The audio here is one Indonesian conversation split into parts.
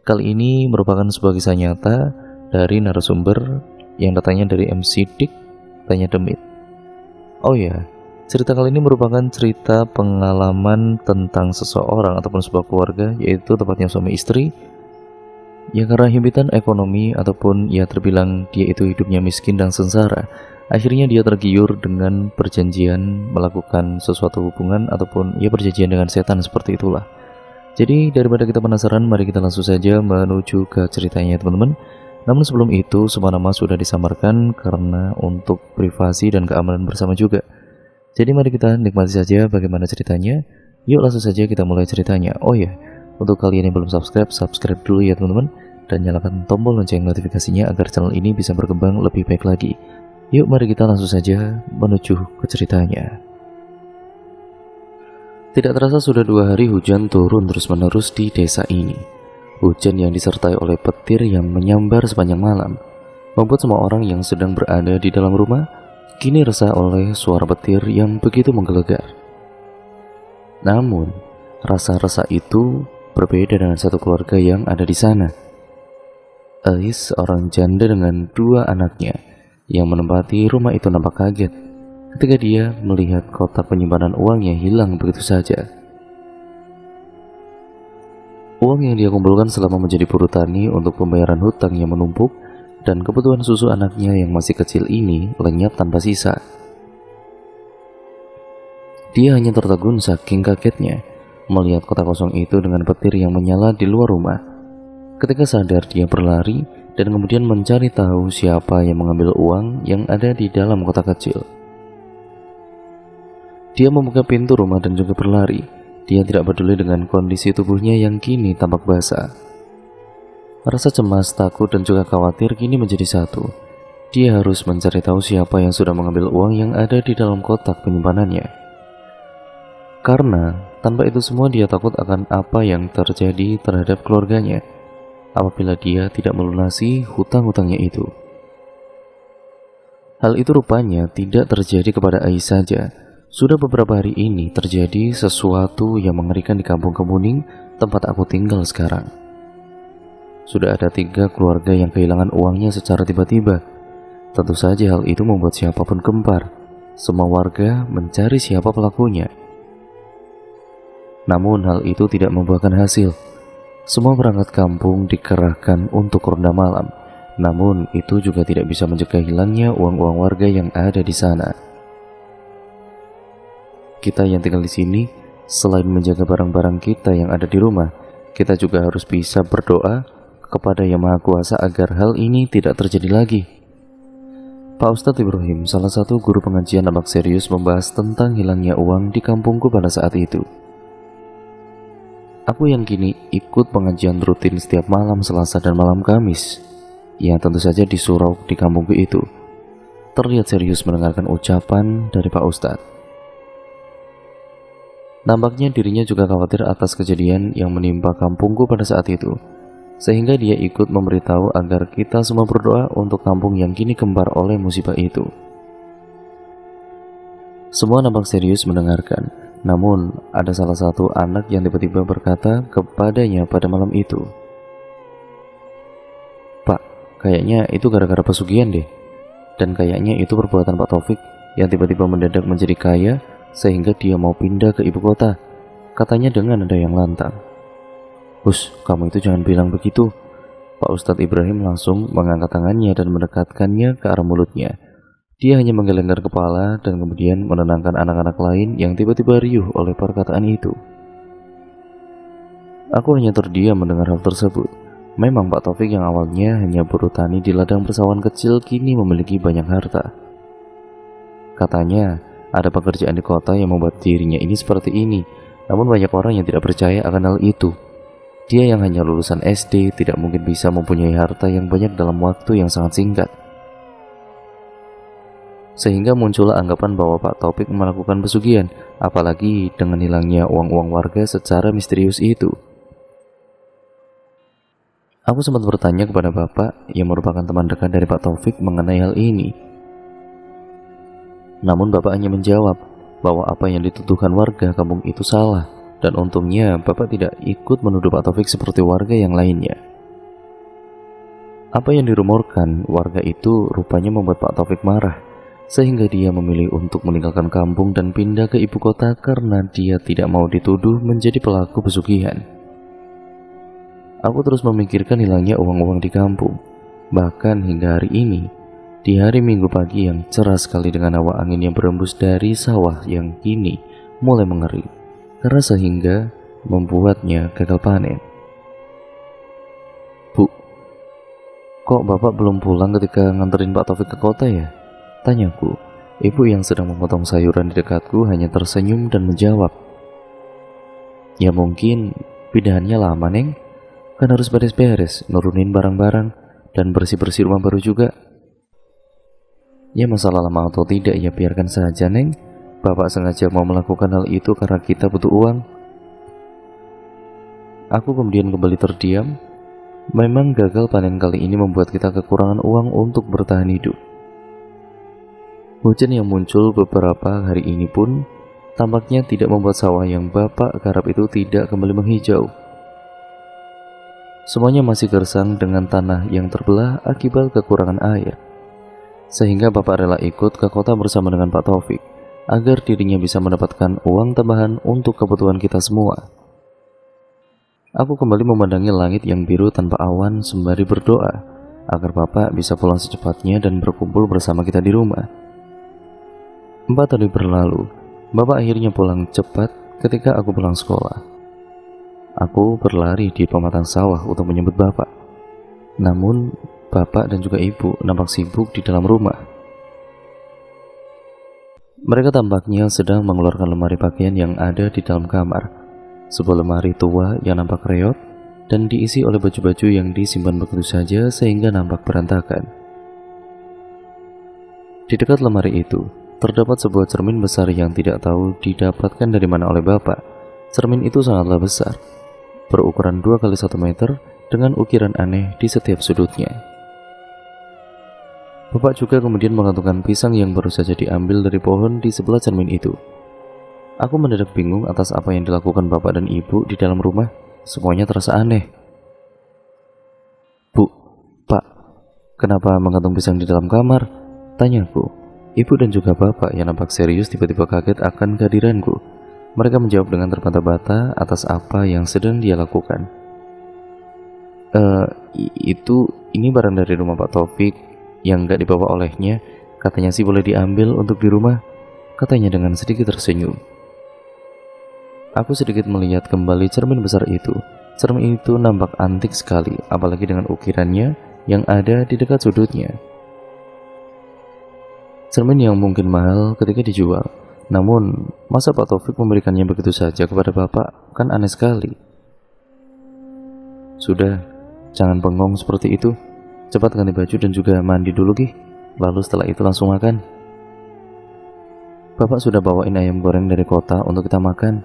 Kali ini merupakan sebuah kisah nyata dari narasumber yang datangnya dari MC Dik Tanya Demit. Oh ya, cerita kali ini merupakan cerita pengalaman tentang seseorang ataupun sebuah keluarga, yaitu tepatnya suami istri yang karena himpitan ekonomi ataupun ya terbilang dia itu hidupnya miskin dan sengsara. Akhirnya dia tergiur dengan perjanjian melakukan sesuatu hubungan ataupun ya perjanjian dengan setan seperti itulah. Jadi daripada kita penasaran, mari kita langsung saja menuju ke ceritanya teman-teman. Namun sebelum itu, semua nama sudah disamarkan karena untuk privasi dan keamanan bersama juga. Jadi mari kita nikmati saja bagaimana ceritanya. Yuk langsung saja kita mulai ceritanya. Oh ya, untuk kalian yang belum subscribe, subscribe dulu ya teman-teman. Dan nyalakan tombol lonceng notifikasinya agar channel ini bisa berkembang lebih baik lagi. Yuk mari kita langsung saja menuju ke ceritanya. Tidak terasa sudah 2 hari hujan turun terus-menerus di desa ini. Hujan yang disertai oleh petir yang menyambar sepanjang malam membuat semua orang yang sedang berada di dalam rumah kini resah oleh suara petir yang begitu menggelegar. Namun, rasa resah itu berbeda dengan satu keluarga yang ada di sana. Ais, seorang janda dengan 2 anaknya yang menempati rumah itu, nampak kaget ketika dia melihat kotak penyimpanan uangnya hilang begitu saja. Uang yang dia kumpulkan selama menjadi buruh tani untuk pembayaran hutang yang menumpuk dan kebutuhan susu anaknya yang masih kecil ini lenyap tanpa sisa. Dia hanya tertegun saking kagetnya melihat kotak kosong itu dengan petir yang menyala di luar rumah. Ketika sadar, dia berlari dan kemudian mencari tahu siapa yang mengambil uang yang ada di dalam kotak kecil. Dia membuka pintu rumah dan juga berlari. Dia tidak peduli dengan kondisi tubuhnya yang kini tampak basah. Rasa cemas, takut, dan juga khawatir kini menjadi satu. Dia harus mencari tahu siapa yang sudah mengambil uang yang ada di dalam kotak penyimpanannya. Karena tanpa itu semua dia takut akan apa yang terjadi terhadap keluarganya apabila dia tidak melunasi hutang-hutangnya itu. Hal itu rupanya tidak terjadi kepada Ais saja. Sudah beberapa hari ini terjadi sesuatu yang mengerikan di kampung Kemuning, tempat aku tinggal sekarang. Sudah ada 3 keluarga yang kehilangan uangnya secara tiba-tiba. Tentu saja hal itu membuat siapapun gempar. Semua warga mencari siapa pelakunya. Namun hal itu tidak membuahkan hasil. Semua perangkat kampung dikerahkan untuk ronda malam. Namun itu juga tidak bisa mencegah hilangnya uang-uang warga yang ada di sana. Kita yang tinggal di sini, selain menjaga barang-barang kita yang ada di rumah, kita juga harus bisa berdoa kepada Yang Maha Kuasa agar hal ini tidak terjadi lagi. Pak Ustadz Ibrahim, salah satu guru pengajian, nampak serius membahas tentang hilangnya uang di kampungku pada saat itu. Aku yang kini ikut pengajian rutin setiap malam Selasa dan malam Kamis, yang tentu saja di surau di kampungku itu, terlihat serius mendengarkan ucapan dari Pak Ustadz. Nampaknya dirinya juga khawatir atas kejadian yang menimpa kampungku pada saat itu, sehingga dia ikut memberitahu agar kita semua berdoa untuk kampung yang kini gempar oleh musibah itu. Semua nampak serius mendengarkan, namun ada salah satu anak yang tiba-tiba berkata kepadanya pada malam itu, "Pak, kayaknya itu gara-gara pesugihan deh. Dan kayaknya itu perbuatan Pak Taufik yang tiba-tiba mendadak menjadi kaya sehingga dia mau pindah ke ibu kota," katanya dengan nada yang lantang. "Hus, kamu itu jangan bilang begitu." Pak Ustadz Ibrahim langsung mengangkat tangannya dan mendekatkannya ke arah mulutnya. Dia hanya menggelengkan kepala dan kemudian menenangkan anak-anak lain yang tiba-tiba riuh oleh perkataan itu. Aku hanya terdiam mendengar hal tersebut. Memang Pak Taufik yang awalnya hanya buruh tani di ladang persawahan kecil kini memiliki banyak harta. Katanya ada pekerjaan di kota yang membuat dirinya ini seperti ini, namun banyak orang yang tidak percaya akan hal itu. Dia yang hanya lulusan SD tidak mungkin bisa mempunyai harta yang banyak dalam waktu yang sangat singkat. Sehingga muncullah anggapan bahwa Pak Taufik melakukan pesugihan, apalagi dengan hilangnya uang-uang warga secara misterius itu. Aku sempat bertanya kepada bapak yang merupakan teman dekat dari Pak Taufik mengenai hal ini. Namun bapak hanya menjawab bahwa apa yang dituduhkan warga kampung itu salah, dan untungnya bapak tidak ikut menuduh Pak Taufik seperti warga yang lainnya. Apa yang dirumorkan warga itu rupanya membuat Pak Taufik marah, sehingga dia memilih untuk meninggalkan kampung dan pindah ke ibu kota karena dia tidak mau dituduh menjadi pelaku pesugihan. Aku terus memikirkan hilangnya uang-uang di kampung. Bahkan hingga hari ini, di hari Minggu pagi yang cerah sekali dengan hawa angin yang berembus dari sawah yang kini mulai mengering, karena sehingga membuatnya gagal panen. "Bu, kok Bapak belum pulang ketika nganterin Pak Taufik ke kota ya?" tanyaku. Ibu yang sedang memotong sayuran di dekatku hanya tersenyum dan menjawab, "Ya mungkin pindahannya lama, Neng. Kan harus beres-beres, nurunin barang-barang, dan bersih-bersih rumah baru juga. Ya masalah lama atau tidak ya biarkan saja, Neng. Bapak sengaja mau melakukan hal itu karena kita butuh uang." Aku kemudian kembali terdiam. Memang gagal panen kali ini membuat kita kekurangan uang untuk bertahan hidup. Hujan yang muncul beberapa hari ini pun tampaknya tidak membuat sawah yang Bapak garap itu tidak kembali menghijau. Semuanya masih gersang dengan tanah yang terbelah akibat kekurangan air. Sehingga Bapak rela ikut ke kota bersama dengan Pak Taufik agar dirinya bisa mendapatkan uang tambahan untuk kebutuhan kita semua. Aku kembali memandangi langit yang biru tanpa awan sembari berdoa agar Bapak bisa pulang secepatnya dan berkumpul bersama kita di rumah. 4 hari berlalu, Bapak akhirnya pulang cepat ketika aku pulang sekolah. Aku berlari di pematang sawah untuk menyambut Bapak. Namun, Bapak dan juga Ibu nampak sibuk di dalam rumah. Mereka tampaknya sedang mengeluarkan lemari pakaian yang ada di dalam kamar. Sebuah lemari tua yang nampak reot dan diisi oleh baju-baju yang disimpan begitu saja sehingga nampak berantakan. Di dekat lemari itu, terdapat sebuah cermin besar yang tidak tahu didapatkan dari mana oleh Bapak. Cermin itu sangatlah besar, berukuran 2 kali 1 meter dengan ukiran aneh di setiap sudutnya. Bapak juga kemudian menggantungkan pisang yang baru saja diambil dari pohon di sebelah cermin itu. Aku mendadak bingung atas apa yang dilakukan Bapak dan Ibu di dalam rumah. Semuanya terasa aneh. "Bu, Pak, kenapa menggantung pisang di dalam kamar?" tanyaku. Ibu dan juga Bapak yang nampak serius tiba-tiba kaget akan kehadiranku. Mereka menjawab dengan terbata-bata atas apa yang sedang dia lakukan. Ini barang dari rumah Pak Taufik yang gak dibawa olehnya. Katanya sih boleh diambil untuk di rumah," katanya dengan sedikit tersenyum. Aku sedikit melihat kembali cermin besar itu. Cermin itu nampak antik sekali, apalagi dengan ukirannya yang ada di dekat sudutnya. Cermin yang mungkin mahal ketika dijual. Namun, masa Pak Taufik memberikannya begitu saja kepada Bapak? Kan aneh sekali. "Sudah, jangan bengong seperti itu. Cepat ganti baju dan juga mandi dulu, Gih. Lalu setelah itu langsung makan. Bapak sudah bawain ayam goreng dari kota untuk kita makan,"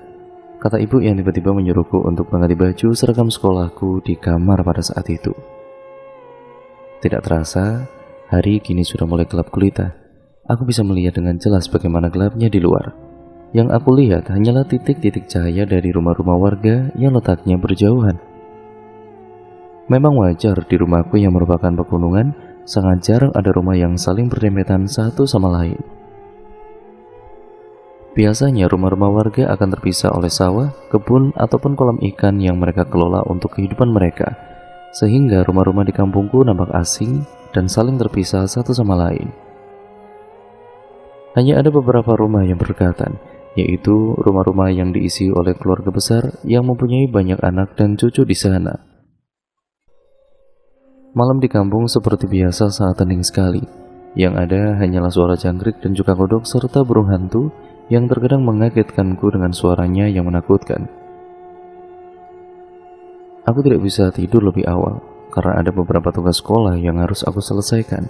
kata ibu yang tiba-tiba menyuruhku untuk mengganti baju seragam sekolahku di kamar pada saat itu. Tidak terasa, hari kini sudah mulai gelap gulita. Aku bisa melihat dengan jelas bagaimana gelapnya di luar. Yang aku lihat hanyalah titik-titik cahaya dari rumah-rumah warga yang letaknya berjauhan. Memang wajar di rumahku yang merupakan pegunungan, sangat jarang ada rumah yang saling berdempetan satu sama lain. Biasanya rumah-rumah warga akan terpisah oleh sawah, kebun, ataupun kolam ikan yang mereka kelola untuk kehidupan mereka, sehingga rumah-rumah di kampungku nampak asing dan saling terpisah satu sama lain. Hanya ada beberapa rumah yang berdekatan, yaitu rumah-rumah yang diisi oleh keluarga besar yang mempunyai banyak anak dan cucu di sana. Malam di kampung seperti biasa sangat hening sekali. Yang ada hanyalah suara jangkrik dan juga kodok serta burung hantu yang terkadang mengagetkanku dengan suaranya yang menakutkan. Aku tidak bisa tidur lebih awal karena ada beberapa tugas sekolah yang harus aku selesaikan.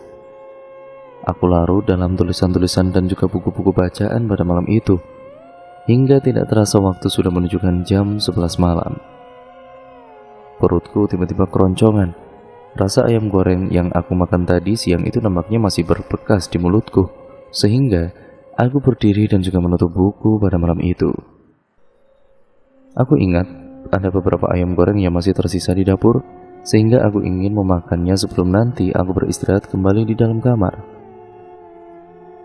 Aku larut dalam tulisan-tulisan dan juga buku-buku bacaan pada malam itu, hingga tidak terasa waktu sudah menunjukkan jam 11 malam. Perutku tiba-tiba keroncongan. Rasa ayam goreng yang aku makan tadi siang itu nampaknya masih berbekas di mulutku, sehingga aku berdiri dan juga menutup buku pada malam itu. Aku ingat ada beberapa ayam goreng yang masih tersisa di dapur, sehingga aku ingin memakannya sebelum nanti aku beristirahat kembali di dalam kamar.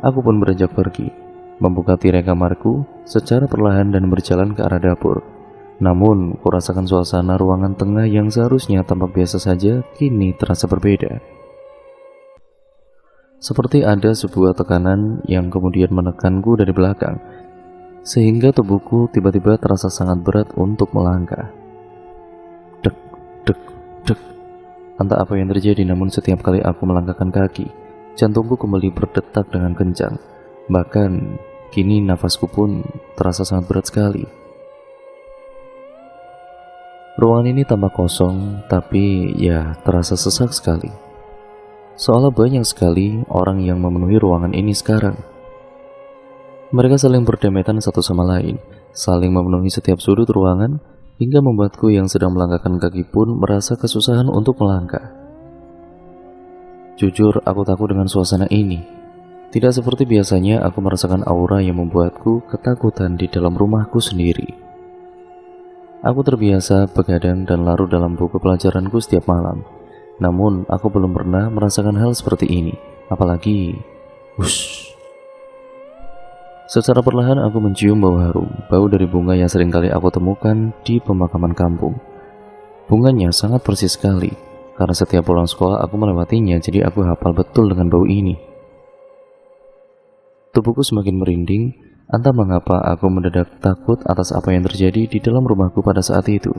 Aku pun beranjak pergi, membuka tirai kamarku secara perlahan dan berjalan ke arah dapur. Namun, kurasakan suasana ruangan tengah yang seharusnya tampak biasa saja kini terasa berbeda. Seperti ada sebuah tekanan yang kemudian menekanku dari belakang, sehingga tubuhku tiba-tiba terasa sangat berat untuk melangkah. Dek, dek, dek. Entah apa yang terjadi, namun setiap kali aku melangkahkan kaki, jantungku kembali berdetak dengan kencang. Bahkan, kini nafasku pun terasa sangat berat sekali. Ruangan ini tampak kosong, tapi ya terasa sesak sekali. Seolah banyak sekali orang yang memenuhi ruangan ini sekarang. Mereka saling berdempetan satu sama lain, saling memenuhi setiap sudut ruangan, hingga membuatku yang sedang melangkahkan kaki pun merasa kesusahan untuk melangkah. Jujur, aku takut dengan suasana ini. Tidak seperti biasanya aku merasakan aura yang membuatku ketakutan di dalam rumahku sendiri. Aku terbiasa begadang dan larut dalam buku pelajaranku setiap malam. Namun, aku belum pernah merasakan hal seperti ini. Apalagi, hush. Secara perlahan aku mencium bau harum, bau dari bunga yang seringkali aku temukan di pemakaman kampung. Bunganya sangat persis sekali, karena setiap pulang sekolah aku melewatinya, jadi aku hafal betul dengan bau ini. Tubuhku semakin merinding. Entah mengapa aku mendadak takut atas apa yang terjadi di dalam rumahku pada saat itu.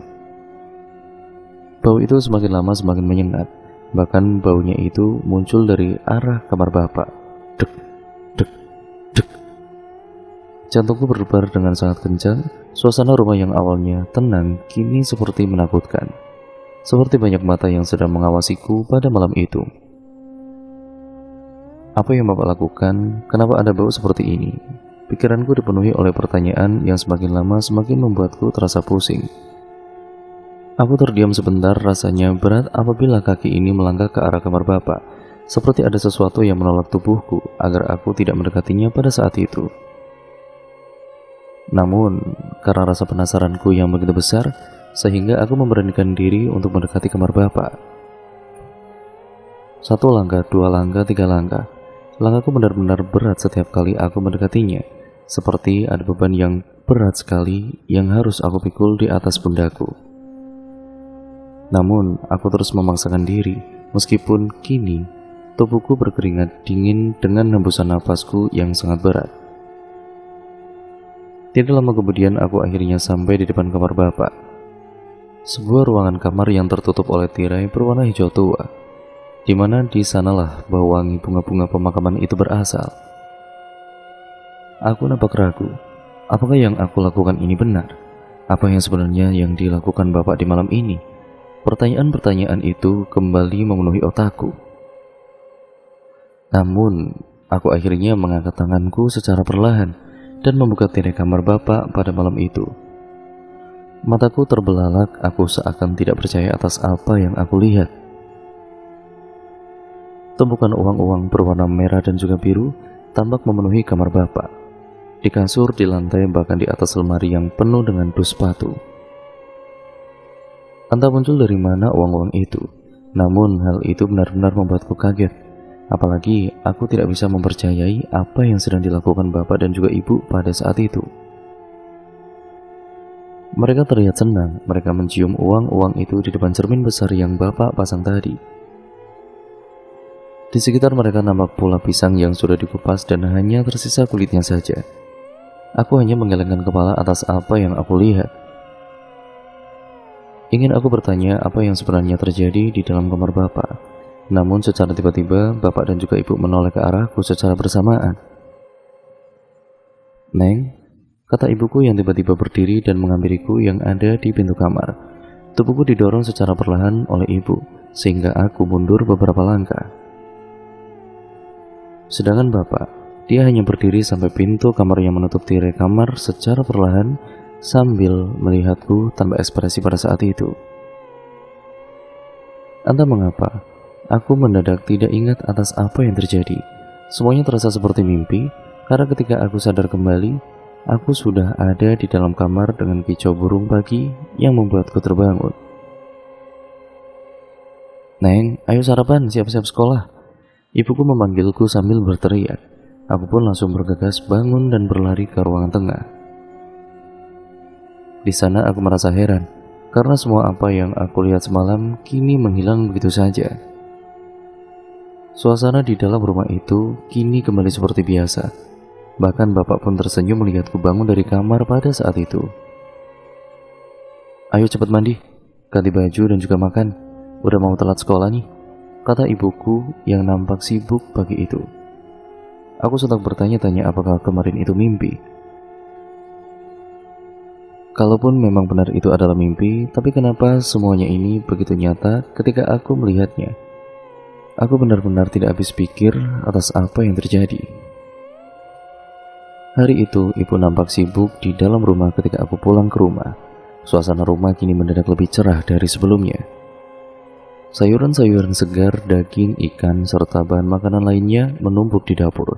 Bau itu semakin lama semakin menyengat. Bahkan baunya itu muncul dari arah kamar bapak. Dek, dek, dek. Jantungku berdebar dengan sangat kencang. Suasana rumah yang awalnya tenang kini seperti menakutkan. Seperti banyak mata yang sedang mengawasiku pada malam itu. Apa yang bapak lakukan? Kenapa ada bau seperti ini? Pikiranku dipenuhi oleh pertanyaan yang semakin lama semakin membuatku terasa pusing. Aku terdiam sebentar, rasanya berat apabila kaki ini melangkah ke arah kamar bapak, seperti ada sesuatu yang menolak tubuhku agar aku tidak mendekatinya pada saat itu. Namun, karena rasa penasaranku yang begitu besar, sehingga aku memberanikan diri untuk mendekati kamar bapak. 1 langkah, 2 langkah, 3 langkah. Langkahku benar-benar berat setiap kali aku mendekatinya, seperti ada beban yang berat sekali yang harus aku pikul di atas pundakku. Namun, aku terus memaksakan diri, meskipun kini tubuhku berkeringat dingin dengan hembusan napasku yang sangat berat. Tidak lama kemudian aku akhirnya sampai di depan kamar bapak. Sebuah ruangan kamar yang tertutup oleh tirai berwarna hijau tua, di mana di sanalah bau wangi bunga-bunga pemakaman itu berasal. Aku nampak ragu, apakah yang aku lakukan ini benar? Apa yang sebenarnya yang dilakukan bapak di malam ini? Pertanyaan-pertanyaan itu kembali memenuhi otakku. Namun, aku akhirnya mengangkat tanganku secara perlahan dan membuka tirai kamar bapak pada malam itu. Mataku terbelalak, aku seakan tidak percaya atas apa yang aku lihat. Tumpukan uang-uang berwarna merah dan juga biru tampak memenuhi kamar bapak. Di kasur, di lantai, bahkan di atas lemari yang penuh dengan dus sepatu. Entah muncul dari mana uang-uang itu, namun hal itu benar-benar membuatku kaget. Apalagi aku tidak bisa mempercayai apa yang sedang dilakukan bapak dan juga ibu pada saat itu. Mereka terlihat senang, mereka mencium uang-uang itu di depan cermin besar yang bapak pasang tadi. Di sekitar mereka nampak pula pisang yang sudah dikupas dan hanya tersisa kulitnya saja. Aku hanya menggelengkan kepala atas apa yang aku lihat. Ingin aku bertanya apa yang sebenarnya terjadi di dalam kamar bapak. Namun secara tiba-tiba bapak dan juga ibu menoleh ke arahku secara bersamaan. "Neng," kata ibuku yang tiba-tiba berdiri dan menghampiriku yang ada di pintu kamar. Tubuhku didorong secara perlahan oleh ibu, sehingga aku mundur beberapa langkah. Sedangkan bapak, dia hanya berdiri sampai pintu kamar yang menutup tirai kamar secara perlahan sambil melihatku tanpa ekspresi pada saat itu. Entah mengapa, aku mendadak tidak ingat atas apa yang terjadi. Semuanya terasa seperti mimpi, karena ketika aku sadar kembali, aku sudah ada di dalam kamar dengan kicau burung pagi yang membuatku terbangun. "Neng, ayo sarapan, siap-siap sekolah." Ibuku memanggilku sambil berteriak. Aku pun langsung bergegas bangun dan berlari ke ruangan tengah. Di sana aku merasa heran, karena semua apa yang aku lihat semalam kini menghilang begitu saja. Suasana di dalam rumah itu kini kembali seperti biasa. Bahkan bapak pun tersenyum melihatku bangun dari kamar pada saat itu. "Ayo cepat mandi, ganti baju dan juga makan. Udah mau telat sekolah nih," kata ibuku yang nampak sibuk pagi itu. Aku sedang bertanya-tanya apakah kemarin itu mimpi. Kalaupun memang benar itu adalah mimpi, tapi kenapa semuanya ini begitu nyata ketika aku melihatnya? Aku benar-benar tidak habis pikir atas apa yang terjadi. Hari itu, ibu nampak sibuk di dalam rumah ketika aku pulang ke rumah. Suasana rumah kini mendadak lebih cerah dari sebelumnya. Sayuran-sayuran segar, daging, ikan, serta bahan makanan lainnya menumpuk di dapur.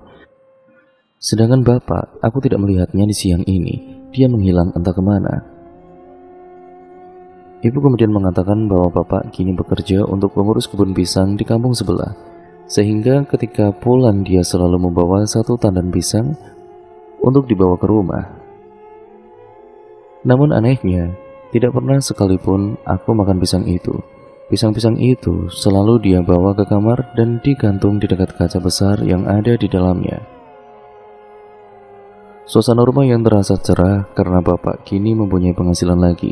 Sedangkan bapak, aku tidak melihatnya di siang ini. Dia menghilang entah kemana. Ibu kemudian mengatakan bahwa bapak kini bekerja untuk mengurus kebun pisang di kampung sebelah. Sehingga ketika pulang dia selalu membawa satu tandan pisang untuk dibawa ke rumah. Namun anehnya, tidak pernah sekalipun aku makan pisang itu. Pisang-pisang itu selalu dia bawa ke kamar dan digantung di dekat kaca besar yang ada di dalamnya. Suasana rumah yang terasa cerah karena bapak kini mempunyai penghasilan lagi.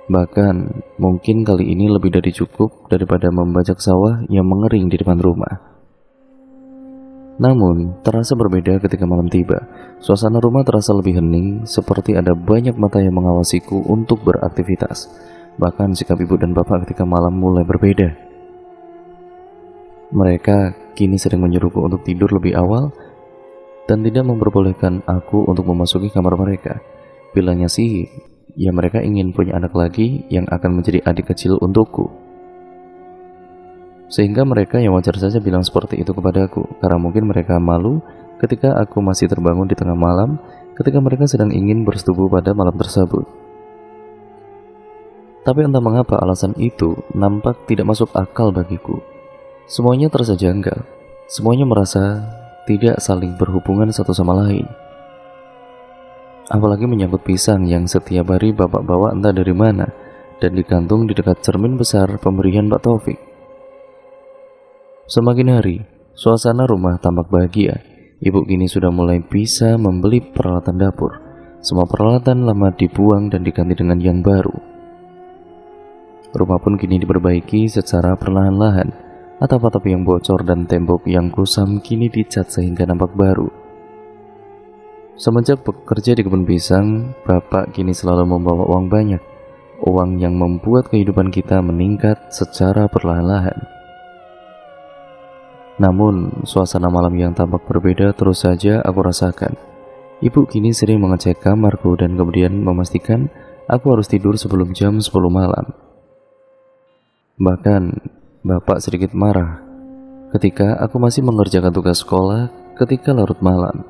Bahkan mungkin kali ini lebih dari cukup daripada membajak sawah yang mengering di depan rumah. Namun, terasa berbeda ketika malam tiba. Suasana rumah terasa lebih hening, seperti ada banyak mata yang mengawasiku untuk beraktivitas. Bahkan sikap ibu dan bapak ketika malam mulai berbeda. Mereka kini sering menyuruhku untuk tidur lebih awal dan tidak memperbolehkan aku untuk memasuki kamar mereka. Bilangnya sih, ya mereka ingin punya anak lagi yang akan menjadi adik kecil untukku. Sehingga mereka yang wajar saja bilang seperti itu kepadaku, karena mungkin mereka malu ketika aku masih terbangun di tengah malam ketika mereka sedang ingin bersetubuh pada malam tersebut. Tapi entah mengapa alasan itu nampak tidak masuk akal bagiku. Semuanya terasa janggal, semuanya merasa tidak saling berhubungan satu sama lain. Apalagi menyangkut pisang yang setiap hari bapak bawa entah dari mana dan digantung di dekat cermin besar pemberian Pak Taufik. Semakin hari, suasana rumah tampak bahagia. Ibu kini sudah mulai bisa membeli peralatan dapur. Semua peralatan lama dibuang dan diganti dengan yang baru. Rumah pun kini diperbaiki secara perlahan-lahan. Atap-atap yang bocor dan tembok yang kusam kini dicat sehingga nampak baru. Semenjak bekerja di kebun pisang, bapak kini selalu membawa uang banyak. Uang yang membuat kehidupan kita meningkat secara perlahan-lahan. Namun, suasana malam yang tampak berbeda terus saja aku rasakan. Ibu kini sering mengecek kamarku dan kemudian memastikan aku harus tidur sebelum jam 10 malam. Bahkan, bapak sedikit marah ketika aku masih mengerjakan tugas sekolah ketika larut malam.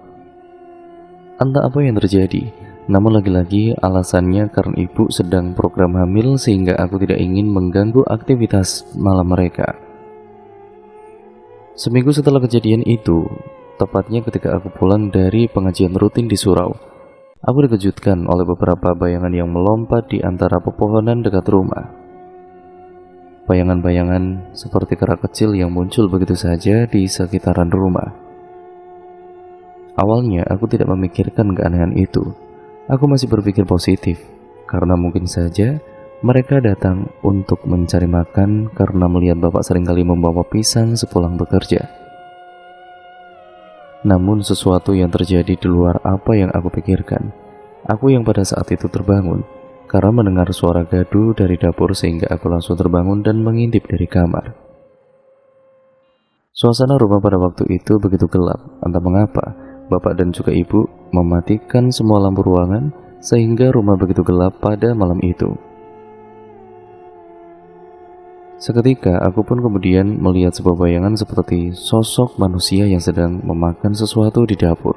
Entah apa yang terjadi, namun lagi-lagi alasannya karena ibu sedang program hamil sehingga aku tidak ingin mengganggu aktivitas malam mereka. Seminggu setelah kejadian itu, tepatnya ketika aku pulang dari pengajian rutin di surau, aku dikejutkan oleh beberapa bayangan yang melompat di antara pepohonan dekat rumah. Bayangan-bayangan seperti kera kecil yang muncul begitu saja di sekitaran rumah. Awalnya aku tidak memikirkan keanehan itu. Aku masih berpikir positif, karena mungkin saja mereka datang untuk mencari makan karena melihat bapak seringkali membawa pisang sepulang bekerja. Namun sesuatu yang terjadi di luar apa yang aku pikirkan. Aku yang pada saat itu terbangun karena mendengar suara gaduh dari dapur sehingga aku langsung terbangun dan mengintip dari kamar. Suasana rumah pada waktu itu begitu gelap, entah mengapa bapak dan juga ibu mematikan semua lampu ruangan sehingga rumah begitu gelap pada malam itu. Seketika aku pun kemudian melihat sebuah bayangan seperti sosok manusia yang sedang memakan sesuatu di dapur.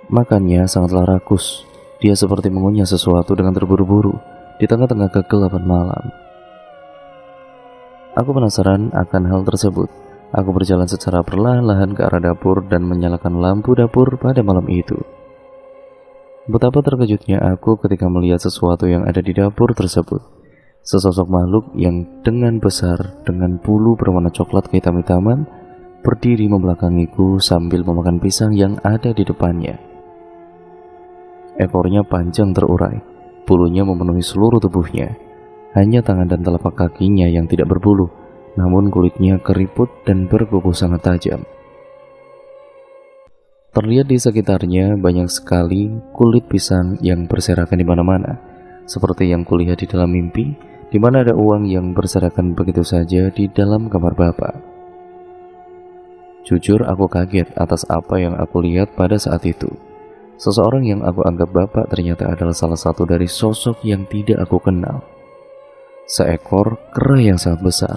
Makannya sangatlah rakus. Dia seperti mengunyah sesuatu dengan terburu-buru di tengah-tengah kegelapan malam. Aku penasaran akan hal tersebut. Aku berjalan secara perlahan-lahan ke arah dapur dan menyalakan lampu dapur pada malam itu. Betapa terkejutnya aku ketika melihat sesuatu yang ada di dapur tersebut. Sesosok makhluk yang dengan besar, dengan bulu berwarna coklat kehitam-hitaman, berdiri membelakangiku sambil memakan pisang yang ada di depannya. Ekornya panjang terurai, bulunya memenuhi seluruh tubuhnya. Hanya tangan dan telapak kakinya yang tidak berbulu, namun kulitnya keriput dan berkuku sangat tajam. Terlihat di sekitarnya banyak sekali kulit pisang yang berserakan di mana-mana, seperti yang kulihat di dalam mimpi, di mana ada uang yang berserakan begitu saja di dalam kamar Bapak. Jujur, aku kaget atas apa yang aku lihat pada saat itu. Seseorang yang aku anggap Bapak ternyata adalah salah satu dari sosok yang tidak aku kenal. Seekor kera yang sangat besar,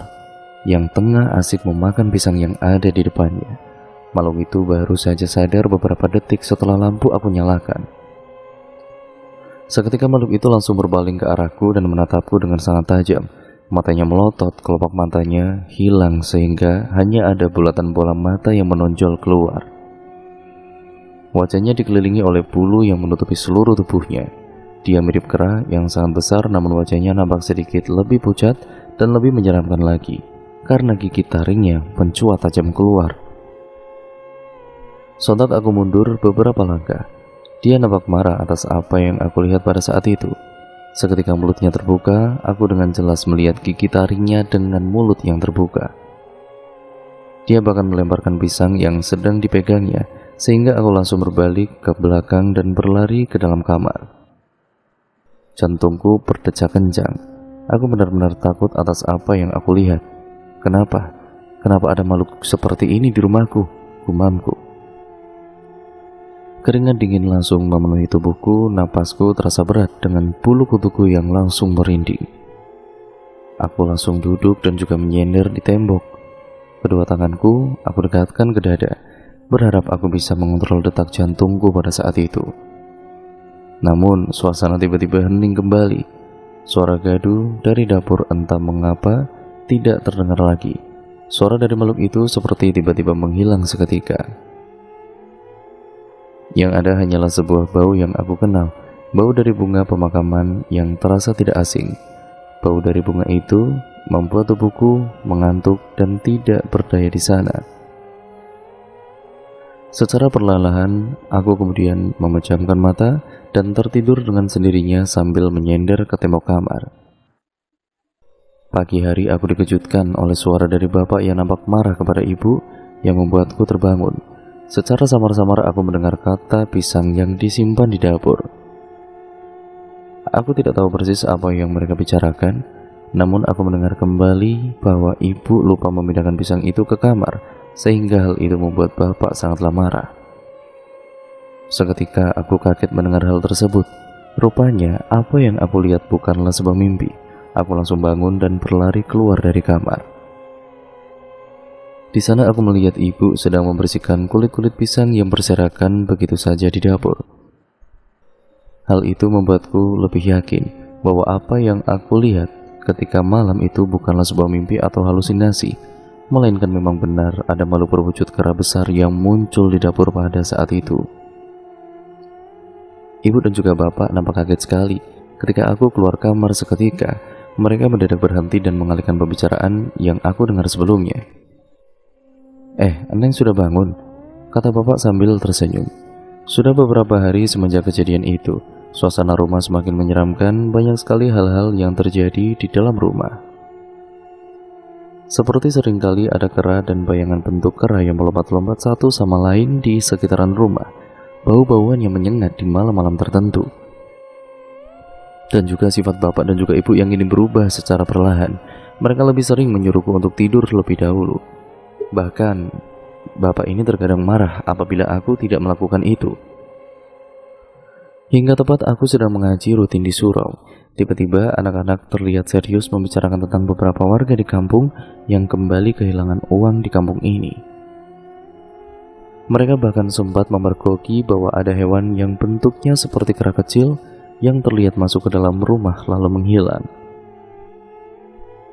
yang tengah asik memakan pisang yang ada di depannya. Makhluk itu baru saja sadar beberapa detik setelah lampu aku nyalakan. Seketika makhluk itu langsung berpaling ke arahku dan menatapku dengan sangat tajam. Matanya melotot, kelopak matanya hilang sehingga hanya ada bulatan bola mata yang menonjol keluar. Wajahnya dikelilingi oleh bulu yang menutupi seluruh tubuhnya. Dia mirip kera yang sangat besar, namun wajahnya nampak sedikit lebih pucat dan lebih menyeramkan lagi, karena gigi taringnya mencuat tajam keluar. Sontak aku mundur beberapa langkah. Dia nampak marah atas apa yang aku lihat pada saat itu. Seketika mulutnya terbuka, aku dengan jelas melihat gigi taringnya dengan mulut yang terbuka. Dia bahkan melemparkan pisang yang sedang dipegangnya, sehingga aku langsung berbalik ke belakang dan berlari ke dalam kamar. Jantungku berdecak kencang. Aku benar-benar takut atas apa yang aku lihat. Kenapa? Kenapa ada makhluk seperti ini di rumahku? Gumamku. Keringat dingin langsung memenuhi tubuhku, napasku terasa berat dengan bulu kutuku yang langsung merinding. Aku langsung duduk dan juga menyender di tembok. Kedua tanganku aku dekatkan ke dada, berharap aku bisa mengontrol detak jantungku pada saat itu. Namun, suasana tiba-tiba hening kembali. Suara gaduh dari dapur entah mengapa tidak terdengar lagi. Suara dari makhluk itu seperti tiba-tiba menghilang seketika. Yang ada hanyalah sebuah bau yang aku kenal, bau dari bunga pemakaman yang terasa tidak asing. Bau dari bunga itu membuat tubuhku mengantuk dan tidak berdaya di sana. Secara perlahan, aku kemudian memejamkan mata dan tertidur dengan sendirinya sambil menyender ke tembok kamar. Pagi hari aku dikejutkan oleh suara dari bapak yang nampak marah kepada ibu yang membuatku terbangun. Secara samar-samar aku mendengar kata pisang yang disimpan di dapur. Aku tidak tahu persis apa yang mereka bicarakan, namun aku mendengar kembali bahwa ibu lupa memindahkan pisang itu ke kamar, sehingga hal itu membuat bapak sangatlah marah. Seketika aku kaget mendengar hal tersebut. Rupanya apa yang aku lihat bukanlah sebuah mimpi. Aku langsung bangun dan berlari keluar dari kamar. Di sana aku melihat ibu sedang membersihkan kulit-kulit pisang yang berserakan begitu saja di dapur. Hal itu membuatku lebih yakin bahwa apa yang aku lihat ketika malam itu bukanlah sebuah mimpi atau halusinasi, melainkan memang benar ada makhluk berwujud kera besar yang muncul di dapur pada saat itu. Ibu dan juga bapak nampak kaget sekali ketika aku keluar kamar seketika. Mereka mendadak berhenti dan mengalihkan pembicaraan yang aku dengar sebelumnya. Neng sudah bangun?" kata bapak sambil tersenyum. Sudah beberapa hari semenjak kejadian itu, suasana rumah semakin menyeramkan. Banyak sekali hal-hal yang terjadi di dalam rumah. Seperti seringkali ada kera dan bayangan bentuk kera yang melompat-lompat satu sama lain di sekitaran rumah. Bau-bauan yang menyengat di malam-malam tertentu. Dan juga sifat bapak dan juga ibu yang ingin berubah secara perlahan. Mereka lebih sering menyuruhku untuk tidur lebih dahulu. Bahkan, bapak ini terkadang marah apabila aku tidak melakukan itu. Hingga tepat aku sedang mengaji rutin di surau, tiba-tiba anak-anak terlihat serius membicarakan tentang beberapa warga di kampung yang kembali kehilangan uang di kampung ini. Mereka bahkan sempat memergoki bahwa ada hewan yang bentuknya seperti kera kecil yang terlihat masuk ke dalam rumah lalu menghilang.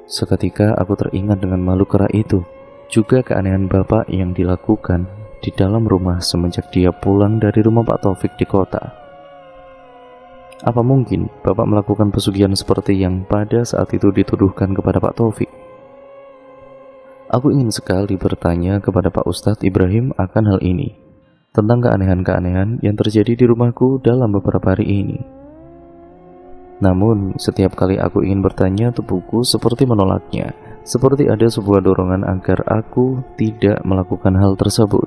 Seketika aku teringat dengan makhluk kera itu, juga keanehan bapak yang dilakukan di dalam rumah semenjak dia pulang dari rumah Pak Taufik di kota. Apa mungkin bapak melakukan pesugihan seperti yang pada saat itu dituduhkan kepada Pak Taufik? Aku ingin sekali bertanya kepada Pak Ustadz Ibrahim akan hal ini, tentang keanehan-keanehan yang terjadi di rumahku dalam beberapa hari ini. Namun, setiap kali aku ingin bertanya, tubuhku seperti menolaknya, seperti ada sebuah dorongan agar aku tidak melakukan hal tersebut.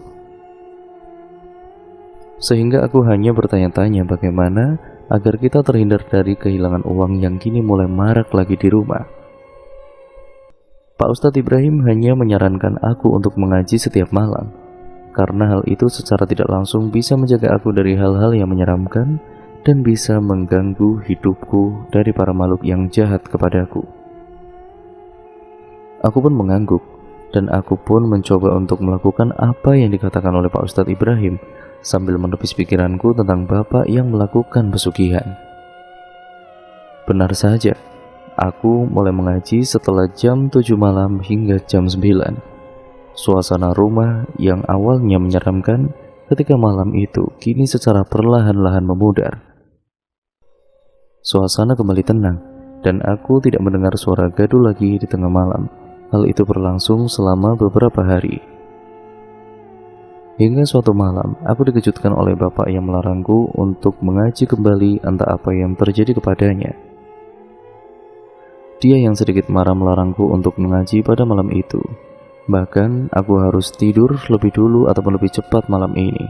Sehingga aku hanya bertanya-tanya bagaimana agar kita terhindar dari kehilangan uang yang kini mulai marak lagi di rumah. Pak Ustadz Ibrahim hanya menyarankan aku untuk mengaji setiap malam, karena hal itu secara tidak langsung bisa menjaga aku dari hal-hal yang menyeramkan dan bisa mengganggu hidupku dari para makhluk yang jahat kepadaku. Aku pun mengangguk, dan aku pun mencoba untuk melakukan apa yang dikatakan oleh Pak Ustadz Ibrahim, sambil menepis pikiranku tentang bapak yang melakukan pesugihan. Benar saja, aku mulai mengaji setelah jam 7 malam hingga jam 9. Suasana rumah yang awalnya menyeramkan ketika malam itu kini secara perlahan-lahan memudar. Suasana kembali tenang, dan aku tidak mendengar suara gaduh lagi di tengah malam. Hal itu berlangsung selama beberapa hari. Hingga suatu malam, aku dikejutkan oleh bapak yang melarangku untuk mengaji kembali entah apa yang terjadi kepadanya. Dia yang sedikit marah melarangku untuk mengaji pada malam itu. Bahkan, aku harus tidur lebih dulu ataupun lebih cepat malam ini.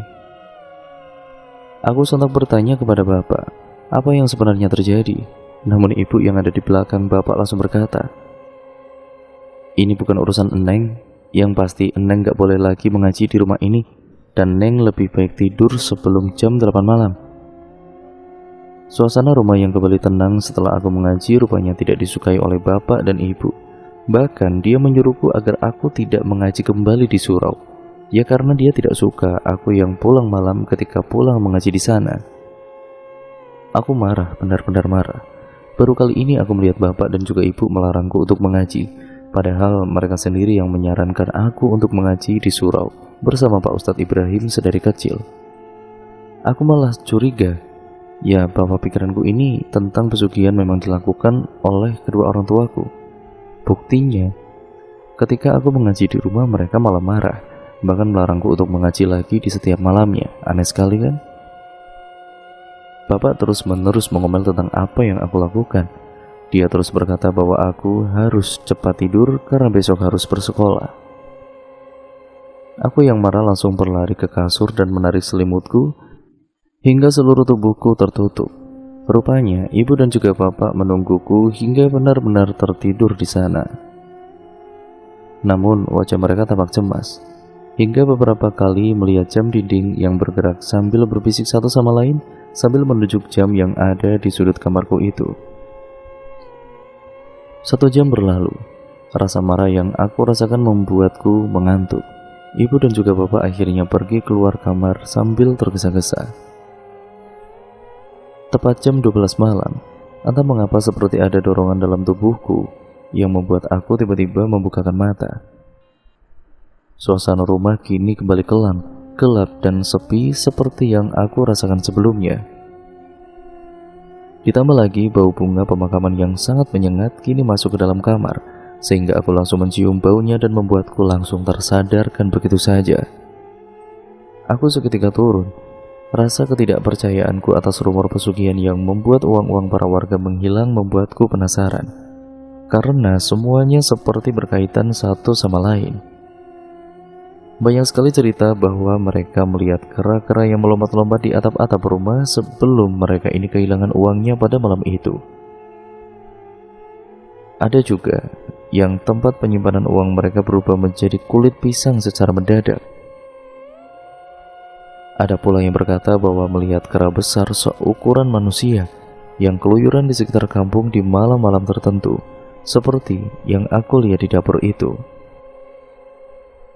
Aku sontak bertanya kepada bapak, apa yang sebenarnya terjadi? Namun ibu yang ada di belakang bapak langsung berkata, "Ini bukan urusan Eneng, yang pasti Eneng gak boleh lagi mengaji di rumah ini, dan Neng lebih baik tidur sebelum jam 8 malam." Suasana rumah yang kembali tenang setelah aku mengaji rupanya tidak disukai oleh bapak dan ibu. Bahkan dia menyuruhku agar aku tidak mengaji kembali di surau. Ya karena dia tidak suka aku yang pulang malam ketika pulang mengaji di sana. Aku marah, benar-benar marah. Baru kali ini aku melihat bapak dan juga ibu melarangku untuk mengaji, padahal mereka sendiri yang menyarankan aku untuk mengaji di surau bersama Pak Ustadz Ibrahim sedari kecil. Aku malah curiga, ya bahwa pikiranku ini tentang pesugihan memang dilakukan oleh kedua orang tuaku. Buktinya, ketika aku mengaji di rumah mereka malah marah, bahkan melarangku untuk mengaji lagi di setiap malamnya. Aneh sekali kan? Bapak terus-menerus mengomel tentang apa yang aku lakukan. Dia terus berkata bahwa aku harus cepat tidur karena besok harus bersekolah. Aku yang marah langsung berlari ke kasur dan menarik selimutku hingga seluruh tubuhku tertutup. Rupanya ibu dan juga bapak menungguku hingga benar-benar tertidur di sana. Namun wajah mereka tampak cemas, hingga beberapa kali melihat jam dinding yang bergerak sambil berbisik satu sama lain sambil menunjuk jam yang ada di sudut kamarku itu. 1 jam berlalu. Rasa marah yang aku rasakan membuatku mengantuk. Ibu dan juga bapak akhirnya pergi keluar kamar sambil tergesa-gesa. Tepat jam 12 malam, entah mengapa seperti ada dorongan dalam tubuhku yang membuat aku tiba-tiba membukakan mata. Suasana rumah kini kembali kelam, gelap dan sepi seperti yang aku rasakan sebelumnya. Ditambah lagi bau bunga pemakaman yang sangat menyengat kini masuk ke dalam kamar, sehingga aku langsung mencium baunya dan membuatku langsung tersadarkan begitu saja. Aku seketika turun. Rasa ketidakpercayaanku atas rumor pesugihan yang membuat uang-uang para warga menghilang membuatku penasaran, karena semuanya seperti berkaitan satu sama lain. Banyak sekali cerita bahwa mereka melihat kera-kera yang melompat-lompat di atap-atap rumah sebelum mereka ini kehilangan uangnya pada malam itu. Ada juga yang tempat penyimpanan uang mereka berubah menjadi kulit pisang secara mendadak. Ada pula yang berkata bahwa melihat kera besar seukuran manusia yang keluyuran di sekitar kampung di malam-malam tertentu, seperti yang aku lihat di dapur itu.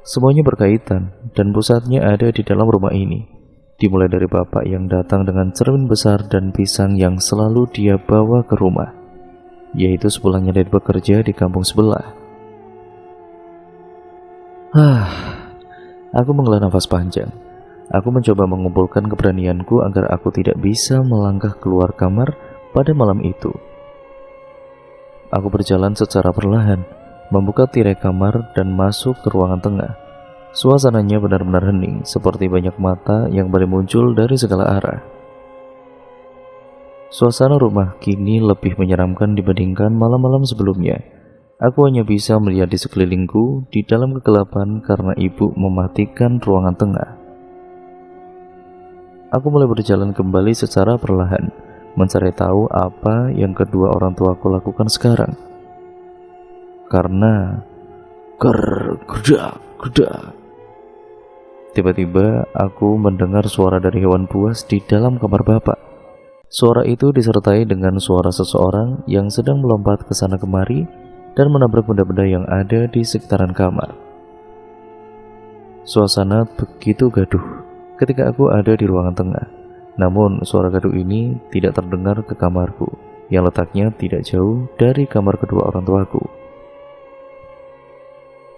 Semuanya berkaitan dan pusatnya ada di dalam rumah ini. Dimulai dari bapak yang datang dengan cermin besar dan pisang yang selalu dia bawa ke rumah. yaitu sepulangnya dari bekerja di kampung sebelah. Aku menghela nafas panjang. Aku mencoba mengumpulkan keberanianku agar aku tidak bisa melangkah keluar kamar pada malam itu. Aku berjalan secara perlahan, membuka tirai kamar dan masuk ke ruangan tengah. Suasananya benar-benar hening, seperti banyak mata yang baru muncul dari segala arah. Suasana rumah kini lebih menyeramkan dibandingkan malam-malam sebelumnya. Aku hanya bisa melihat di sekelilingku di dalam kegelapan karena ibu mematikan ruangan tengah. Aku mulai berjalan kembali secara perlahan, mencari tahu apa yang kedua orang tuaku lakukan sekarang. Karena gerdak. Tiba-tiba aku mendengar suara dari hewan buas di dalam kamar bapak. Suara itu disertai dengan suara seseorang yang sedang melompat ke sana kemari dan menabrak benda-benda yang ada di sekitaran kamar. Suasana begitu gaduh ketika aku ada di ruangan tengah. Namun suara gaduh ini tidak terdengar ke kamarku yang letaknya tidak jauh dari kamar kedua orang tuaku.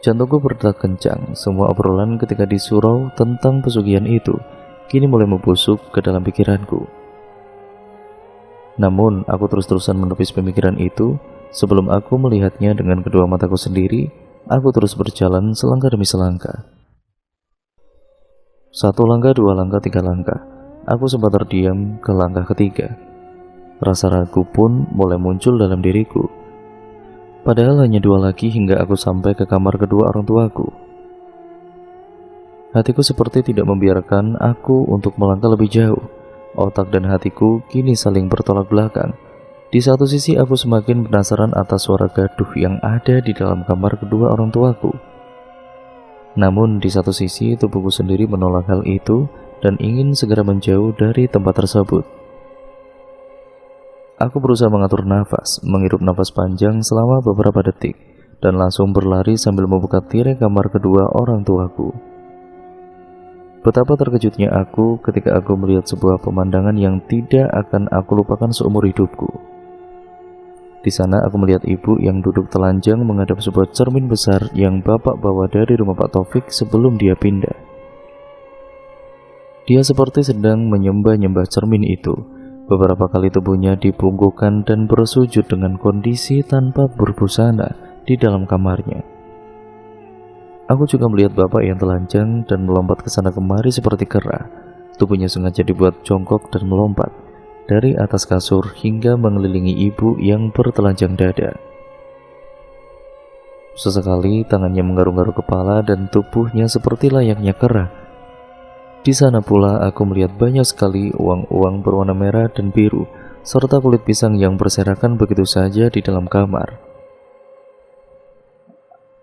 Jantungku berdetak kencang. Semua obrolan ketika di surau tentang pesugihan itu kini mulai membusuk ke dalam pikiranku. Namun aku terus-terusan menepis pemikiran itu. Sebelum aku melihatnya dengan kedua mataku sendiri, aku terus berjalan selangkah demi selangkah. 1 langkah, 2 langkah, 3 langkah. Aku sempat terdiam ke langkah ketiga. Rasa ragu pun mulai muncul dalam diriku. Padahal hanya 2 lagi hingga aku sampai ke kamar kedua orang tuaku. Hatiku seperti tidak membiarkan aku untuk melangkah lebih jauh. Otak dan hatiku kini saling bertolak belakang. Di satu sisi aku semakin penasaran atas suara gaduh yang ada di dalam kamar kedua orang tuaku. Namun di satu sisi tubuhku sendiri menolak hal itu dan ingin segera menjauh dari tempat tersebut. Aku berusaha mengatur nafas, menghirup nafas panjang selama beberapa detik, dan langsung berlari sambil membuka tirai kamar kedua orang tuaku. Betapa terkejutnya aku ketika aku melihat sebuah pemandangan yang tidak akan aku lupakan seumur hidupku. Di sana aku melihat ibu yang duduk telanjang menghadap sebuah cermin besar yang bapak bawa dari rumah Pak Taufik sebelum dia pindah. Dia seperti sedang menyembah-nyembah cermin itu. Beberapa kali tubuhnya dibungkukkan dan bersujud dengan kondisi tanpa berbusana di dalam kamarnya. Aku juga melihat bapak yang telanjang dan melompat ke sana kemari seperti kera. Tubuhnya sengaja dibuat jongkok dan melompat dari atas kasur hingga mengelilingi ibu yang bertelanjang dada. Sesekali tangannya menggaruk-garuk kepala dan tubuhnya seperti layaknya kera. Di sana pula aku melihat banyak sekali uang-uang berwarna merah dan biru serta kulit pisang yang berserakan begitu saja di dalam kamar.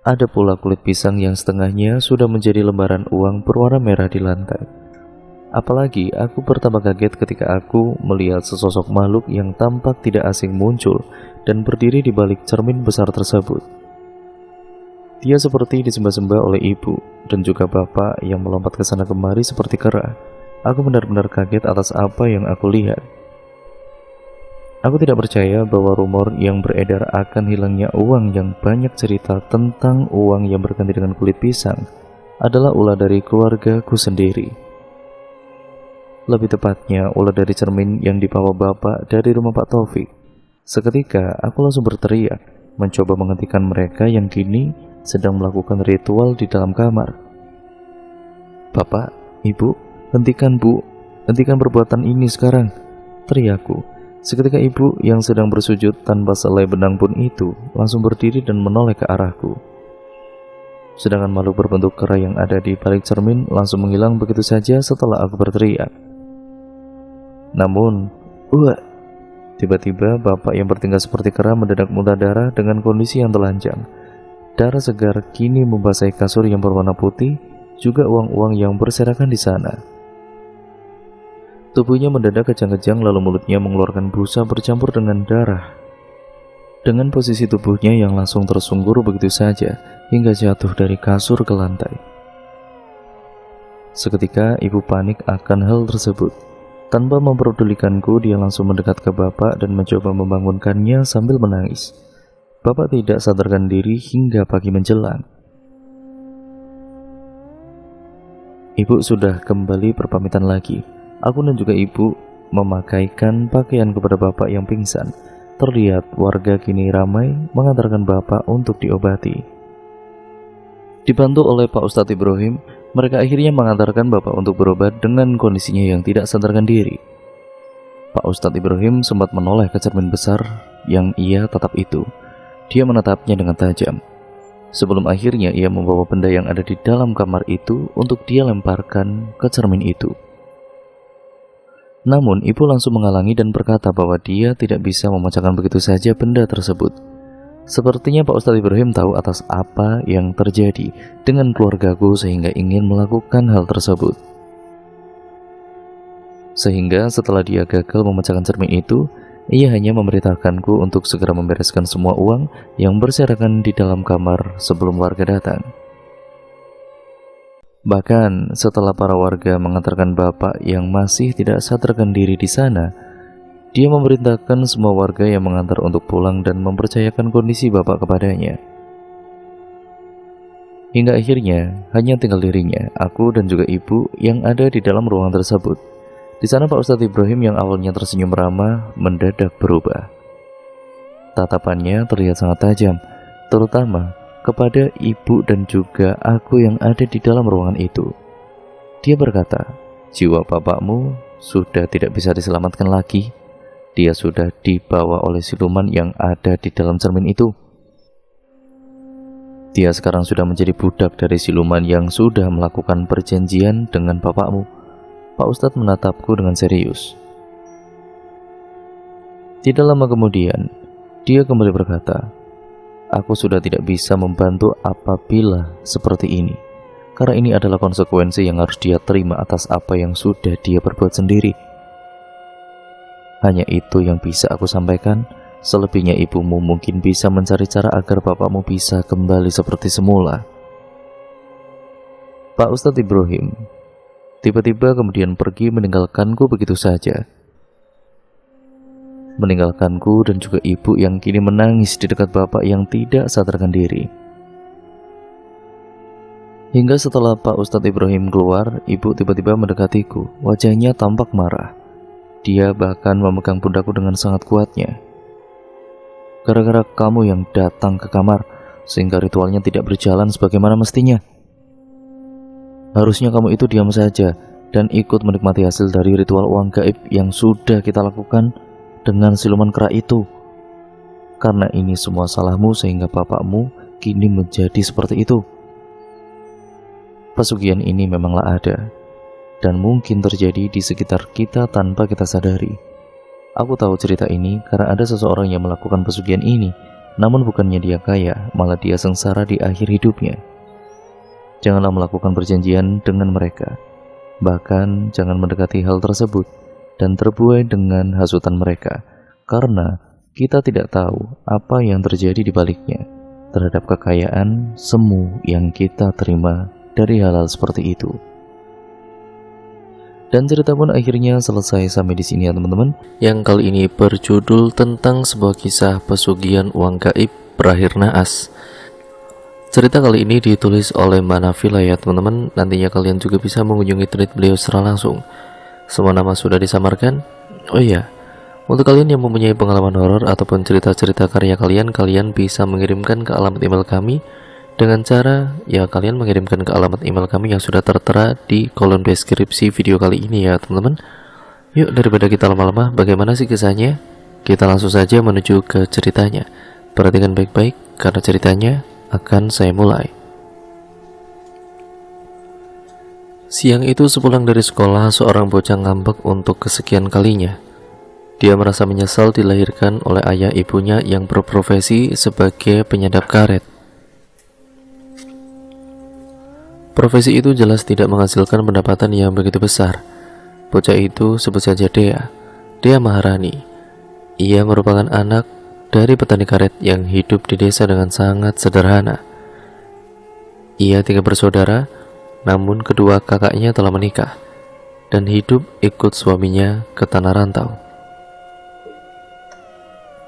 Ada pula kulit pisang yang setengahnya sudah menjadi lembaran uang berwarna merah di lantai. Apalagi aku bertambah kaget ketika aku melihat sesosok makhluk yang tampak tidak asing muncul dan berdiri di balik cermin besar tersebut. Dia seperti disembah-sembah oleh ibu dan juga bapak yang melompat ke sana kemari seperti kera. Aku benar-benar kaget atas apa yang aku lihat. Aku tidak percaya bahwa rumor yang beredar akan hilangnya uang yang banyak cerita tentang uang yang berganti dengan kulit pisang adalah ulah dari keluargaku sendiri. Lebih tepatnya, ulah dari cermin yang dibawa bapak dari rumah Pak Taufik. Seketika, aku langsung berteriak, mencoba menghentikan mereka yang kini sedang melakukan ritual di dalam kamar. "Bapak, ibu, hentikan bu, hentikan perbuatan ini sekarang," teriakku. Seketika ibu yang sedang bersujud tanpa selai benang pun itu langsung berdiri dan menoleh ke arahku. Sedangkan makhluk berbentuk kera yang ada di balik cermin langsung menghilang begitu saja setelah aku berteriak. Namun, tiba-tiba bapak yang bertingkah seperti kera mendadak muntah darah dengan kondisi yang telanjang. Darah segar kini membasahi kasur yang berwarna putih, juga uang-uang yang berserakan di sana. Tubuhnya mendadak kejang-kejang lalu mulutnya mengeluarkan busa bercampur dengan darah. Dengan posisi tubuhnya yang langsung tersungkur begitu saja hingga jatuh dari kasur ke lantai. Seketika ibu panik akan hal tersebut. Tanpa memperdulikanku, dia langsung mendekat ke bapak dan mencoba membangunkannya sambil menangis. Bapak tidak sadarkan diri hingga pagi menjelang. Ibu sudah kembali berpamitan lagi. Aku dan juga ibu memakaikan pakaian kepada bapak yang pingsan. Terlihat warga kini ramai mengantarkan bapak untuk diobati. Dibantu oleh Pak Ustadz Ibrahim, mereka akhirnya mengantarkan bapak untuk berobat dengan kondisinya yang tidak sadarkan diri. Pak Ustadz Ibrahim sempat menoleh ke cermin besar yang ia tatap itu. Dia menatapnya dengan tajam. Sebelum akhirnya ia membawa benda yang ada di dalam kamar itu untuk dia lemparkan ke cermin itu. Namun ibu langsung menghalangi dan berkata bahwa dia tidak bisa memecahkan begitu saja benda tersebut. Sepertinya Pak Ustadz Ibrahim tahu atas apa yang terjadi dengan keluargaku sehingga ingin melakukan hal tersebut. Sehingga setelah dia gagal memecahkan cermin itu, ia hanya memerintahkanku untuk segera membereskan semua uang yang berserakan di dalam kamar sebelum warga datang. Bahkan setelah para warga mengantarkan bapak yang masih tidak sadarkan diri di sana, dia memerintahkan semua warga yang mengantar untuk pulang dan mempercayakan kondisi bapak kepadanya. Hingga akhirnya hanya tinggal dirinya, aku dan juga ibu yang ada di dalam ruangan tersebut. Di sana Pak Ustadz Ibrahim yang awalnya tersenyum ramah mendadak berubah. Tatapannya terlihat sangat tajam, terutama kepada ibu dan juga aku yang ada di dalam ruangan itu. Dia berkata, "Jiwa bapakmu sudah tidak bisa diselamatkan lagi. Dia sudah dibawa oleh siluman yang ada di dalam cermin itu. Dia sekarang sudah menjadi budak dari siluman yang sudah melakukan perjanjian dengan bapakmu." Pak Ustadz menatapku dengan serius. Tidak lama kemudian, dia kembali berkata, "Aku sudah tidak bisa membantu apabila seperti ini, karena ini adalah konsekuensi yang harus dia terima atas apa yang sudah dia perbuat sendiri. Hanya itu yang bisa aku sampaikan. Selebihnya ibumu mungkin bisa mencari cara agar bapakmu bisa kembali seperti semula." Pak Ustadz Ibrahim tiba-tiba kemudian pergi meninggalkanku begitu saja. Meninggalkanku dan juga ibu yang kini menangis di dekat bapak yang tidak sadarkan diri. Hingga setelah Pak Ustadz Ibrahim keluar, ibu tiba-tiba mendekatiku. Wajahnya tampak marah. Dia bahkan memegang pundakku dengan sangat kuatnya. "Gara-gara kamu yang datang ke kamar, sehingga ritualnya tidak berjalan sebagaimana mestinya. Harusnya kamu itu diam saja dan ikut menikmati hasil dari ritual uang gaib yang sudah kita lakukan dengan siluman kera itu. Karena ini semua salahmu sehingga bapakmu kini menjadi seperti itu. Pesugihan ini memanglah ada dan mungkin terjadi di sekitar kita tanpa kita sadari. Aku tahu cerita ini karena ada seseorang yang melakukan pesugihan ini, namun bukannya dia kaya, malah dia sengsara di akhir hidupnya. Janganlah melakukan perjanjian dengan mereka. Bahkan jangan mendekati hal tersebut dan terbuai dengan hasutan mereka, karena kita tidak tahu apa yang terjadi di baliknya terhadap kekayaan semu yang kita terima dari hal-hal seperti itu." Dan cerita pun akhirnya selesai sampai di sini ya teman-teman. Yang kali ini berjudul tentang sebuah kisah pesugihan uang gaib berakhir naas. Cerita kali ini ditulis oleh Mbak Nafila ya teman-teman. Nantinya kalian juga bisa mengunjungi thread beliau secara langsung. Semua nama sudah disamarkan. Oh iya, untuk kalian yang mempunyai pengalaman horor ataupun cerita-cerita karya kalian, kalian bisa mengirimkan ke alamat email kami dengan cara ya kalian mengirimkan ke alamat email kami yang sudah tertera di kolom deskripsi video kali ini ya teman-teman. Yuk daripada kita lama-lama, bagaimana sih kisahnya? Kita langsung saja menuju ke ceritanya. Perhatikan baik-baik karena ceritanya akan saya mulai. Siang itu sepulang dari sekolah, seorang bocah ngambek untuk kesekian kalinya. Dia merasa menyesal dilahirkan oleh ayah ibunya yang berprofesi sebagai penyadap karet. Profesi itu jelas tidak menghasilkan pendapatan yang begitu besar. Bocah itu sebut saja Dea Maharani. Ia merupakan anak dari petani karet yang hidup di desa dengan sangat sederhana. Ia 3 bersaudara, namun kedua kakaknya telah menikah. dan hidup ikut suaminya ke tanah rantau.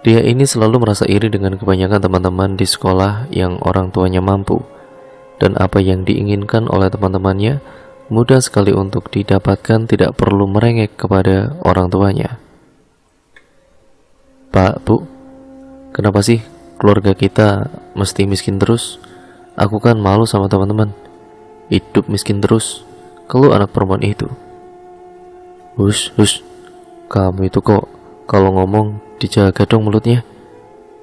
Dia ini selalu merasa iri dengan kebanyakan teman-teman di sekolah yang orang tuanya mampu, dan apa yang diinginkan oleh teman-temannya mudah sekali untuk didapatkan, tidak perlu merengek kepada orang tuanya. Pak, Bu, kenapa sih keluarga kita mesti miskin terus? Aku kan malu sama teman-teman. Hidup miskin terus, kalau anak perempuan itu. Hush, kamu itu kok kalau ngomong dijaga dong mulutnya.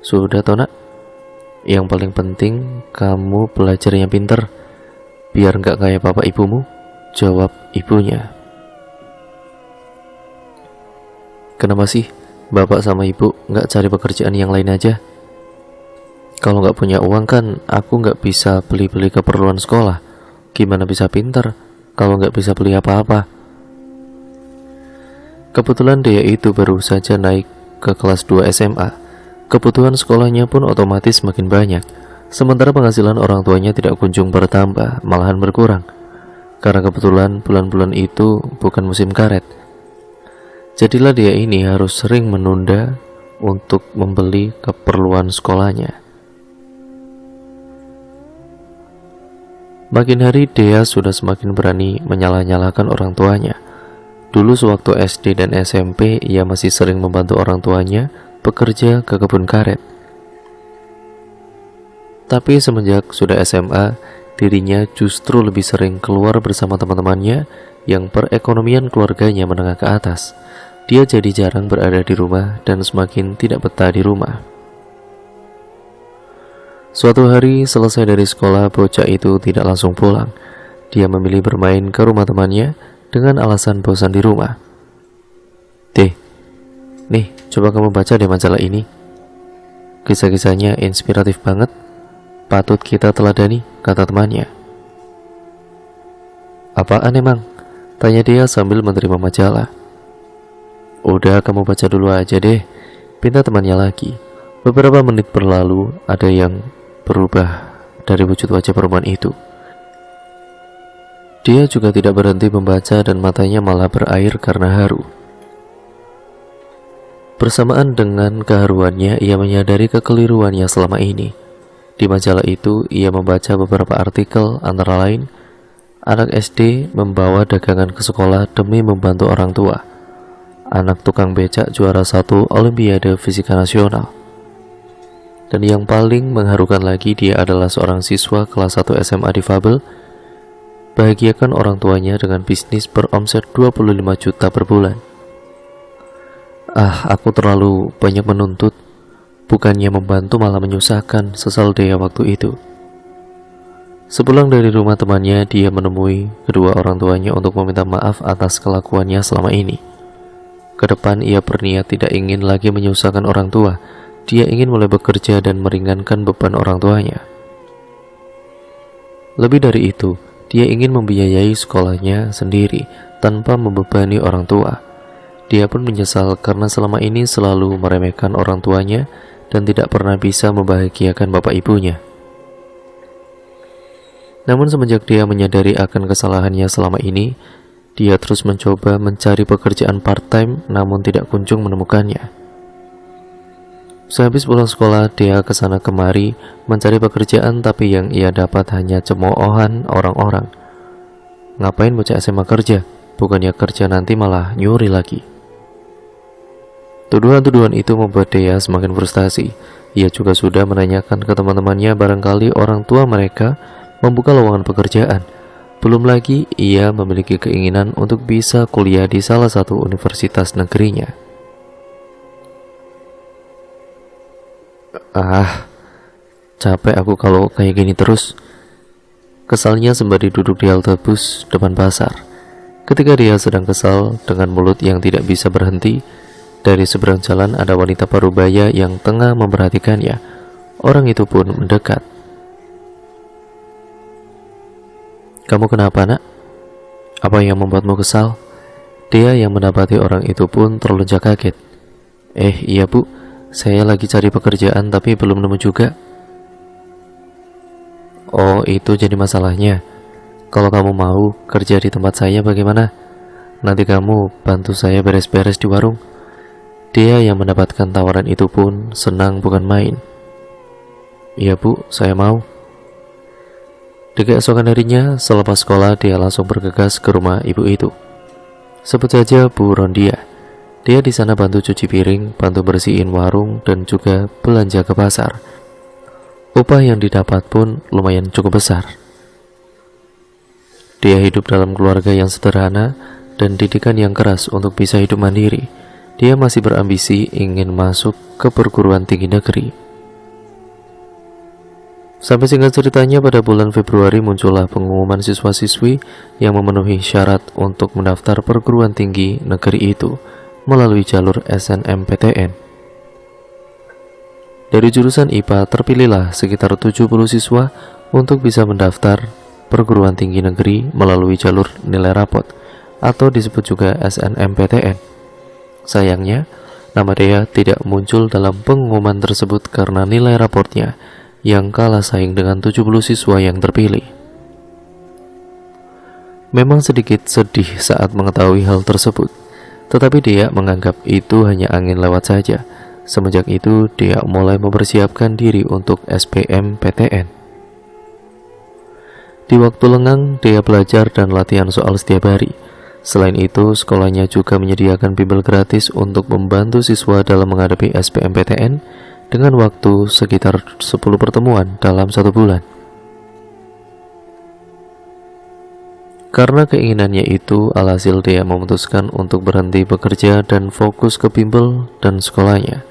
Sudah toh nak, yang paling penting kamu belajar yang pinter, biar nggak kayak bapak ibumu, jawab ibunya. Kenapa sih bapak sama ibu nggak cari pekerjaan yang lain aja? Kalau nggak punya uang kan aku nggak bisa beli-beli keperluan sekolah. Gimana bisa pinter kalau nggak bisa beli apa-apa? Kebetulan dia itu baru saja naik ke kelas 2 SMA. Kebutuhan sekolahnya pun otomatis makin banyak. Sementara penghasilan orang tuanya tidak kunjung bertambah, malahan berkurang. Karena kebetulan bulan-bulan itu bukan musim karet. Jadilah dia ini harus sering menunda untuk membeli keperluan sekolahnya. Makin hari Dea sudah semakin berani menyalah-nyalahkan orang tuanya. Dulu sewaktu SD dan SMP, ia masih sering membantu orang tuanya bekerja ke kebun karet. Tapi semenjak sudah SMA, dirinya justru lebih sering keluar bersama teman-temannya yang perekonomian keluarganya menengah ke atas. Dia jadi jarang berada di rumah dan semakin tidak betah di rumah. Suatu hari selesai dari sekolah, bocah itu tidak langsung pulang. Dia memilih bermain ke rumah temannya dengan alasan bosan di rumah. Nih, coba kamu baca deh majalah ini. Kisah-kisahnya inspiratif banget, patut kita teladani, kata temannya. Apaan emang? Tanya dia sambil menerima majalah. Udah, kamu baca dulu aja deh, pinta temannya lagi. Beberapa menit berlalu, ada yang berubah dari wujud wajah perempuan itu. Dia juga tidak berhenti membaca dan matanya malah berair karena haru. Bersamaan dengan keharuannya, ia menyadari kekeliruannya selama ini. Di majalah itu, ia membaca beberapa artikel, antara lain, anak SD membawa dagangan ke sekolah demi membantu orang tua. Anak tukang becak juara 1 Olimpiade Fisika Nasional. Dan yang paling mengharukan lagi, dia adalah seorang siswa kelas 1 SMA difabel, bahagiakan orang tuanya dengan bisnis beromset 25 juta per bulan. Aku terlalu banyak menuntut, bukannya membantu malah menyusahkan, sesal dia waktu itu. Sepulang dari rumah temannya, dia menemui kedua orang tuanya untuk meminta maaf atas kelakuannya selama ini. Kedepan ia berniat tidak ingin lagi menyusahkan orang tua. Dia ingin mulai bekerja dan meringankan beban orang tuanya. Lebih dari itu, dia ingin membiayai sekolahnya sendiri tanpa membebani orang tua. Dia pun menyesal karena selama ini selalu meremehkan orang tuanya dan tidak pernah bisa membahagiakan bapak ibunya. Namun semenjak dia menyadari akan kesalahannya selama ini, dia terus mencoba mencari pekerjaan part-time namun tidak kunjung menemukannya. Sehabis pulang sekolah, dia kesana kemari mencari pekerjaan, tapi yang ia dapat hanya cemoohan orang-orang. Ngapain bocah SMA kerja? Bukannya kerja nanti malah nyuri lagi. Tuduhan-tuduhan itu membuat dia semakin frustasi. Ia juga sudah menanyakan ke teman-temannya, barangkali orang tua mereka membuka lowongan pekerjaan. Belum lagi ia memiliki keinginan untuk bisa kuliah di salah satu universitas negerinya. Capek aku kalau kayak gini terus. Kesalnya sembari duduk di halte bus depan pasar. Ketika dia sedang kesal dengan mulut yang tidak bisa berhenti, dari seberang jalan ada wanita parubaya yang tengah memperhatikannya. Orang itu pun mendekat. Kamu kenapa, nak? Apa yang membuatmu kesal? Dia yang mendapati orang itu pun terlonjak kaget. Iya bu, saya lagi cari pekerjaan tapi belum nemu juga. Oh, itu jadi masalahnya. Kalau kamu mau kerja di tempat saya bagaimana? nanti kamu bantu saya beres-beres di warung. Dia yang mendapatkan tawaran itu pun senang bukan main. Iya bu, saya mau. Di keesokan harinya, selepas sekolah dia langsung bergegas ke rumah ibu itu. Sebut saja Bu Rondia. Dia di sana bantu cuci piring, bantu bersihin warung, dan juga belanja ke pasar. Upah yang didapat pun lumayan cukup besar. Dia hidup dalam keluarga yang sederhana dan didikan yang keras untuk bisa hidup mandiri. Dia masih berambisi ingin masuk ke perguruan tinggi negeri. Sampai singkat ceritanya, pada bulan Februari muncullah pengumuman siswa-siswi yang memenuhi syarat untuk mendaftar perguruan tinggi negeri itu melalui jalur SNMPTN. Dari jurusan IPA terpilihlah sekitar 70 siswa untuk bisa mendaftar perguruan tinggi negeri melalui jalur nilai rapot atau disebut juga SNMPTN. Sayangnya, nama dia tidak muncul dalam pengumuman tersebut karena nilai raportnya yang kalah saing dengan 70 siswa yang terpilih. Memang sedikit sedih saat mengetahui hal tersebut, tetapi dia menganggap itu hanya angin lewat saja. Semenjak itu, dia mulai mempersiapkan diri untuk SBMPTN. Di waktu lengang, dia belajar dan latihan soal setiap hari. Selain itu, sekolahnya juga menyediakan bimbel gratis untuk membantu siswa dalam menghadapi SBMPTN dengan waktu sekitar 10 pertemuan dalam 1 bulan. Karena keinginannya itu, alhasil dia memutuskan untuk berhenti bekerja dan fokus ke bimbel dan sekolahnya.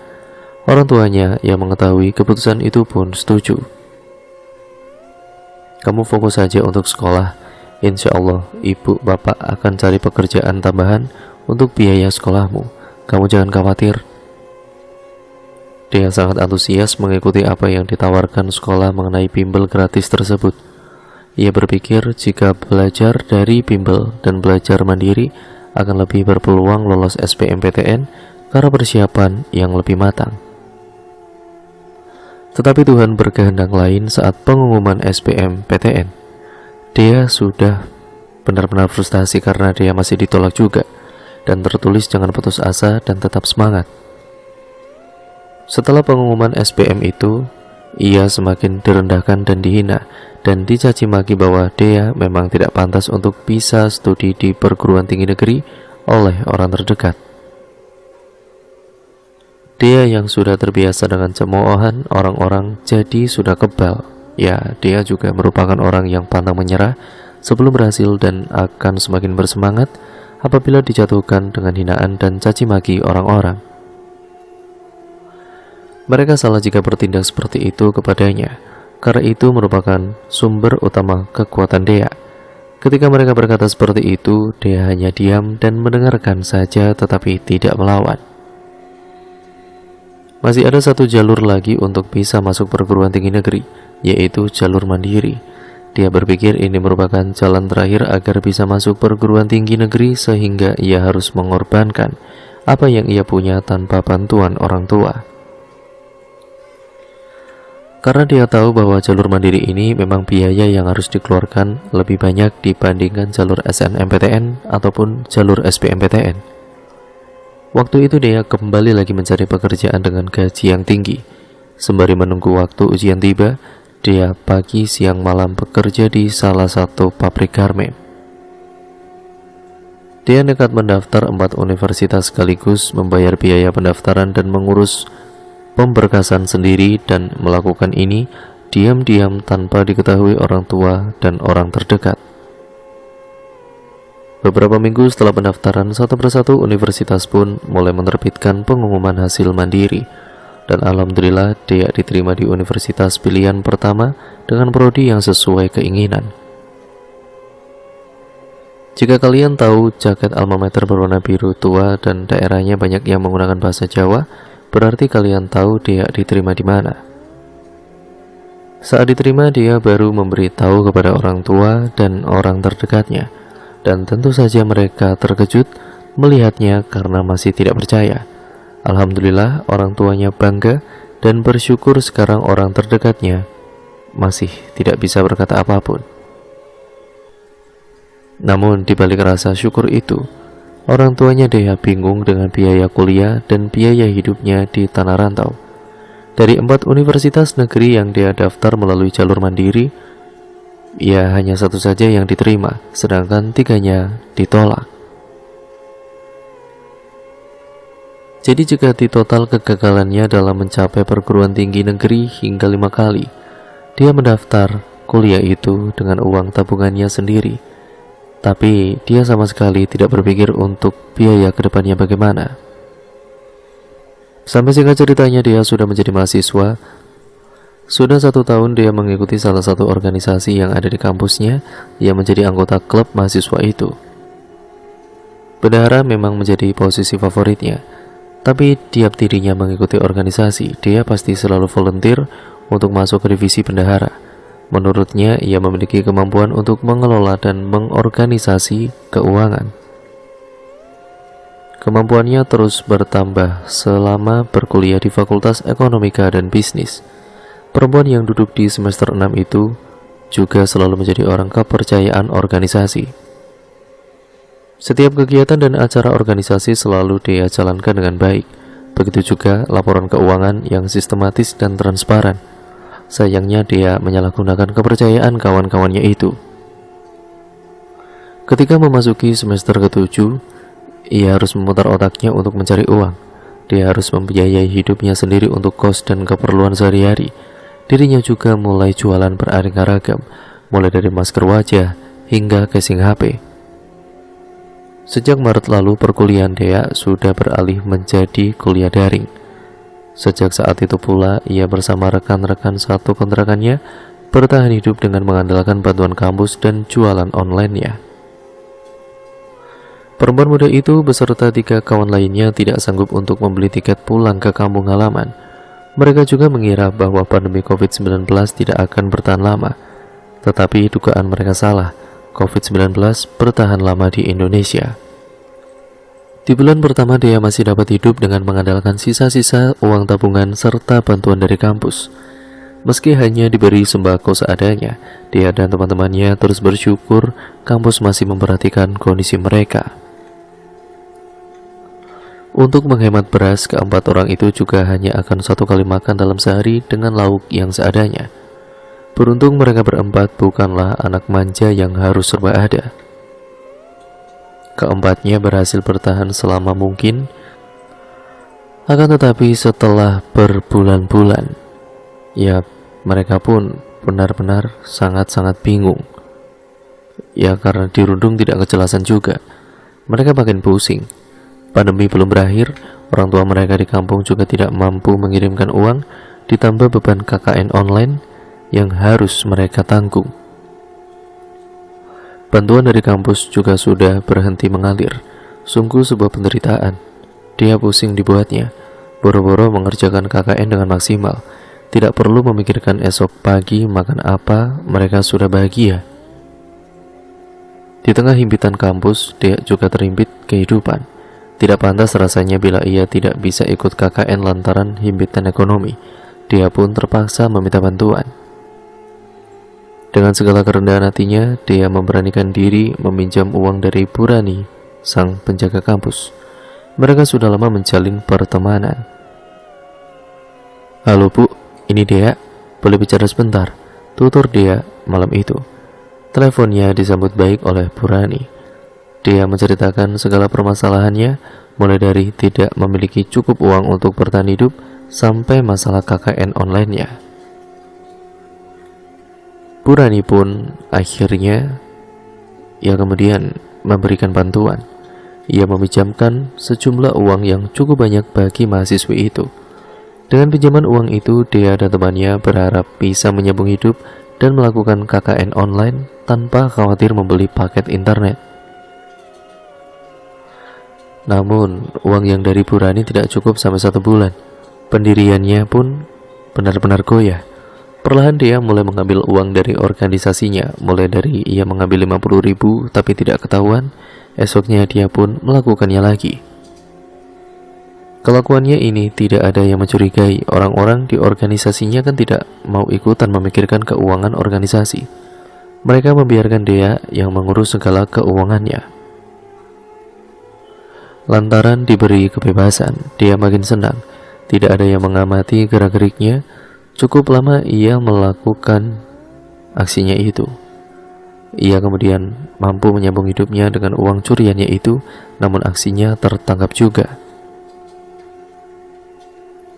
Orang tuanya yang mengetahui keputusan itu pun setuju. Kamu fokus saja untuk sekolah. Insya Allah, ibu bapak akan cari pekerjaan tambahan untuk biaya sekolahmu. Kamu jangan khawatir. Dia sangat antusias mengikuti apa yang ditawarkan sekolah mengenai bimbel gratis tersebut. Ia berpikir jika belajar dari bimbel dan belajar mandiri akan lebih berpeluang lolos SBMPTN karena persiapan yang lebih matang. Tetapi Tuhan berkehendak lain saat pengumuman SBMPTN. Dia sudah benar-benar frustasi karena dia masih ditolak juga, dan tertulis jangan putus asa dan tetap semangat. Setelah pengumuman SBM itu, ia semakin direndahkan dan dihina, dan dicaci maki bahwa dia memang tidak pantas untuk bisa studi di perguruan tinggi negeri oleh orang terdekat. Dia yang sudah terbiasa dengan cemoohan orang-orang jadi sudah kebal. Ya, dia juga merupakan orang yang pantang menyerah sebelum berhasil dan akan semakin bersemangat apabila dijatuhkan dengan hinaan dan caci maki orang-orang. Mereka salah jika bertindak seperti itu kepadanya, karena itu merupakan sumber utama kekuatan dia. Ketika mereka berkata seperti itu, dia hanya diam dan mendengarkan saja tetapi tidak melawan. Masih ada satu jalur lagi untuk bisa masuk perguruan tinggi negeri, yaitu jalur mandiri. Dia berpikir ini merupakan jalan terakhir agar bisa masuk perguruan tinggi negeri sehingga ia harus mengorbankan apa yang ia punya tanpa bantuan orang tua. Karena dia tahu bahwa jalur mandiri ini memang biaya yang harus dikeluarkan lebih banyak dibandingkan jalur SNMPTN ataupun jalur SBMPTN. Waktu itu dia kembali lagi mencari pekerjaan dengan gaji yang tinggi. Sembari menunggu waktu ujian tiba, dia pagi siang malam bekerja di salah satu pabrik garmen. Dia nekat mendaftar 4 universitas sekaligus, membayar biaya pendaftaran dan mengurus pemberkasan sendiri, dan melakukan ini diam-diam tanpa diketahui orang tua dan orang terdekat. Beberapa minggu setelah pendaftaran, satu persatu universitas pun mulai menerbitkan pengumuman hasil mandiri, dan alhamdulillah dia diterima di universitas pilihan pertama dengan prodi yang sesuai keinginan. Jika kalian tahu jaket alma mater berwarna biru tua dan daerahnya banyak yang menggunakan bahasa Jawa, berarti kalian tahu dia diterima di mana. Saat diterima, dia baru memberitahu kepada orang tua dan orang terdekatnya. Dan tentu saja mereka terkejut melihatnya karena masih tidak percaya. Alhamdulillah orang tuanya bangga dan bersyukur sekarang orang terdekatnya masih tidak bisa berkata apapun. Namun di balik rasa syukur itu, Orang tuanya Dea bingung dengan biaya kuliah dan biaya hidupnya di tanah rantau. Dari 4 universitas negeri yang Dea daftar melalui jalur mandiri, ia hanya satu saja yang diterima, sedangkan 3-nya ditolak. Jadi jika ditotal kegagalannya dalam mencapai perguruan tinggi negeri hingga 5 kali, dia mendaftar kuliah itu dengan uang tabungannya sendiri. Tapi dia sama sekali tidak berpikir untuk biaya kedepannya bagaimana. Sampai singkat ceritanya dia sudah menjadi mahasiswa. Sudah 1 tahun dia mengikuti salah satu organisasi yang ada di kampusnya. Ia menjadi anggota klub mahasiswa itu. Bendahara memang menjadi posisi favoritnya. Tapi tiap dirinya mengikuti organisasi, dia pasti selalu volunteer untuk masuk ke divisi bendahara. Menurutnya, ia memiliki kemampuan untuk mengelola dan mengorganisasi keuangan. Kemampuannya terus bertambah selama berkuliah di Fakultas Ekonomika dan Bisnis. Perempuan yang duduk di semester 6 itu juga selalu menjadi orang kepercayaan organisasi. Setiap kegiatan dan acara organisasi selalu dia jalankan dengan baik. Begitu juga laporan keuangan yang sistematis dan transparan. Sayangnya dia menyalahgunakan kepercayaan kawan-kawannya itu. Ketika memasuki semester ke-7, ia harus memutar otaknya untuk mencari uang. Dia harus membiayai hidupnya sendiri untuk kos dan keperluan sehari-hari. Dirinya juga mulai jualan beraneka ragam, mulai dari masker wajah hingga casing HP. Sejak Maret lalu, perkuliahan Dea sudah beralih menjadi kuliah daring. Sejak saat itu pula, ia bersama rekan-rekan satu kontrakannya bertahan hidup dengan mengandalkan bantuan kampus dan jualan online-nya. Perempuan muda itu beserta 3 kawan lainnya tidak sanggup untuk membeli tiket pulang ke kampung halaman. Mereka juga mengira bahwa pandemi COVID-19 tidak akan bertahan lama. Tetapi dugaan mereka salah. COVID-19 bertahan lama di Indonesia. Di bulan pertama dia masih dapat hidup dengan mengandalkan sisa-sisa uang tabungan serta bantuan dari kampus. Meski hanya diberi sembako seadanya, dia dan teman-temannya terus bersyukur kampus masih memperhatikan kondisi mereka. Untuk menghemat beras, ke-4 orang itu juga hanya akan 1 kali makan dalam sehari dengan lauk yang seadanya. Beruntung mereka berempat bukanlah anak manja yang harus serba ada. Keempatnya berhasil bertahan selama mungkin. Akan tetapi setelah berbulan-bulan, ya mereka pun benar-benar sangat-sangat bingung. Ya karena dirundung tidak kejelasan juga. Mereka makin pusing. Pandemi belum berakhir, orang tua mereka di kampung juga tidak mampu mengirimkan uang, ditambah beban KKN online yang harus mereka tanggung. Bantuan dari kampus juga sudah berhenti mengalir. Sungguh sebuah penderitaan. Dia pusing dibuatnya. Boro-boro mengerjakan KKN dengan maksimal. Tidak perlu memikirkan esok pagi makan apa, mereka sudah bahagia. Di tengah himpitan kampus, dia juga terhimpit kehidupan. Tidak pantas rasanya bila ia tidak bisa ikut KKN lantaran himpitan ekonomi. Dia pun terpaksa meminta bantuan. Dengan segala kerendahan hatinya, dia memberanikan diri meminjam uang dari Bu Rani, sang penjaga kampus. Mereka sudah lama menjalin pertemanan. "Halo Bu, ini Dea, boleh bicara sebentar?" tutur Dea malam itu. Teleponnya disambut baik oleh Bu Rani. Dia menceritakan segala permasalahannya, mulai dari tidak memiliki cukup uang untuk bertahan hidup, sampai masalah KKN online-nya. Bu Rani pun akhirnya kemudian memberikan bantuan. Ia meminjamkan sejumlah uang yang cukup banyak bagi mahasiswi itu. Dengan pinjaman uang itu, Dea dan temannya berharap bisa menyambung hidup dan melakukan KKN online tanpa khawatir membeli paket internet. Namun, uang yang dari Bu Rani tidak cukup sampai 1 bulan. Pendiriannya pun benar-benar goyah. Perlahan dia mulai mengambil uang dari organisasinya. Mulai dari ia mengambil 50.000 tapi tidak ketahuan, esoknya dia pun melakukannya lagi. Kelakuannya ini tidak ada yang mencurigai. Orang-orang di organisasinya kan tidak mau ikutan memikirkan keuangan organisasi. Mereka membiarkan Dea yang mengurus segala keuangannya. Lantaran diberi kebebasan, dia makin senang. Tidak ada yang mengamati gerak-geriknya. Cukup lama ia melakukan aksinya itu. Ia kemudian mampu menyambung hidupnya dengan uang curiannya itu, namun aksinya tertangkap juga.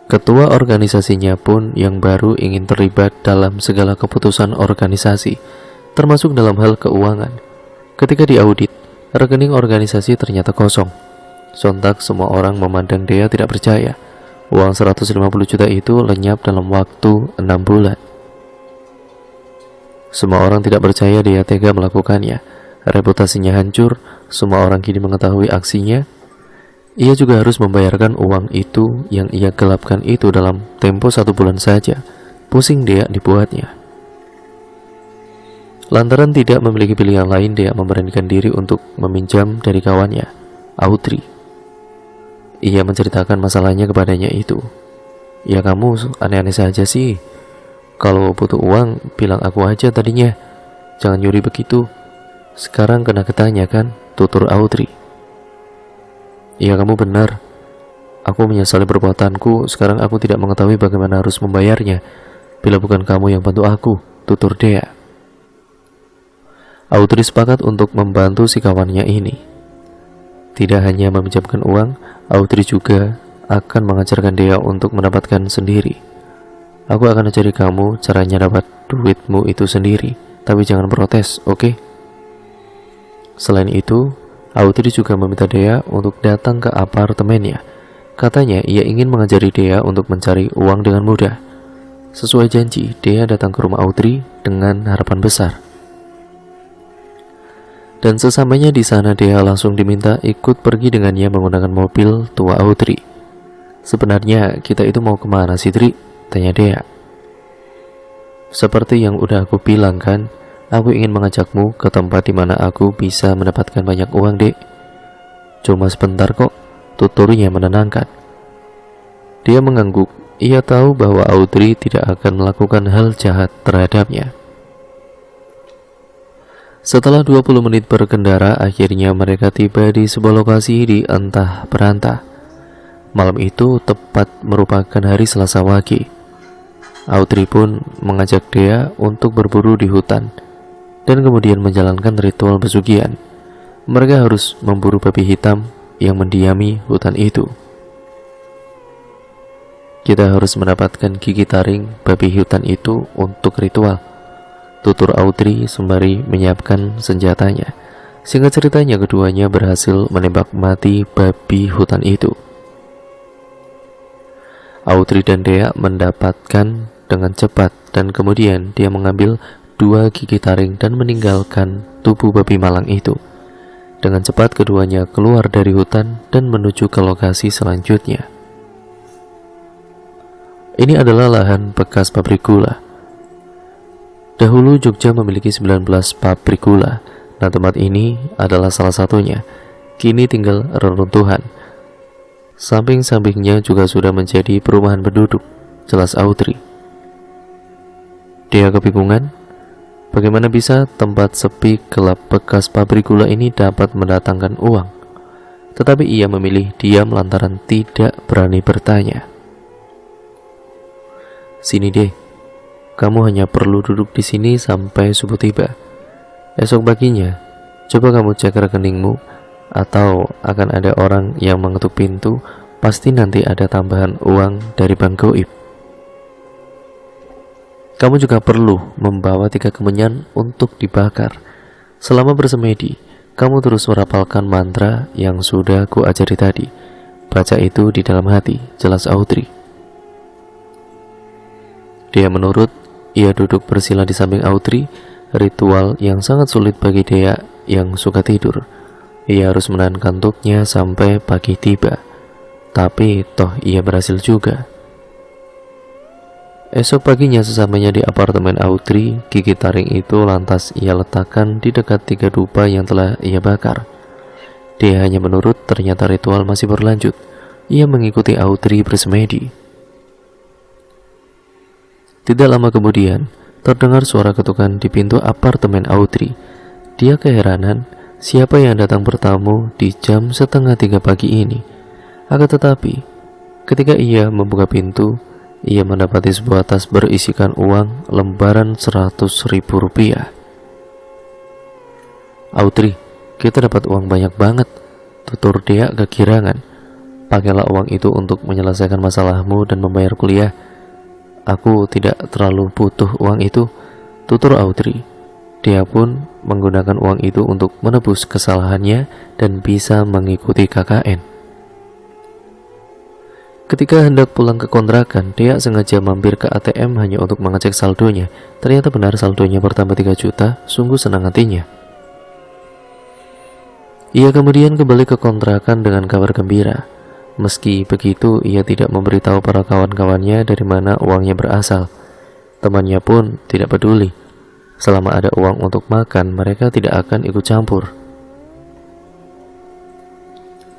Ketua organisasinya pun yang baru ingin terlibat dalam segala keputusan organisasi, termasuk dalam hal keuangan. Ketika diaudit, rekening organisasi ternyata kosong. Sontak semua orang memandang dia tidak percaya. Uang 150 juta itu lenyap dalam waktu 6 bulan. Semua orang tidak percaya dia tega melakukannya. Reputasinya hancur, semua orang kini mengetahui aksinya. Ia juga harus membayarkan uang itu yang ia gelapkan itu dalam tempo 1 bulan saja. Pusing dia dibuatnya. Lantaran tidak memiliki pilihan lain, dia memberanikan diri untuk meminjam dari kawannya, Audrey. Ia menceritakan masalahnya kepadanya itu. Ya kamu aneh-aneh saja sih. Kalau butuh uang, bilang aku aja tadinya. Jangan nyuri begitu. Sekarang kena getahnya kan, tutur Audrey. Ya kamu benar. Aku menyesali perbuatanku. Sekarang aku tidak mengetahui bagaimana harus membayarnya. Bila bukan kamu yang bantu aku, tutur Dea. Audrey sepakat untuk membantu si kawannya ini. Tidak hanya meminjamkan uang, Audrey juga akan mengajarkan Dea untuk mendapatkan sendiri. Aku akan ajari kamu caranya dapat duitmu itu sendiri, tapi jangan protes, oke? Selain itu, Audrey juga meminta Dea untuk datang ke apartemennya. Katanya ia ingin mengajari Dea untuk mencari uang dengan mudah. Sesuai janji, Dea datang ke rumah Audrey dengan harapan besar. Dan sesampainya di sana, Dea langsung diminta ikut pergi dengannya menggunakan mobil tua Audrey. Sebenarnya kita itu mau kemana sih, Tri? Tanya Dea. Seperti yang udah aku bilang kan, aku ingin mengajakmu ke tempat di mana aku bisa mendapatkan banyak uang, Dek. Cuma sebentar kok, tuturnya menenangkan. Dia mengangguk. Ia tahu bahwa Audrey tidak akan melakukan hal jahat terhadapnya. Setelah 20 menit berkendara, akhirnya mereka tiba di sebuah lokasi di entah berantah. Malam itu tepat merupakan hari Selasa Wage. Audrey pun mengajak Dea untuk berburu di hutan dan kemudian menjalankan ritual pesugihan. Mereka harus memburu babi hitam yang mendiami hutan itu. Kita harus mendapatkan gigi taring babi hutan itu untuk ritual, tutur Audrey sembari menyiapkan senjatanya. Singkat ceritanya, keduanya berhasil menembak mati babi hutan itu. Audrey dan Dea mendapatkan dengan cepat, dan kemudian dia mengambil 2 gigi taring dan meninggalkan tubuh babi malang itu. Dengan cepat keduanya keluar dari hutan dan menuju ke lokasi selanjutnya. Ini adalah lahan bekas pabrik gula. Dahulu Jogja memiliki 19 pabrik gula. Nah, tempat ini adalah salah satunya. Kini tinggal reruntuhan. Samping-sampingnya juga sudah menjadi perumahan penduduk, jelas Audrey. Dia kebingungan. Bagaimana bisa tempat sepi gelap bekas pabrik gula ini dapat mendatangkan uang? Tetapi ia memilih diam lantaran tidak berani bertanya. Sini deh, kamu hanya perlu duduk di sini sampai subuh tiba. Esok paginya, coba kamu cek rekeningmu, atau akan ada orang yang mengetuk pintu. Pasti nanti ada tambahan uang dari Bang Goib. Kamu juga perlu membawa 3 kemenyan untuk dibakar. Selama bersemedi, kamu terus merapalkan mantra yang sudah ku ajari tadi. Baca itu di dalam hati, jelas Audrey. Dia menurut. Ia duduk bersila di samping Audrey, ritual yang sangat sulit bagi Dea yang suka tidur. Ia harus menahan kantuknya sampai pagi tiba. Tapi toh ia berhasil juga. Esok paginya sesamanya di apartemen Audrey, gigi taring itu lantas ia letakkan di dekat 3 dupa yang telah ia bakar. Dia hanya menurut, ternyata ritual masih berlanjut. Ia mengikuti Audrey bersemedi. Tidak lama kemudian, terdengar suara ketukan di pintu apartemen Audrey. Dia keheranan, siapa yang datang bertamu di jam 2:30 pagi ini. Akan tetapi, ketika ia membuka pintu, ia mendapati sebuah tas berisikan uang lembaran 100.000 rupiah. "Audrey, kita dapat uang banyak banget," tutur Dea kegirangan. "Pakailah uang itu untuk menyelesaikan masalahmu dan membayar kuliah. Aku tidak terlalu butuh uang itu," tutur Audrey. Dia pun menggunakan uang itu untuk menebus kesalahannya dan bisa mengikuti KKN. Ketika hendak pulang ke kontrakan, Dea sengaja mampir ke ATM hanya untuk mengecek saldonya. Ternyata benar saldonya bertambah 3 juta, sungguh senang hatinya. Ia kemudian kembali ke kontrakan dengan kabar gembira. Meski begitu, ia tidak memberitahu para kawan-kawannya dari mana uangnya berasal. Temannya pun tidak peduli. Selama ada uang untuk makan, mereka tidak akan ikut campur.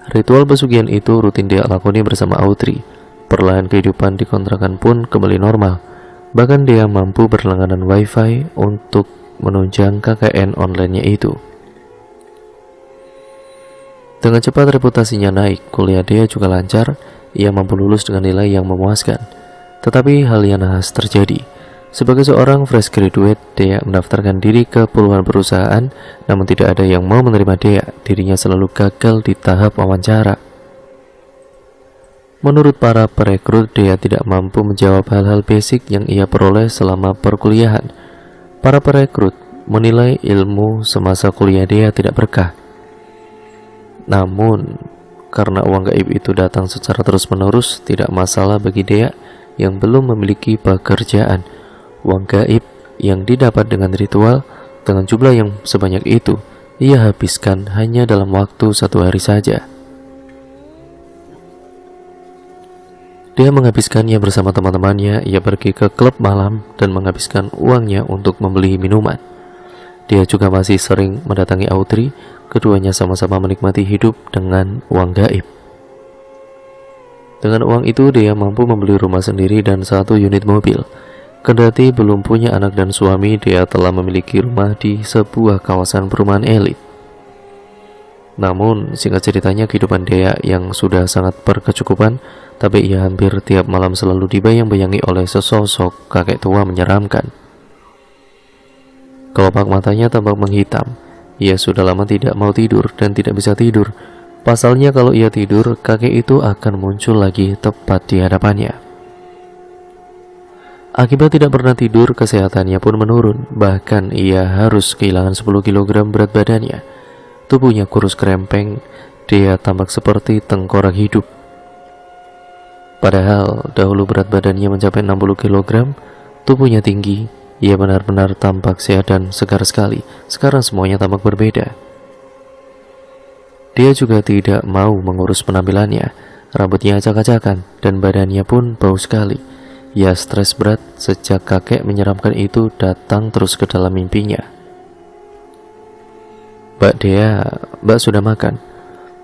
Ritual pesugihan itu rutin dia lakoni bersama Audrey. Perlahan kehidupan di kontrakan pun kembali normal. Bahkan dia mampu berlangganan wifi untuk menunjang KKN online-nya itu. Dengan cepat reputasinya naik, kuliah dia juga lancar, ia mampu lulus dengan nilai yang memuaskan. Tetapi hal yang nahas terjadi. Sebagai seorang fresh graduate, Dea mendaftarkan diri ke puluhan perusahaan, namun tidak ada yang mau menerima Dea. Dirinya selalu gagal di tahap wawancara. Menurut para perekrut, Dea tidak mampu menjawab hal-hal basic yang ia peroleh selama perkuliahan. Para perekrut menilai ilmu semasa kuliah Dea tidak berkah. Namun, karena uang gaib itu datang secara terus-menerus, tidak masalah bagi Dea yang belum memiliki pekerjaan. Uang gaib yang didapat dengan ritual dengan jumlah yang sebanyak itu, ia habiskan hanya dalam waktu 1 hari saja. Dia menghabiskannya bersama teman-temannya. Ia pergi ke klub malam dan menghabiskan uangnya untuk membeli minuman. Dia juga masih sering mendatangi Audrey. Keduanya sama-sama menikmati hidup dengan uang gaib. Dengan uang itu, dia mampu membeli rumah sendiri dan 1 unit mobil. Kendati belum punya anak dan suami, dia telah memiliki rumah di sebuah kawasan perumahan elit. Namun, singkat ceritanya, kehidupan Dea yang sudah sangat berkecukupan, tapi ia hampir tiap malam selalu dibayang-bayangi oleh sesosok kakek tua menyeramkan. Kelopak matanya tampak menghitam. Ia sudah lama tidak mau tidur dan tidak bisa tidur. Pasalnya kalau ia tidur, kakek itu akan muncul lagi tepat di hadapannya. Akibat tidak pernah tidur, kesehatannya pun menurun. Bahkan ia harus kehilangan 10 kg berat badannya. Tubuhnya kurus kerempeng. Dia tampak seperti tengkorak hidup. Padahal dahulu berat badannya mencapai 60 kg, tubuhnya tinggi. Ia benar-benar tampak sehat dan segar sekali. Sekarang semuanya tampak berbeda. Dia juga tidak mau mengurus penampilannya. Rambutnya acak-acakan dan badannya pun bau sekali. Ia stres berat sejak kakek menyeramkan itu datang terus ke dalam mimpinya. "Mbak Dea, Mbak sudah makan?"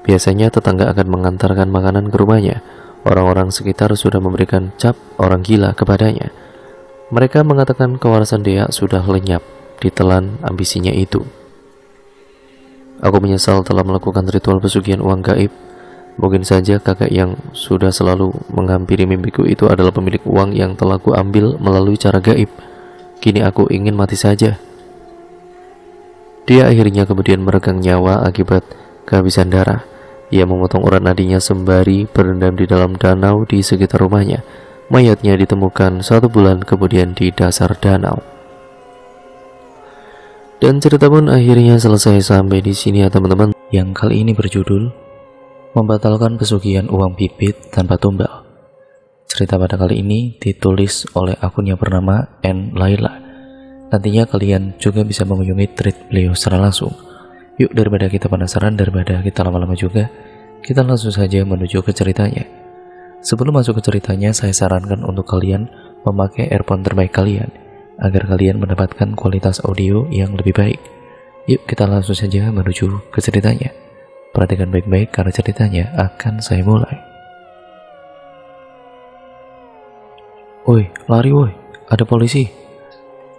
Biasanya tetangga akan mengantarkan makanan ke rumahnya. Orang-orang sekitar sudah memberikan cap orang gila kepadanya. Mereka mengatakan kewarasan Dea sudah lenyap ditelan ambisinya itu. "Aku menyesal telah melakukan ritual pesugihan uang gaib. Mungkin saja kakek yang sudah selalu menghampiri mimpiku itu adalah pemilik uang yang telah ku ambil melalui cara gaib. Kini aku ingin mati saja." Dia akhirnya kemudian meregang nyawa akibat kehabisan darah. Ia memotong urat nadinya sembari berendam di dalam danau di sekitar rumahnya. Mayatnya ditemukan 1 bulan kemudian di dasar danau. Dan cerita pun akhirnya selesai sampai di sini ya teman-teman. Yang kali ini berjudul Membatalkan Pesugihan Uang Bibit Tanpa Tumbal. Cerita pada kali ini ditulis oleh akun yang bernama N. Laila. Nantinya kalian juga bisa mengunjungi tweet beliau secara langsung. Yuk, daripada kita penasaran, daripada kita lama-lama juga, kita langsung saja menuju ke ceritanya. Sebelum masuk ke ceritanya, saya sarankan untuk kalian memakai earphone terbaik kalian agar kalian mendapatkan kualitas audio yang lebih baik. Yuk, kita langsung saja menuju ke ceritanya. Perhatikan baik-baik karena ceritanya akan saya mulai. "Woi, lari woi, ada polisi!"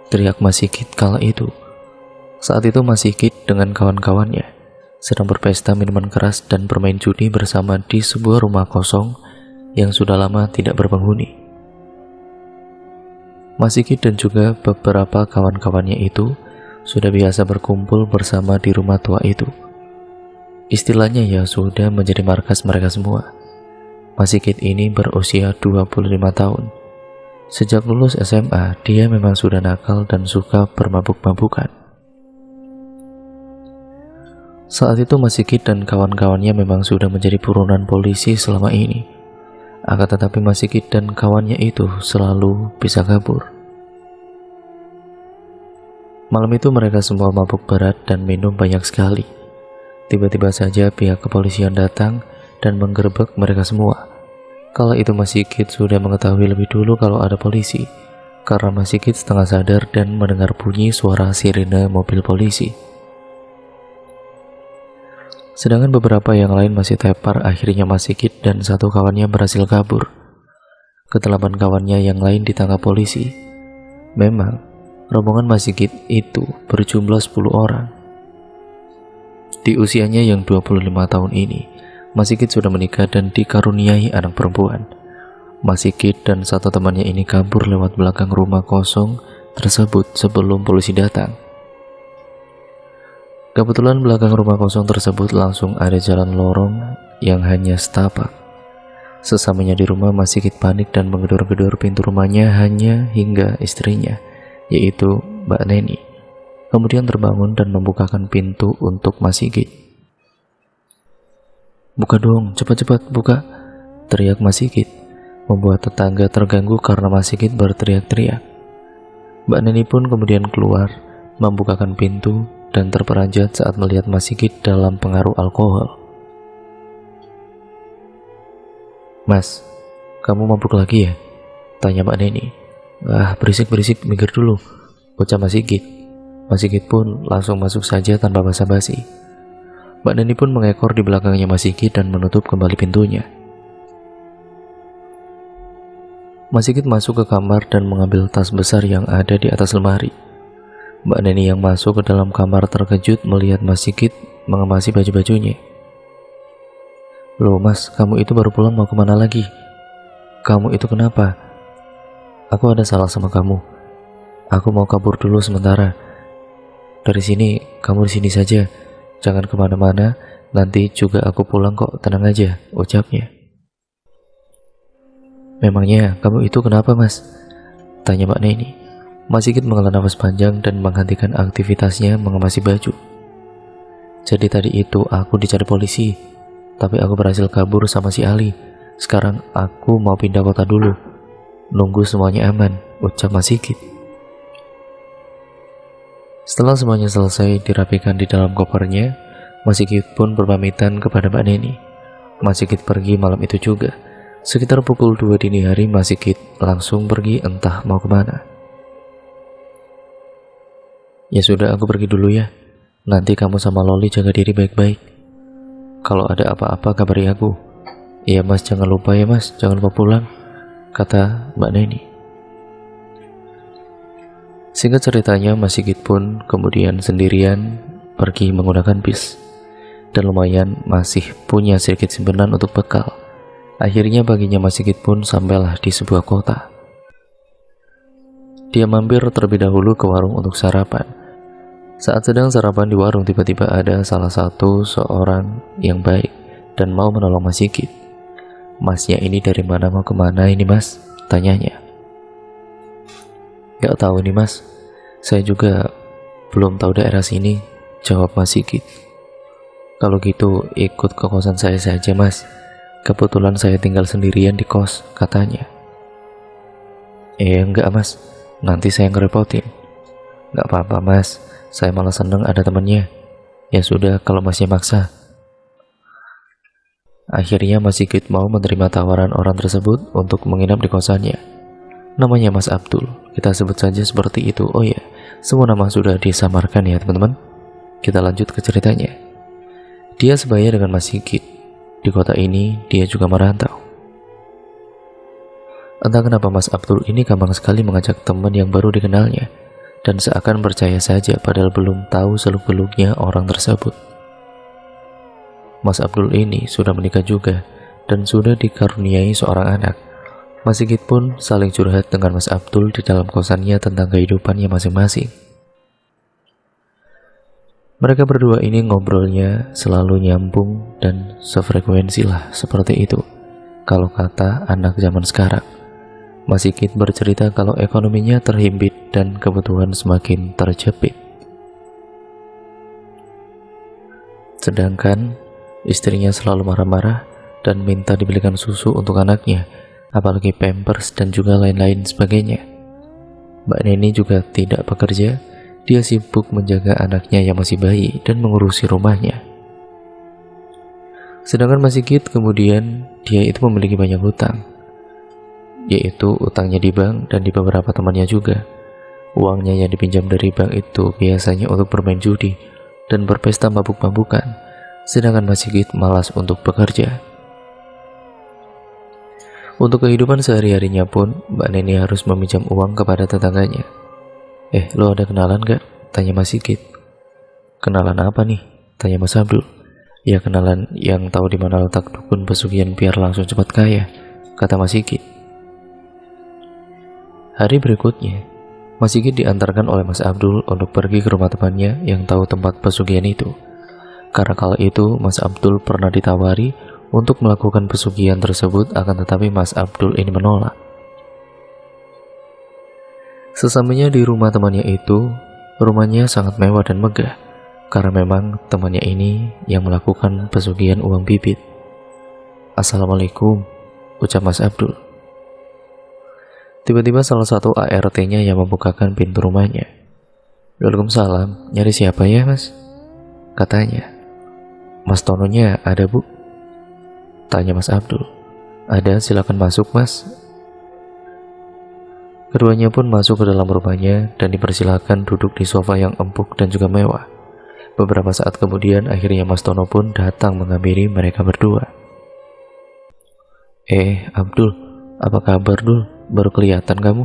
teriak Mas Sigit kala itu. Saat itu Mas Sigit dengan kawan-kawannya sedang berpesta minuman keras dan bermain judi bersama di sebuah rumah kosong yang sudah lama tidak berpenghuni. Mas Sigit dan juga beberapa kawan-kawannya itu sudah biasa berkumpul bersama di rumah tua itu. Istilahnya ya sudah menjadi markas mereka semua. Mas Sigit ini berusia 25 tahun. Sejak lulus SMA, dia memang sudah nakal dan suka bermabuk-mabukan. Saat itu Mas Sigit dan kawan-kawannya memang sudah menjadi buronan polisi selama ini. Akan tetapi Mas Sigit dan kawannya itu selalu bisa kabur. Malam itu mereka semua mabuk berat dan minum banyak sekali. Tiba-tiba saja pihak kepolisian datang dan menggerebek mereka semua. Kala itu Mas Sigit sudah mengetahui lebih dulu kalau ada polisi, karena Mas Sigit setengah sadar dan mendengar bunyi suara sirine mobil polisi. Sedangkan beberapa yang lain masih tepar. Akhirnya Mas Sigit dan satu kawannya berhasil kabur. Kedelapan kawannya yang lain ditangkap polisi. Memang, rombongan Mas Sigit itu berjumlah 10 orang. Di usianya yang 25 tahun ini, Mas Sigit sudah menikah dan dikaruniai anak perempuan. Mas Sigit dan satu temannya ini kabur lewat belakang rumah kosong tersebut sebelum polisi datang. Kebetulan belakang rumah kosong tersebut langsung ada jalan lorong yang hanya setapak. Sesamanya di rumah, Mas Sigit panik dan menggedor-gedor pintu rumahnya hanya hingga istrinya, yaitu Mbak Neni, kemudian terbangun dan membukakan pintu untuk Mas Sigit. "Buka dong, cepat-cepat buka," teriak Mas Sigit, membuat tetangga terganggu karena Mas Sigit berteriak-teriak. Mbak Neni pun kemudian keluar, membukakan pintu dan terperanjat saat melihat Mas Sigit dalam pengaruh alkohol. "Mas, kamu mabuk lagi ya?" tanya Mbak Neni. "Ah, berisik-berisik, minggir dulu," ucap Mas Sigit. Mas Sigit pun langsung masuk saja tanpa basa-basi. Mbak Neni pun mengekor di belakangnya Mas Sigit dan menutup kembali pintunya. Mas Sigit masuk ke kamar dan mengambil tas besar yang ada di atas lemari. Mbak Neni yang masuk ke dalam kamar terkejut melihat Mas Sigit mengemasi baju-bajunya. "Loh Mas, kamu itu baru pulang mau kemana lagi? Kamu itu kenapa? Aku ada salah sama kamu. Aku mau kabur dulu sementara. Dari sini, kamu di sini saja. Jangan kemana-mana, nanti juga aku pulang kok, tenang aja," ucapnya. "Memangnya kamu itu kenapa Mas?" tanya Mbak Neni. Mas Sigit menghela nafas panjang dan menghentikan aktivitasnya mengemasi baju. "Jadi tadi itu aku dicari polisi, tapi aku berhasil kabur sama si Ali. Sekarang aku mau pindah kota dulu. Nunggu semuanya aman," ucap Mas Sigit. Setelah semuanya selesai dirapikan di dalam kopernya, Mas Sigit pun berpamitan kepada Mbak Neni. Mas Sigit pergi malam itu juga. Sekitar pukul 2 dini hari, Mas Sigit langsung pergi entah mau kemana. "Ya sudah, aku pergi dulu ya. Nanti kamu sama Loli jaga diri baik-baik. Kalau ada apa-apa kabari aku." "Iya Mas, jangan lupa ya Mas, jangan lupa pulang," kata Mbak Neni. Singkat ceritanya, Mas Sigit pun kemudian sendirian pergi menggunakan bis, dan lumayan masih punya sedikit simpanan untuk bekal. Akhirnya paginya Mas Sigit pun sampailah di sebuah kota. Dia mampir terlebih dahulu ke warung untuk sarapan. Saat sedang sarapan di warung, tiba-tiba ada salah satu seorang yang baik dan mau menolong Mas Sigit. "Masnya ini dari mana, mau kemana ini Mas?" tanyanya. "Gak tahu nih Mas, saya juga belum tahu daerah sini," jawab Mas Sigit. "Kalau gitu ikut ke kosan saya saja Mas, kebetulan saya tinggal sendirian di kos," katanya. "Enggak Mas, nanti saya ngerepotin." "Gak apa-apa Mas, saya malah seneng ada temannya." "Ya sudah, kalau Masnya maksa." Akhirnya Mas Sigit mau menerima tawaran orang tersebut untuk menginap di kosannya. Namanya Mas Abdul, kita sebut saja seperti itu. Oh ya, semua nama sudah disamarkan ya teman-teman. Kita lanjut ke ceritanya. Dia sebaya dengan Mas Sigit. Di kota ini dia juga merantau. Entah kenapa Mas Abdul ini gampang sekali mengajak teman yang baru dikenalnya, dan seakan percaya saja padahal belum tahu seluk-beluknya orang tersebut. Mas Abdul ini sudah menikah juga dan sudah dikaruniai seorang anak. Mas Sigit pun saling curhat dengan Mas Abdul di dalam kosannya tentang kehidupannya masing-masing. Mereka berdua ini ngobrolnya selalu nyambung dan sefrekuensi lah, seperti itu kalau kata anak zaman sekarang. Mas Sigit bercerita kalau ekonominya terhimpit dan kebutuhan semakin terjepit. Sedangkan istrinya selalu marah-marah dan minta dibelikan susu untuk anaknya, apalagi pampers dan juga lain-lain sebagainya. Mbak Neni juga tidak bekerja, dia sibuk menjaga anaknya yang masih bayi dan mengurusi rumahnya. Sedangkan Mas Sigit kemudian dia itu memiliki banyak hutang, yaitu utangnya di bank dan di beberapa temannya juga. Uangnya yang dipinjam dari bank itu biasanya untuk bermain judi dan berpesta mabuk-mabukan, sedangkan Mas Sigit malas untuk bekerja. Untuk kehidupan sehari-harinya pun, Mbak Neni harus meminjam uang kepada tetangganya. Lo ada kenalan gak? Tanya Mas Sigit. Kenalan apa nih? Tanya Mas Abdul. Ya kenalan yang tahu di mana letak dukun pesugihan biar langsung cepat kaya, kata Mas Sigit. Hari berikutnya, Mas Sigit diantarkan oleh Mas Abdul untuk pergi ke rumah temannya yang tahu tempat pesugihan itu. Karena kala itu Mas Abdul pernah ditawari untuk melakukan pesugihan tersebut, akan tetapi Mas Abdul ini menolak. Sesampainya di rumah temannya itu, rumahnya sangat mewah dan megah, karena memang temannya ini yang melakukan pesugihan uang bibit. Assalamualaikum, ucap Mas Abdul. Tiba-tiba salah satu ART-nya yang membukakan pintu rumahnya. Waalaikumsalam, nyari siapa ya Mas? Katanya. Mas Tononya ada Bu? Tanya Mas Abdul. Ada, silakan masuk Mas. Keduanya pun masuk ke dalam rumahnya dan dipersilakan duduk di sofa yang empuk dan juga mewah. Beberapa saat kemudian akhirnya Mas Tono pun datang menghampiri mereka berdua. Abdul, apa kabar Dul? Baru kelihatan kamu.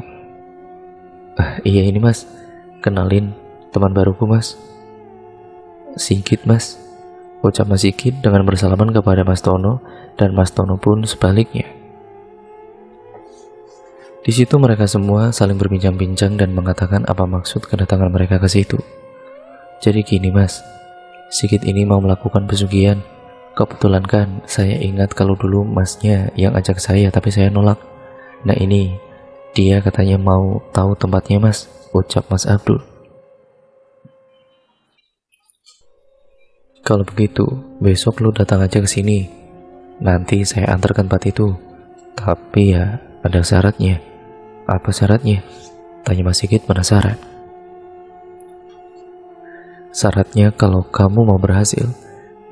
Iya ini Mas, kenalin teman baruku Mas. Sigit Mas, ucap Mas Sigit dengan bersalaman kepada Mas Tono, dan Mas Tono pun sebaliknya. Di situ mereka semua saling berbincang-bincang dan mengatakan apa maksud kedatangan mereka ke situ. Jadi gini Mas, Sigit ini mau melakukan pesugihan. Kebetulan kan saya ingat kalau dulu Masnya yang ajak saya tapi saya nolak. Nah ini, dia katanya mau tahu tempatnya Mas, ucap Mas Abdul. Kalau begitu, besok lu datang aja ke sini. Nanti saya antar ke tempat itu. Tapi ya, ada syaratnya. Apa syaratnya? Tanya Mas Sigit penasaran. Syaratnya kalau kamu mau berhasil,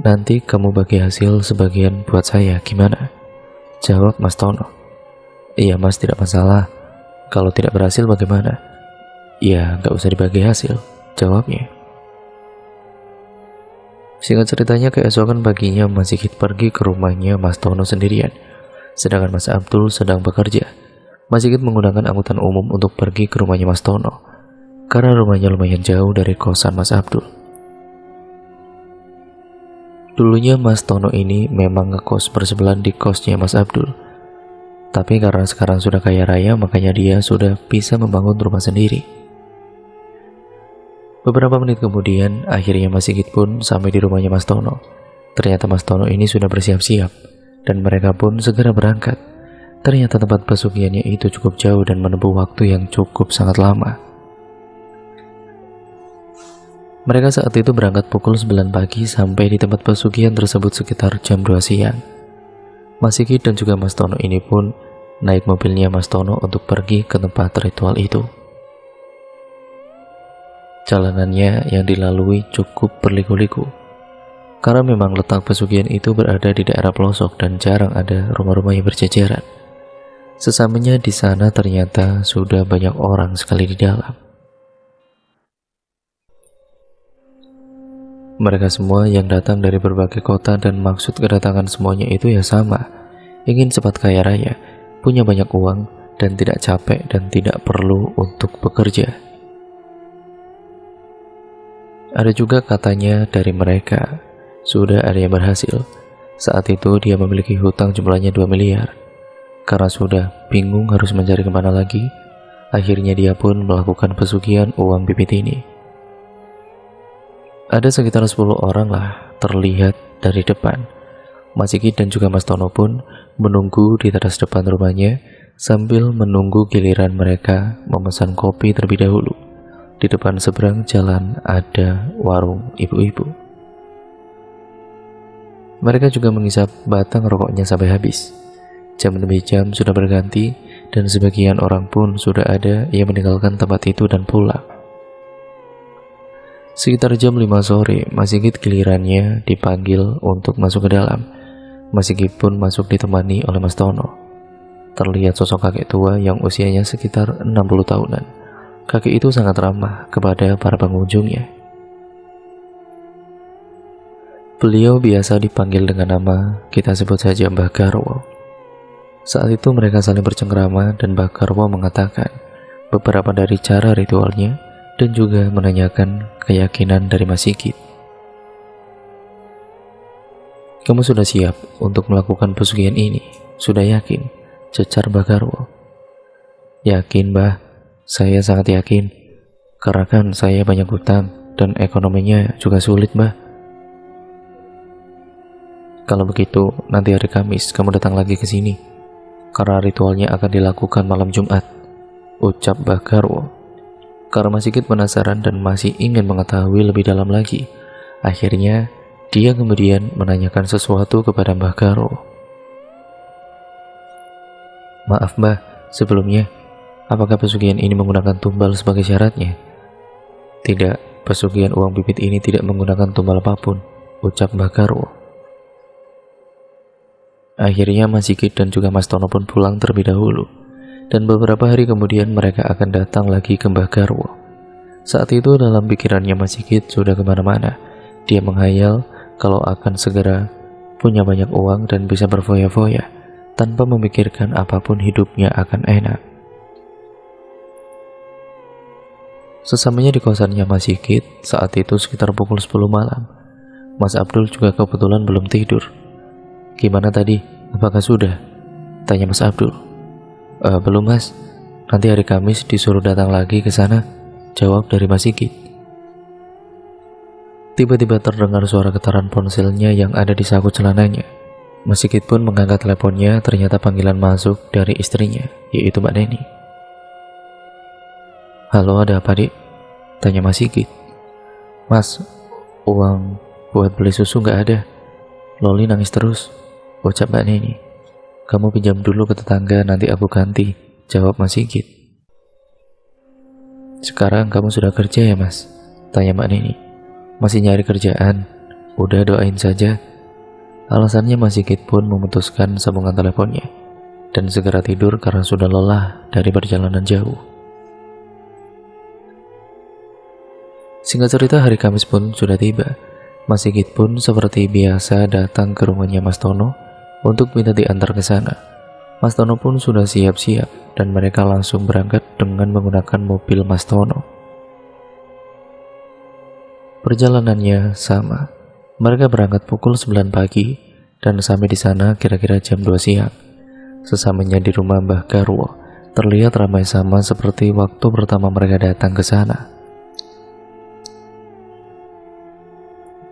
nanti kamu bagi hasil sebagian buat saya, gimana? Jawab Mas Tono. Iya Mas, tidak masalah. Kalau tidak berhasil bagaimana? Ya gak usah dibagi hasil, jawabnya. Singkat ceritanya, keesokan paginya Mas Sigit pergi ke rumahnya Mas Tono sendirian, sedangkan Mas Abdul sedang bekerja. Mas Sigit menggunakan angkutan umum untuk pergi ke rumahnya Mas Tono, karena rumahnya lumayan jauh dari kosan Mas Abdul. Dulunya Mas Tono ini memang ngekos bersebelahan di kosnya Mas Abdul. Tapi karena sekarang sudah kaya raya, makanya dia sudah bisa membangun rumah sendiri. Beberapa menit kemudian, akhirnya Mas Sigit pun sampai di rumahnya Mas Tono. Ternyata Mas Tono ini sudah bersiap-siap, dan mereka pun segera berangkat. Ternyata tempat pesugihannya itu cukup jauh dan menempuh waktu yang cukup sangat lama. Mereka saat itu berangkat pukul 9 pagi sampai di tempat pesugihan tersebut sekitar jam 2 siang. Mas Sigit dan juga Mas Tono ini pun naik mobilnya Mas Tono untuk pergi ke tempat ritual itu. Jalanannya yang dilalui cukup berliku-liku, karena memang letak pesugihan itu berada di daerah pelosok dan jarang ada rumah-rumah yang berjejeran. Sesampainya di sana ternyata sudah banyak orang sekali di dalam. Mereka semua yang datang dari berbagai kota dan maksud kedatangan semuanya itu ya sama, ingin cepat kaya raya, punya banyak uang, dan tidak capek dan tidak perlu untuk bekerja. Ada juga katanya dari mereka sudah ada yang berhasil. Saat itu dia memiliki hutang jumlahnya 2 miliar. Karena sudah bingung harus mencari kemana lagi, akhirnya dia pun melakukan pesugihan uang Pipit ini. Ada sekitar 10 orang lah terlihat dari depan. Mas Sigit dan juga Mas Tono pun menunggu di teras depan rumahnya sambil menunggu giliran mereka memesan kopi terlebih dahulu. Di depan seberang jalan ada warung ibu-ibu. Mereka juga menghisap batang rokoknya sampai habis. Jam demi jam sudah berganti dan sebagian orang pun sudah ada yang meninggalkan tempat itu dan pulang. Sekitar jam 5 sore, Mas Sigit gilirannya dipanggil untuk masuk ke dalam. Mas Sigit pun masuk ditemani oleh Mas Tono. Terlihat sosok kakek tua yang usianya sekitar 60 tahunan. Kakek itu sangat ramah kepada para pengunjungnya. Beliau biasa dipanggil dengan nama, kita sebut saja Mbah Garwo. Saat itu mereka saling bercengkrama dan Mbah Garwo mengatakan beberapa dari cara ritualnya dan juga menanyakan keyakinan dari Mas Sigit. Kamu sudah siap untuk melakukan pesugihan ini? Sudah yakin? Cecar Mbah Garwo. Yakin, Mbah. Saya sangat yakin. Karena kan saya banyak hutang dan ekonominya juga sulit, Mbah. Kalau begitu, nanti hari Kamis kamu datang lagi ke sini. Karena ritualnya akan dilakukan malam Jumat, ucap Mbah Garwo. Karena Mas Sigit penasaran dan masih ingin mengetahui lebih dalam lagi, akhirnya dia kemudian menanyakan sesuatu kepada Mbah Garwo. Maaf Mbah, sebelumnya, apakah pesugihan ini menggunakan tumbal sebagai syaratnya? Tidak, pesugihan uang Pipit ini tidak menggunakan tumbal apapun, ucap Mbah Garwo. Akhirnya Mas Sigit dan juga Mas Tono pun pulang terlebih dahulu. Dan beberapa hari kemudian mereka akan datang lagi ke Mbah Garwo. Saat itu dalam pikirannya Mas Sigit sudah kemana-mana. Dia menghayal kalau akan segera punya banyak uang dan bisa berfoya-foya tanpa memikirkan apapun hidupnya akan enak. Sesamanya di kosannya Mas Sigit, saat itu sekitar pukul 10 malam. Mas Abdul juga kebetulan belum tidur. Gimana tadi? Apakah sudah? Tanya Mas Abdul. Belum Mas, nanti hari Kamis disuruh datang lagi ke sana, jawab dari Mas Sigit. Tiba-tiba terdengar suara getaran ponselnya yang ada di saku celananya. Mas Sigit pun mengangkat teleponnya, ternyata panggilan masuk dari istrinya, yaitu Mbak Neni. Halo, ada apa Dik? Tanya Mas Sigit. Mas, uang buat beli susu nggak ada. Loli nangis terus, ucap Mbak Neni. Kamu pinjam dulu ke tetangga, nanti aku ganti, jawab Mas Sigit. Sekarang kamu sudah kerja ya Mas? Tanya Mbak Neni. Masih nyari kerjaan, udah doain saja. Alasannya Mas Sigit pun memutuskan sambungan teleponnya dan segera tidur karena sudah lelah dari perjalanan jauh. Singkat cerita, hari Kamis pun sudah tiba. Mas Sigit pun seperti biasa datang ke rumahnya Mas Tono untuk minta diantar ke sana. Mas Tono pun sudah siap-siap dan mereka langsung berangkat dengan menggunakan mobil Mas Tono. Perjalanannya sama. Mereka berangkat pukul 9 pagi dan sampai di sana kira-kira jam 2 siang. Sesamanya di rumah Mbah Garwo, terlihat ramai sama seperti waktu pertama mereka datang ke sana.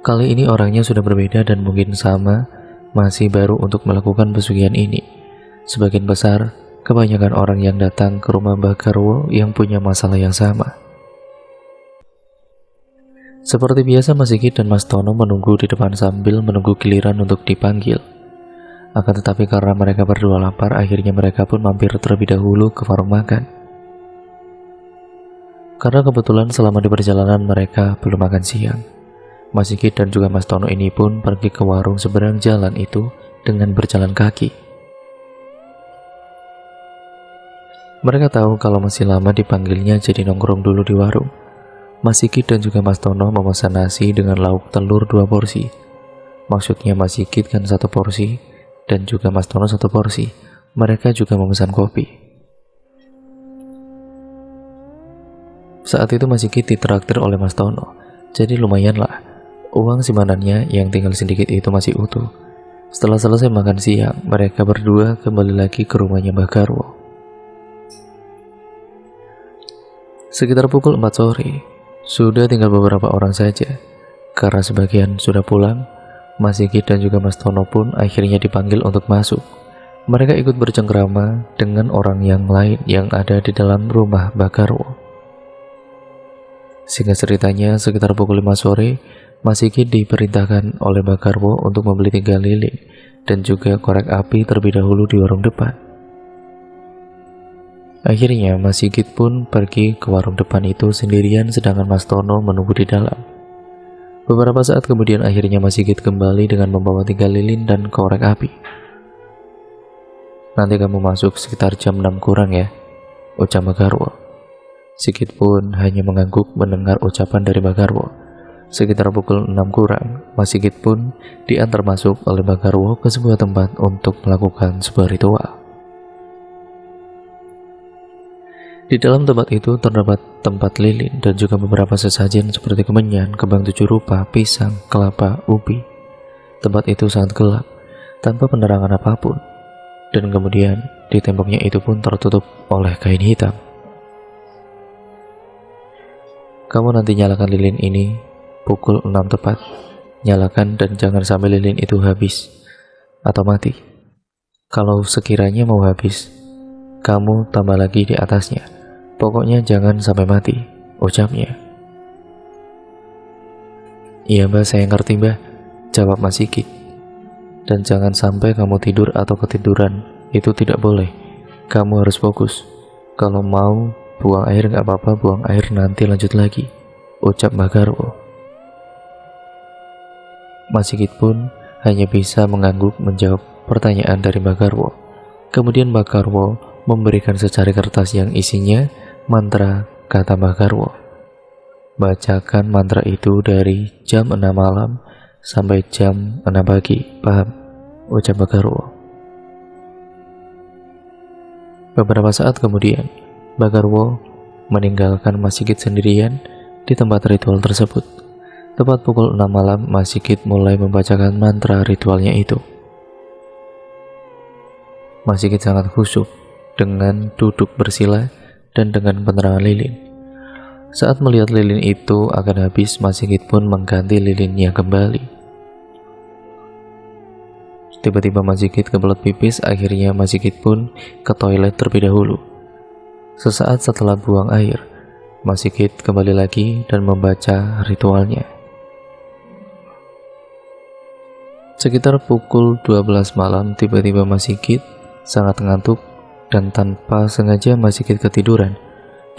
Kali ini orangnya sudah berbeda dan mungkin sama, masih baru untuk melakukan pesugihan ini. Sebagian besar, kebanyakan orang yang datang ke rumah Mbah Garwo yang punya masalah yang sama. Seperti biasa, Mas Sigit dan Mas Tono menunggu di depan sambil menunggu giliran untuk dipanggil. Akan tetapi karena mereka berdua lapar, akhirnya mereka pun mampir terlebih dahulu ke warung makan. Karena kebetulan selama di perjalanan mereka belum makan siang, Mas Sigit dan juga Mas Tono ini pun pergi ke warung seberang jalan itu dengan berjalan kaki. Mereka tahu kalau masih lama dipanggilnya, jadi nongkrong dulu di warung. Mas Sigit dan juga Mas Tono memesan nasi dengan lauk telur 2 porsi. Maksudnya Mas Sigit kan 1 porsi dan juga Mas Tono 1 porsi. Mereka juga memesan kopi. Saat itu Mas Sigit ditraktir oleh Mas Tono, jadi lumayanlah Uang simpanannya yang tinggal sedikit itu masih utuh. Setelah selesai makan siang, mereka berdua kembali lagi ke rumahnya Mbah Garwo. Sekitar pukul 4 sore, sudah tinggal beberapa orang saja. Karena sebagian sudah pulang, Mas Sigit dan juga Mas Tono pun akhirnya dipanggil untuk masuk. Mereka ikut bercengkrama dengan orang yang lain yang ada di dalam rumah Mbah Garwo. Singkat ceritanya, sekitar pukul 5 sore, Mas Sigit diperintahkan oleh Mbah Garwo untuk membeli 3 lilin dan juga korek api terlebih dahulu di warung depan. Akhirnya Mas Sigit pun pergi ke warung depan itu sendirian, sedangkan Mas Tono menunggu di dalam. Beberapa saat kemudian akhirnya Mas Sigit kembali dengan membawa 3 lilin dan korek api. "Nanti kamu masuk sekitar jam 6 kurang ya," ucap Mbah Garwo. Sigit pun hanya mengangguk mendengar ucapan dari Mbah Garwo. Sekitar pukul 6 kurang, Mas Sigit pun diantar masuk oleh Mbah Garwo ke sebuah tempat untuk melakukan sebuah ritual. Di dalam tempat itu terdapat tempat lilin dan juga beberapa sesajen seperti kemenyan, kembang 7 rupa, pisang, kelapa, ubi. Tempat itu sangat gelap, tanpa penerangan apapun. Dan kemudian di temboknya itu pun tertutup oleh kain hitam. "Kamu nanti nyalakan lilin ini pukul 6 tepat. Nyalakan dan jangan sampai lilin itu habis atau mati. Kalau sekiranya mau habis, kamu tambah lagi di atasnya. Pokoknya jangan sampai mati," ucapnya. "Iya Mbah, saya ngerti Mbah," jawab Mas Sigit. "Dan jangan sampai kamu tidur atau ketiduran, itu tidak boleh. Kamu harus fokus. Kalau mau buang air gak apa-apa, buang air nanti lanjut lagi," ucap Mbah Garwo. Mas Sigit pun hanya bisa mengangguk menjawab pertanyaan dari Mbah Garwo. Kemudian Mbah Garwo memberikan secari kertas yang isinya mantra kata Mbah Garwo. "Bacakan mantra itu dari jam 6 malam sampai jam 6 pagi, paham?" ucap Mbah Garwo. Beberapa saat kemudian, Mbah Garwo meninggalkan Mas Sigit sendirian di tempat ritual tersebut. Tepat pukul 6 malam, Mas Sigit mulai membacakan mantra ritualnya itu. Mas Sigit sangat khusyuk dengan duduk bersila dan dengan penerangan lilin. Saat melihat lilin itu akan habis, Mas Sigit pun mengganti lilinnya kembali. Tiba-tiba Mas Sigit kebelet pipis, akhirnya Mas Sigit pun ke toilet terlebih dahulu. Sesaat setelah buang air, Mas Sigit kembali lagi dan membaca ritualnya. Sekitar pukul 12 malam, tiba-tiba Mas Sigit sangat ngantuk dan tanpa sengaja Mas Sigit ketiduran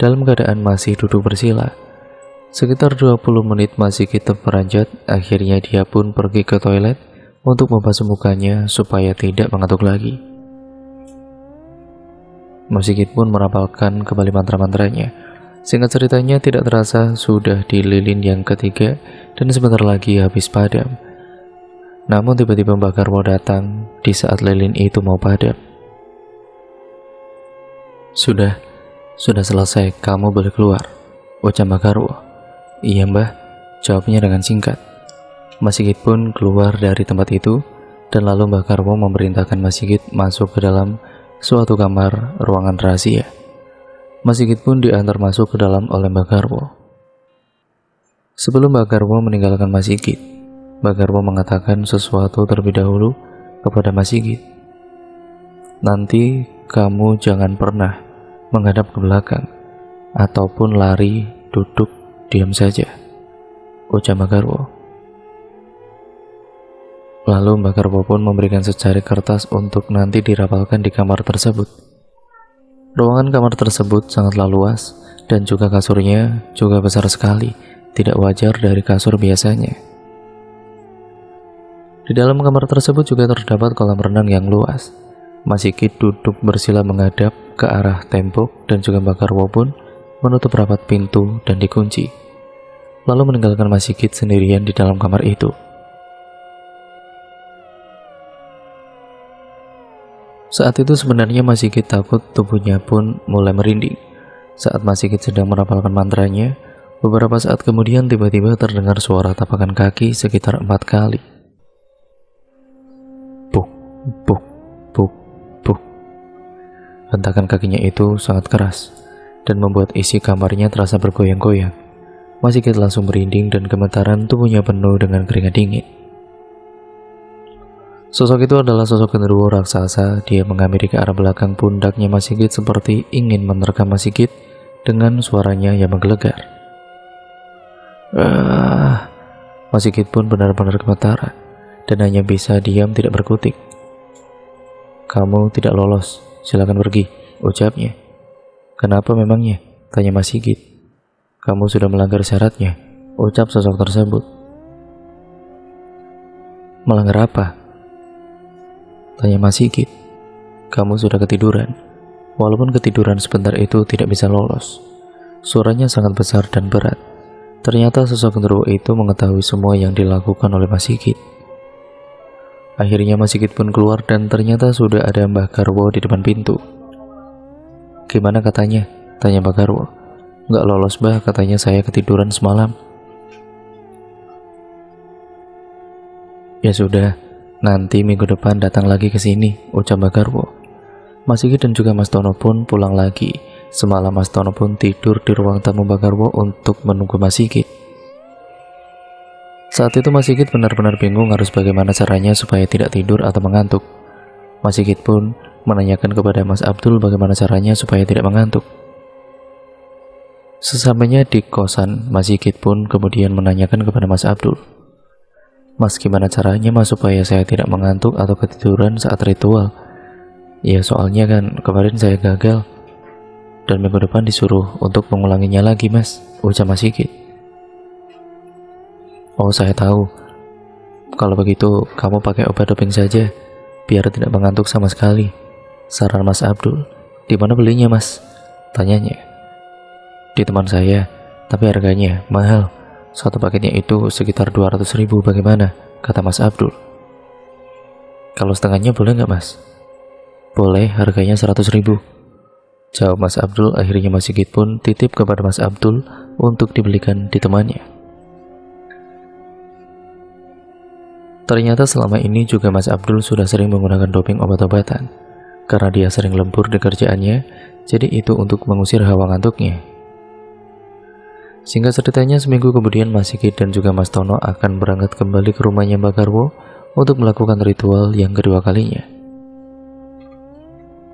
dalam keadaan masih duduk bersila. Sekitar 20 menit Mas Sigit terperanjat, akhirnya dia pun pergi ke toilet untuk membasuh mukanya supaya tidak mengantuk lagi. Mas Sigit pun merapalkan kembali mantra-mantranya. Singkat ceritanya, tidak terasa sudah di lilin yang ketiga dan sebentar lagi habis padam. Namun tiba-tiba Mbah Garwo datang di saat lilin itu mau padam. Sudah selesai, kamu boleh keluar," ucap Mbah Garwo. "Iya Mbah," jawabnya dengan singkat. Mas Sigit pun keluar dari tempat itu, dan lalu Mbah Garwo memerintahkan Mas Sigit masuk ke dalam suatu kamar ruangan rahasia. Mas Sigit pun diantar masuk ke dalam oleh Mbah Garwo. Sebelum Mbah Garwo meninggalkan Mas Sigit, Mbah Garwo mengatakan sesuatu terlebih dahulu kepada Mas Sigit. "Nanti kamu jangan pernah menghadap ke belakang ataupun lari, duduk, diam saja," ucap Mbah Garwo. Lalu Mbah Garwo pun memberikan secari kertas untuk nanti dirapalkan di kamar tersebut. Ruangan kamar tersebut sangatlah luas dan juga kasurnya juga besar sekali, tidak wajar dari kasur biasanya. Di dalam kamar tersebut juga terdapat kolam renang yang luas. Mas Sigit duduk bersila menghadap ke arah tembok dan juga Mbah Garwo pun menutup rapat pintu dan dikunci, lalu meninggalkan Mas Sigit sendirian di dalam kamar itu. Saat itu sebenarnya Mas Sigit takut, tubuhnya pun mulai merinding. Saat Mas Sigit sedang merapalkan mantranya, Beberapa saat kemudian tiba-tiba terdengar suara tapakan kaki sekitar 4 kali. Puk, puk, puk, puk. Hentakan kakinya itu sangat keras dan membuat isi kamarnya terasa bergoyang-goyang. Mas Sigit langsung merinding dan gemetaran, tubuhnya penuh dengan keringat dingin. Sosok itu adalah sosok genderuwo raksasa. Dia mengambil ke arah belakang pundaknya Mas Sigit seperti ingin menerkam Mas Sigit dengan suaranya yang menggelegar. Mas Sigit pun benar-benar gemetaran dan hanya bisa diam tidak berkutik. "Kamu tidak lolos, silakan pergi," ucapnya. "Kenapa memangnya?" tanya Mas Sigit. "Kamu sudah melanggar syaratnya," ucap sosok tersebut. "Melanggar apa?" tanya Mas Sigit. "Kamu sudah ketiduran." Walaupun ketiduran sebentar itu tidak bisa lolos. Suaranya sangat besar dan berat. Ternyata sosok genderuwo itu mengetahui semua yang dilakukan oleh Mas Sigit. Akhirnya Mas Sigit pun keluar dan ternyata sudah ada Mbah Garwo di depan pintu. "Gimana katanya?" tanya Mbah Garwo. "Nggak lolos, Mbah, katanya saya ketiduran semalam." "Ya sudah, nanti minggu depan datang lagi ke sini," ucap Mbah Garwo. Mas Sigit dan juga Mas Tono pun pulang lagi. Semalam Mas Tono pun tidur di ruang tamu Mbah Garwo untuk menunggu Mas Sigit. Saat itu Mas Sigit benar-benar bingung harus bagaimana caranya supaya tidak tidur atau mengantuk. Mas Sigit pun menanyakan kepada Mas Abdul bagaimana caranya supaya tidak mengantuk. Sesampainya di kosan, Mas Sigit pun kemudian menanyakan kepada Mas Abdul, "Mas, gimana caranya Mas supaya saya tidak mengantuk atau ketiduran saat ritual? Ya soalnya kan kemarin saya gagal dan minggu depan disuruh untuk mengulanginya lagi, Mas," ucap Mas Sigit. "Oh, saya tahu. Kalau begitu kamu pakai obat doping saja biar tidak mengantuk sama sekali," saran Mas Abdul. "Di mana belinya, Mas?" tanyanya. "Di teman saya, tapi harganya mahal. Satu paketnya itu sekitar 200.000, bagaimana?" kata Mas Abdul. "Kalau setengahnya boleh nggak, Mas?" "Boleh, harganya 100.000, jawab Mas Abdul. Akhirnya Mas Sigit pun titip kepada Mas Abdul untuk dibelikan di temannya. Ternyata selama ini juga Mas Abdul sudah sering menggunakan doping obat-obatan. Karena dia sering lembur di kerjaannya, jadi itu untuk mengusir hawa ngantuknya. Singkat ceritanya, seminggu kemudian Mas Sigit dan juga Mas Tono akan berangkat kembali ke rumahnya Mbah Garwo untuk melakukan ritual yang kedua kalinya.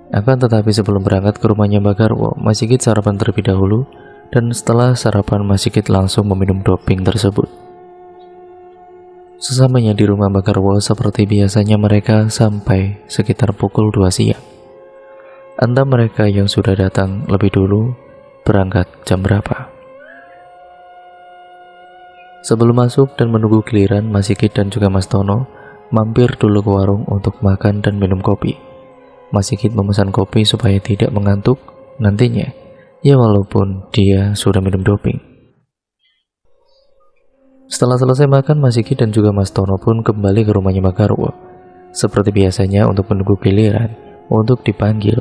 Akan tetapi sebelum berangkat ke rumahnya Mbah Garwo, Mas Sigit sarapan terlebih dahulu, dan setelah sarapan Mas Sigit langsung meminum doping tersebut. Sesampainya di rumah Mbah Garwo, seperti biasanya mereka sampai sekitar pukul 2 siang. Entah mereka yang sudah datang lebih dulu berangkat jam berapa. Sebelum masuk dan menunggu giliran, Mas Sigit dan juga Mas Tono mampir dulu ke warung untuk makan dan minum kopi. Mas Sigit memesan kopi supaya tidak mengantuk nantinya, ya walaupun dia sudah minum doping. Setelah selesai makan, Mas Sigit dan juga Mas Tono pun kembali ke rumahnya Mbah Garwo. Seperti biasanya untuk menunggu giliran untuk dipanggil.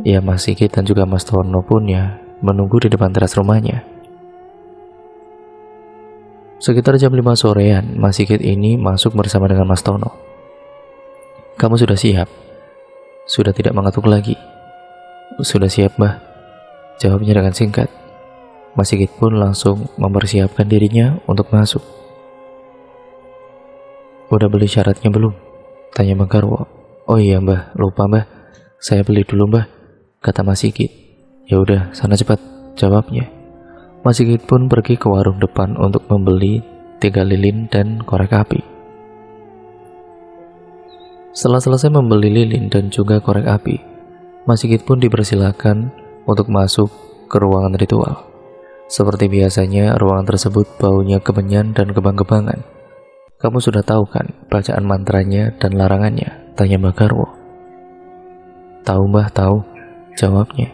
Ya, Mas Sigit dan juga Mas Tono pun ya menunggu di depan teras rumahnya. Sekitar jam 5 sorean, Mas Sigit ini masuk bersama dengan Mas Tono. "Kamu sudah siap? Sudah tidak mengantuk lagi?" "Sudah siap, Mbah," jawabnya dengan singkat. Mas Sigit pun langsung mempersiapkan dirinya untuk masuk. "Udah beli syaratnya belum?" tanya Mbah Garwo. "Oh iya, Mbah, lupa, Mbah. Saya beli dulu, Mbah," kata Mas Sigit. "Ya udah, sana cepat," jawabnya. Mas Sigit pun pergi ke warung depan untuk membeli 3 lilin dan korek api. Setelah selesai membeli lilin dan juga korek api, Mas Sigit pun dipersilakan untuk masuk ke ruangan ritual. Seperti biasanya, ruangan tersebut baunya kemenyan dan kebang-kebangan. "Kamu sudah tahu kan bacaan mantranya dan larangannya?" tanya Mbah Garwo. "Tahu, Mbah, tahu," jawabnya.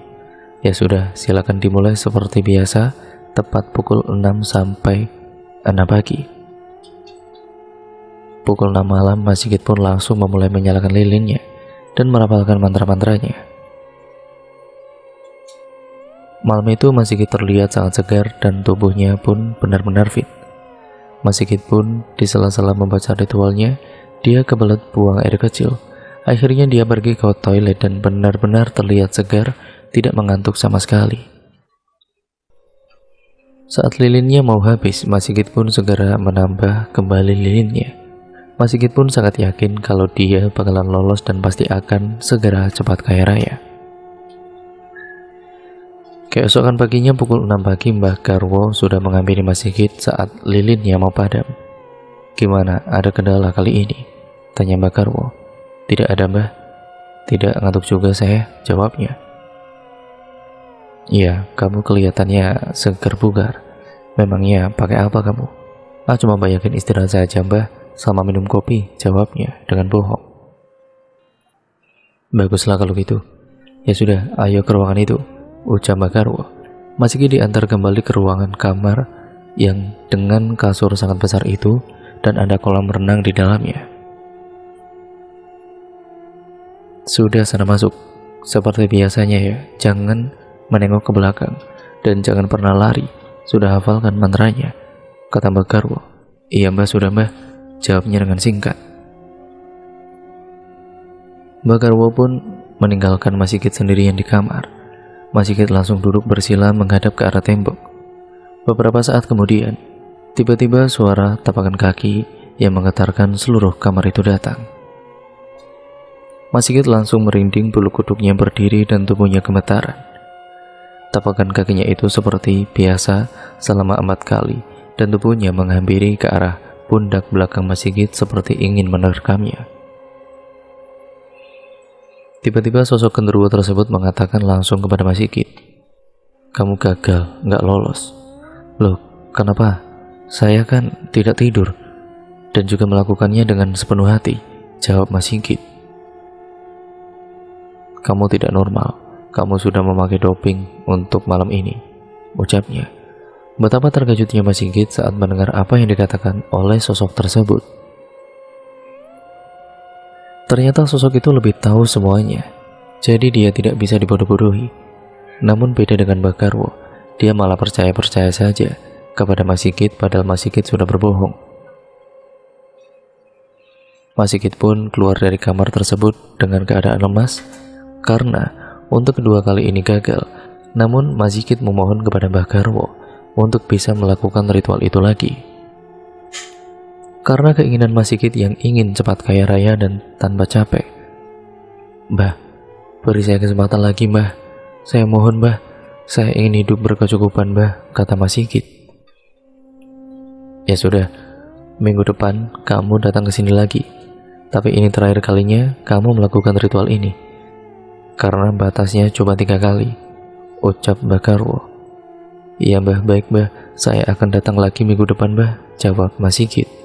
"Ya sudah, silakan dimulai seperti biasa, tepat pukul 6 sampai 6 pagi. Pukul 6 malam, Mas Sigit pun langsung memulai menyalakan lilinnya dan merapalkan mantra-mantranya. Malam itu Mas Sigit terlihat sangat segar dan tubuhnya pun benar-benar fit. Mas Sigit pun di sela-sela membaca ritualnya, dia kebelet buang air kecil. Akhirnya dia pergi ke toilet dan benar-benar terlihat segar, tidak mengantuk sama sekali. Saat lilinnya mau habis, Mas Sigit pun segera menambah kembali lilinnya. Mas Sigit pun sangat yakin kalau dia bakalan lolos dan pasti akan segera cepat kaya raya. Keesokan paginya pukul 6 pagi, Mbah Garwo sudah menghampiri Mas Sigit saat lilinnya mau padam. "Gimana, ada kendala kali ini?" tanya Mbah Garwo. "Tidak ada, Mbah. Tidak ngantuk juga saya," jawabnya. "Iya, kamu kelihatannya segar bugar. Memangnya pakai apa kamu?" "Ah, cuma banyakin istirahat saja, Mbah, sama minum kopi," jawabnya dengan bohong. "Baguslah kalau gitu. Ya sudah, ayo ke ruangan itu," ucap Mbah Garwo. Mas Sigit diantar kembali ke ruangan kamar yang dengan kasur sangat besar itu dan ada kolam renang di dalamnya. "Sudah, sana masuk. Seperti biasanya ya, jangan menengok ke belakang dan jangan pernah lari. Sudah hafalkan mantranya?" kata Mbah Garwo. "Iya, Mbah, sudah, Mbah," jawabnya dengan singkat. Mbah Garwo pun meninggalkan Mas Sigit sendirian di kamar. Mas Sigit langsung duduk bersila menghadap ke arah tembok. Beberapa saat kemudian, tiba-tiba suara tapakan kaki yang menggetarkan seluruh kamar itu datang. Mas Sigit langsung merinding, bulu kuduknya berdiri dan tubuhnya gemetaran. Tapakan kakinya itu seperti biasa selama 4 kali dan tubuhnya menghampiri ke arah pundak belakang Mas Sigit seperti ingin menerkamnya. Tiba-tiba sosok genderuwo tersebut mengatakan langsung kepada Mas Sigit, "Kamu gagal, nggak lolos." "Loh, kenapa? Saya kan tidak tidur dan juga melakukannya dengan sepenuh hati," jawab Mas Sigit. "Kamu tidak normal, kamu sudah memakai doping untuk malam ini," ucapnya. Betapa terkejutnya Mas Sigit saat mendengar apa yang dikatakan oleh sosok tersebut. Ternyata sosok itu lebih tahu semuanya, jadi dia tidak bisa dibodoh-bodohi. Namun beda dengan Mbah Garwo, dia malah percaya-percaya saja kepada Mas Sigit padahal Mas Sigit sudah berbohong. Mas Sigit pun keluar dari kamar tersebut dengan keadaan lemas karena untuk kedua kali ini gagal. Namun Mas Sigit memohon kepada Mbah Garwo untuk bisa melakukan ritual itu lagi. Karena keinginan Mas Sigit yang ingin cepat kaya raya dan tanpa capek. "Mbah, beri saya kesempatan lagi, Mbah. Saya mohon, Mbah. Saya ingin hidup berkecukupan, Mbah," kata Mas Sigit. "Ya sudah, minggu depan kamu datang ke sini lagi. Tapi ini terakhir kalinya kamu melakukan ritual ini. Karena batasnya cuma 3 kali," ucap Mbah Garwo. "Iya, Mbah, baik, Mbah. Saya akan datang lagi minggu depan, Mbah," jawab Mas Sigit.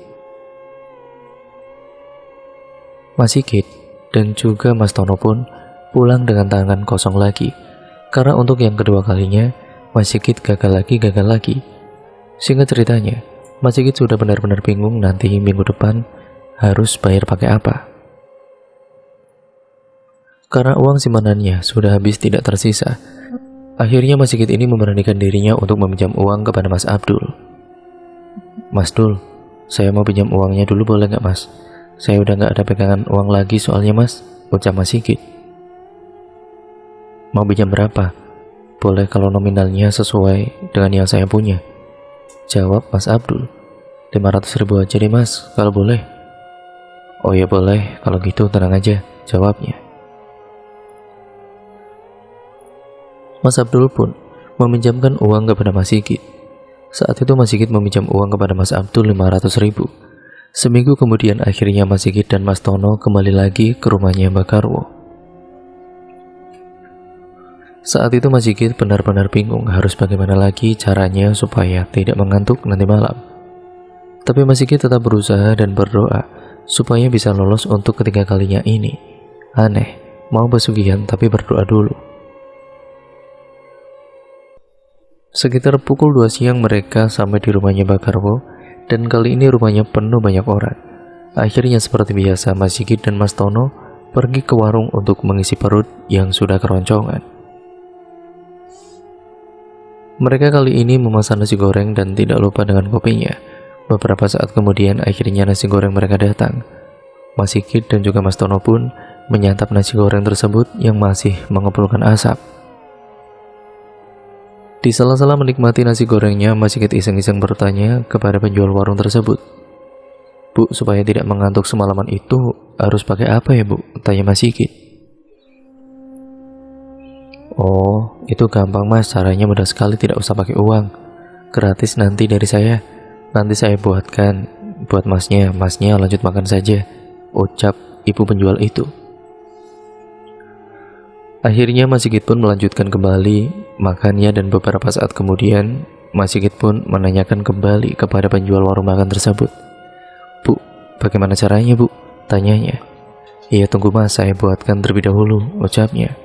Mas Sigit dan juga Mas Tono pun pulang dengan tangan kosong lagi. Karena untuk yang kedua kalinya, Mas Sigit gagal lagi. Singkat ceritanya, Mas Sigit sudah benar-benar bingung nanti minggu depan harus bayar pakai apa. Karena uang simpanannya sudah habis tidak tersisa, akhirnya Mas Sigit ini memberanikan dirinya untuk meminjam uang kepada Mas Abdul. "Mas Dul, saya mau pinjam uangnya dulu boleh nggak, Mas? Saya udah nggak ada pegangan uang lagi soalnya, Mas," ucap Mas Sigit. "Mau pinjam berapa? Boleh kalau nominalnya sesuai dengan yang saya punya," jawab Mas Abdul. 500.000 aja deh, Mas, kalau boleh." "Oh ya boleh, kalau gitu tenang aja," jawabnya. Mas Abdul pun meminjamkan uang kepada Mas Sigit. Saat itu Mas Sigit meminjam uang kepada Mas Abdul 500.000. Seminggu kemudian akhirnya Mas Sigit dan Mas Tono kembali lagi ke rumahnya Mbah Garwo. Saat itu Mas Sigit benar-benar bingung harus bagaimana lagi caranya supaya tidak mengantuk nanti malam. Tapi Mas Sigit tetap berusaha dan berdoa supaya bisa lolos untuk ketiga kalinya ini. Aneh, mau pesugihan tapi berdoa dulu. Sekitar pukul 2 siang mereka sampai di rumahnya Mbah Garwo, dan kali ini rumahnya penuh banyak orang. Akhirnya seperti biasa Mas Sigit dan Mas Tono pergi ke warung untuk mengisi perut yang sudah keroncongan. Mereka kali ini memesan nasi goreng dan tidak lupa dengan kopinya. Beberapa saat kemudian akhirnya nasi goreng mereka datang. Mas Sigit dan juga Mas Tono pun menyantap nasi goreng tersebut yang masih mengepulkan asap. Di sela-sela menikmati nasi gorengnya, Mas Sigit iseng-iseng bertanya kepada penjual warung tersebut. "Bu, supaya tidak mengantuk semalaman itu harus pakai apa ya, Bu?" tanya Mas Sigit. "Oh, itu gampang Mas, caranya mudah sekali, tidak usah pakai uang. Gratis nanti dari saya. Nanti saya buatkan buat masnya lanjut makan saja," ucap ibu penjual itu. Akhirnya Mas Sigit pun melanjutkan kembali makannya dan beberapa saat kemudian Mas Sigit pun menanyakan kembali kepada penjual warung makan tersebut. "Bu, bagaimana caranya, Bu?" tanyanya. "Iya, tunggu Mas, saya buatkan terlebih dahulu," ucapnya.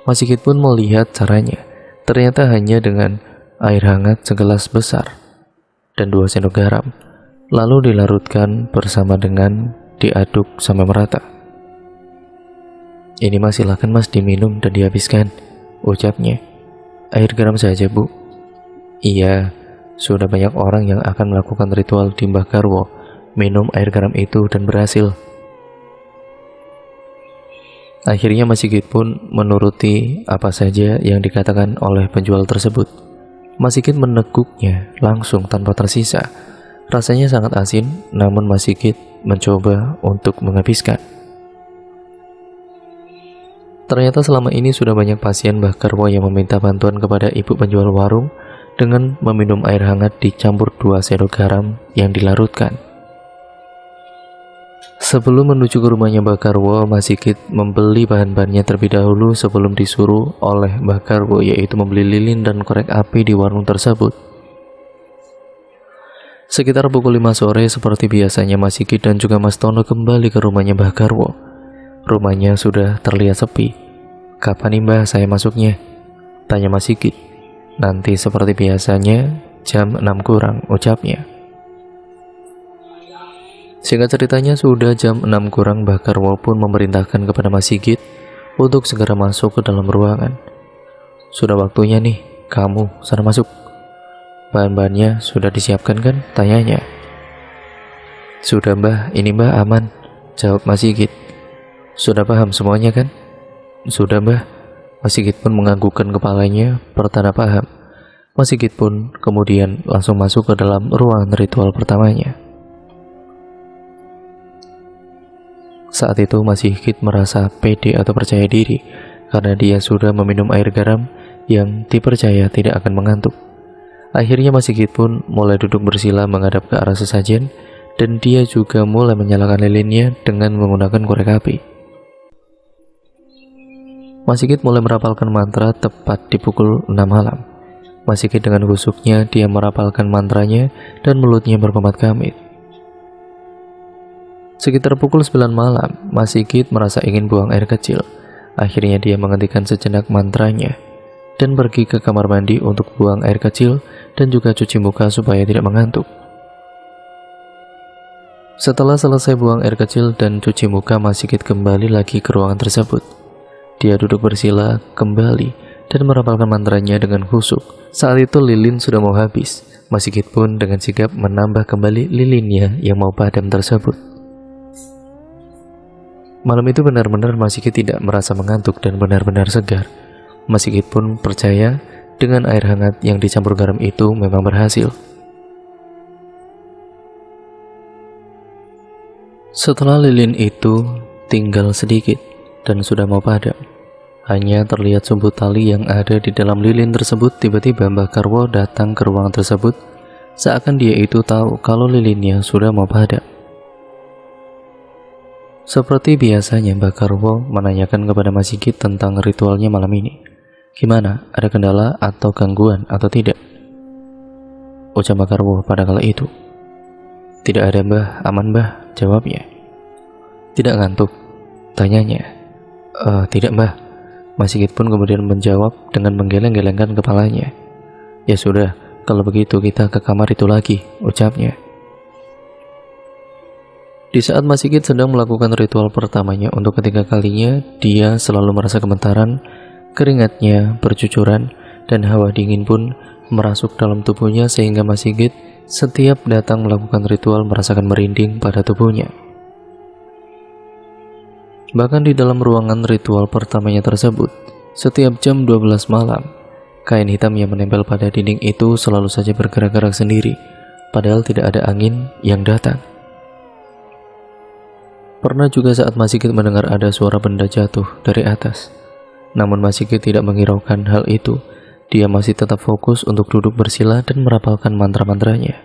Mas Sigit pun melihat caranya. Ternyata hanya dengan air hangat segelas besar dan 2 sendok garam, lalu dilarutkan bersama dengan diaduk sampai merata. "Ini Mas, silakan Mas diminum dan dihabiskan," ucapnya. "Air garam saja, Bu?" "Iya, sudah banyak orang yang akan melakukan ritual di Mbah Garwo minum air garam itu dan berhasil." Akhirnya Mas Sigit pun menuruti apa saja yang dikatakan oleh penjual tersebut. Mas Sigit meneguknya langsung tanpa tersisa. Rasanya sangat asin, namun Mas Sigit mencoba untuk menghabiskan. Ternyata selama ini sudah banyak pasien Mbah Garwo yang meminta bantuan kepada ibu penjual warung dengan meminum air hangat dicampur 2 sendok garam yang dilarutkan. Sebelum menuju ke rumahnya Mbah Garwo, Mas Sigit membeli bahan-bahannya terlebih dahulu sebelum disuruh oleh Mbah Garwo, yaitu membeli lilin dan korek api di warung tersebut. Sekitar pukul 5 sore seperti biasanya Mas Sigit dan juga Mas Tono kembali ke rumahnya Mbah Garwo. Rumahnya sudah terlihat sepi. "Kapan nih Mbah saya masuknya?" tanya Mas Sigit. "Nanti seperti biasanya jam 6 kurang," ucapnya. Singkat ceritanya sudah jam 6 kurang, Mbah Garwo pun memerintahkan kepada Mas Sigit untuk segera masuk ke dalam ruangan. "Sudah waktunya nih, kamu sana masuk. Bahan-bahannya sudah disiapkan kan?" tanyanya. "Sudah Mbah, ini Mbah aman," jawab Mas Sigit. "Sudah paham semuanya kan?" "Sudah Mbah." Mas Sigit pun menganggukkan kepalanya pertanda paham. Mas Sigit pun kemudian langsung masuk ke dalam ruangan ritual pertamanya. Saat itu Mas Sigit merasa pede atau percaya diri karena dia sudah meminum air garam yang dipercaya tidak akan mengantuk. Akhirnya Mas Sigit pun mulai duduk bersila menghadap ke arah sesajen dan dia juga mulai menyalakan lilinnya dengan menggunakan korek api. Mas Sigit mulai merapalkan mantra tepat di pukul 6 malam. Mas Sigit dengan husuknya dia merapalkan mantranya dan mulutnya berkemat kamit. Sekitar pukul 9 malam, Mas Sigit merasa ingin buang air kecil. Akhirnya dia menghentikan sejenak mantranya dan pergi ke kamar mandi untuk buang air kecil dan juga cuci muka supaya tidak mengantuk. Setelah selesai buang air kecil dan cuci muka, Mas Sigit kembali lagi ke ruangan tersebut. Dia duduk bersila kembali dan merapalkan mantranya dengan khusyuk. Saat itu lilin sudah mau habis. Mas Sigit pun dengan sigap menambah kembali lilinnya yang mau padam tersebut. Malam itu benar-benar Mas Sigit tidak merasa mengantuk dan benar-benar segar. Mas Sigit pun percaya dengan air hangat yang dicampur garam itu memang berhasil. Setelah lilin itu tinggal sedikit dan sudah mau padam, hanya terlihat sumbu tali yang ada di dalam lilin tersebut. Tiba-tiba Mbah Garwo datang ke ruangan tersebut, seakan dia itu tahu kalau lilinnya sudah mau padam. Seperti biasanya, Mbah Garwo menanyakan kepada Mas Sigit tentang ritualnya malam ini. "Gimana, ada kendala atau gangguan atau tidak?" ucap Mbah Garwo pada kala itu. "Tidak ada Mbah, aman Mbah," jawabnya. "Tidak ngantuk?" tanyanya. Tidak Mbah." Mas Sigit pun kemudian menjawab dengan menggeleng-gelengkan kepalanya. "Ya sudah, kalau begitu kita ke kamar itu lagi," ucapnya. Di saat Mas Sigit sedang melakukan ritual pertamanya untuk ketiga kalinya, dia selalu merasa gemetaran, keringatnya bercucuran, dan hawa dingin pun merasuk dalam tubuhnya sehingga Mas Sigit setiap datang melakukan ritual merasakan merinding pada tubuhnya. Bahkan di dalam ruangan ritual pertamanya tersebut, setiap jam 12 malam, kain hitam yang menempel pada dinding itu selalu saja bergerak-gerak sendiri, padahal tidak ada angin yang datang. Pernah juga saat Mas Sigit mendengar ada suara benda jatuh dari atas. Namun Mas Sigit tidak menghiraukan hal itu. Dia masih tetap fokus untuk duduk bersila dan merapalkan mantra-mantranya.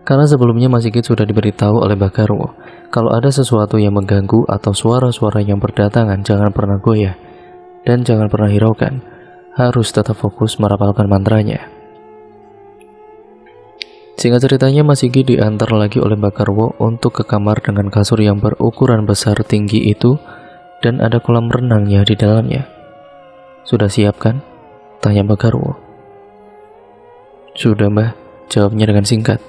Karena sebelumnya Mas Sigit sudah diberitahu oleh Mbah Garwo, kalau ada sesuatu yang mengganggu atau suara-suara yang berdatangan, jangan pernah goyah dan jangan pernah hiraukan. Harus tetap fokus merapalkan mantranya. Singkat ceritanya, Mas Sigit diantar lagi oleh Mbah Garwo untuk ke kamar dengan kasur yang berukuran besar tinggi itu dan ada kolam renangnya di dalamnya. Sudah siap kan? Tanya Mbah Garwo. Sudah Mbah, jawabnya dengan singkat.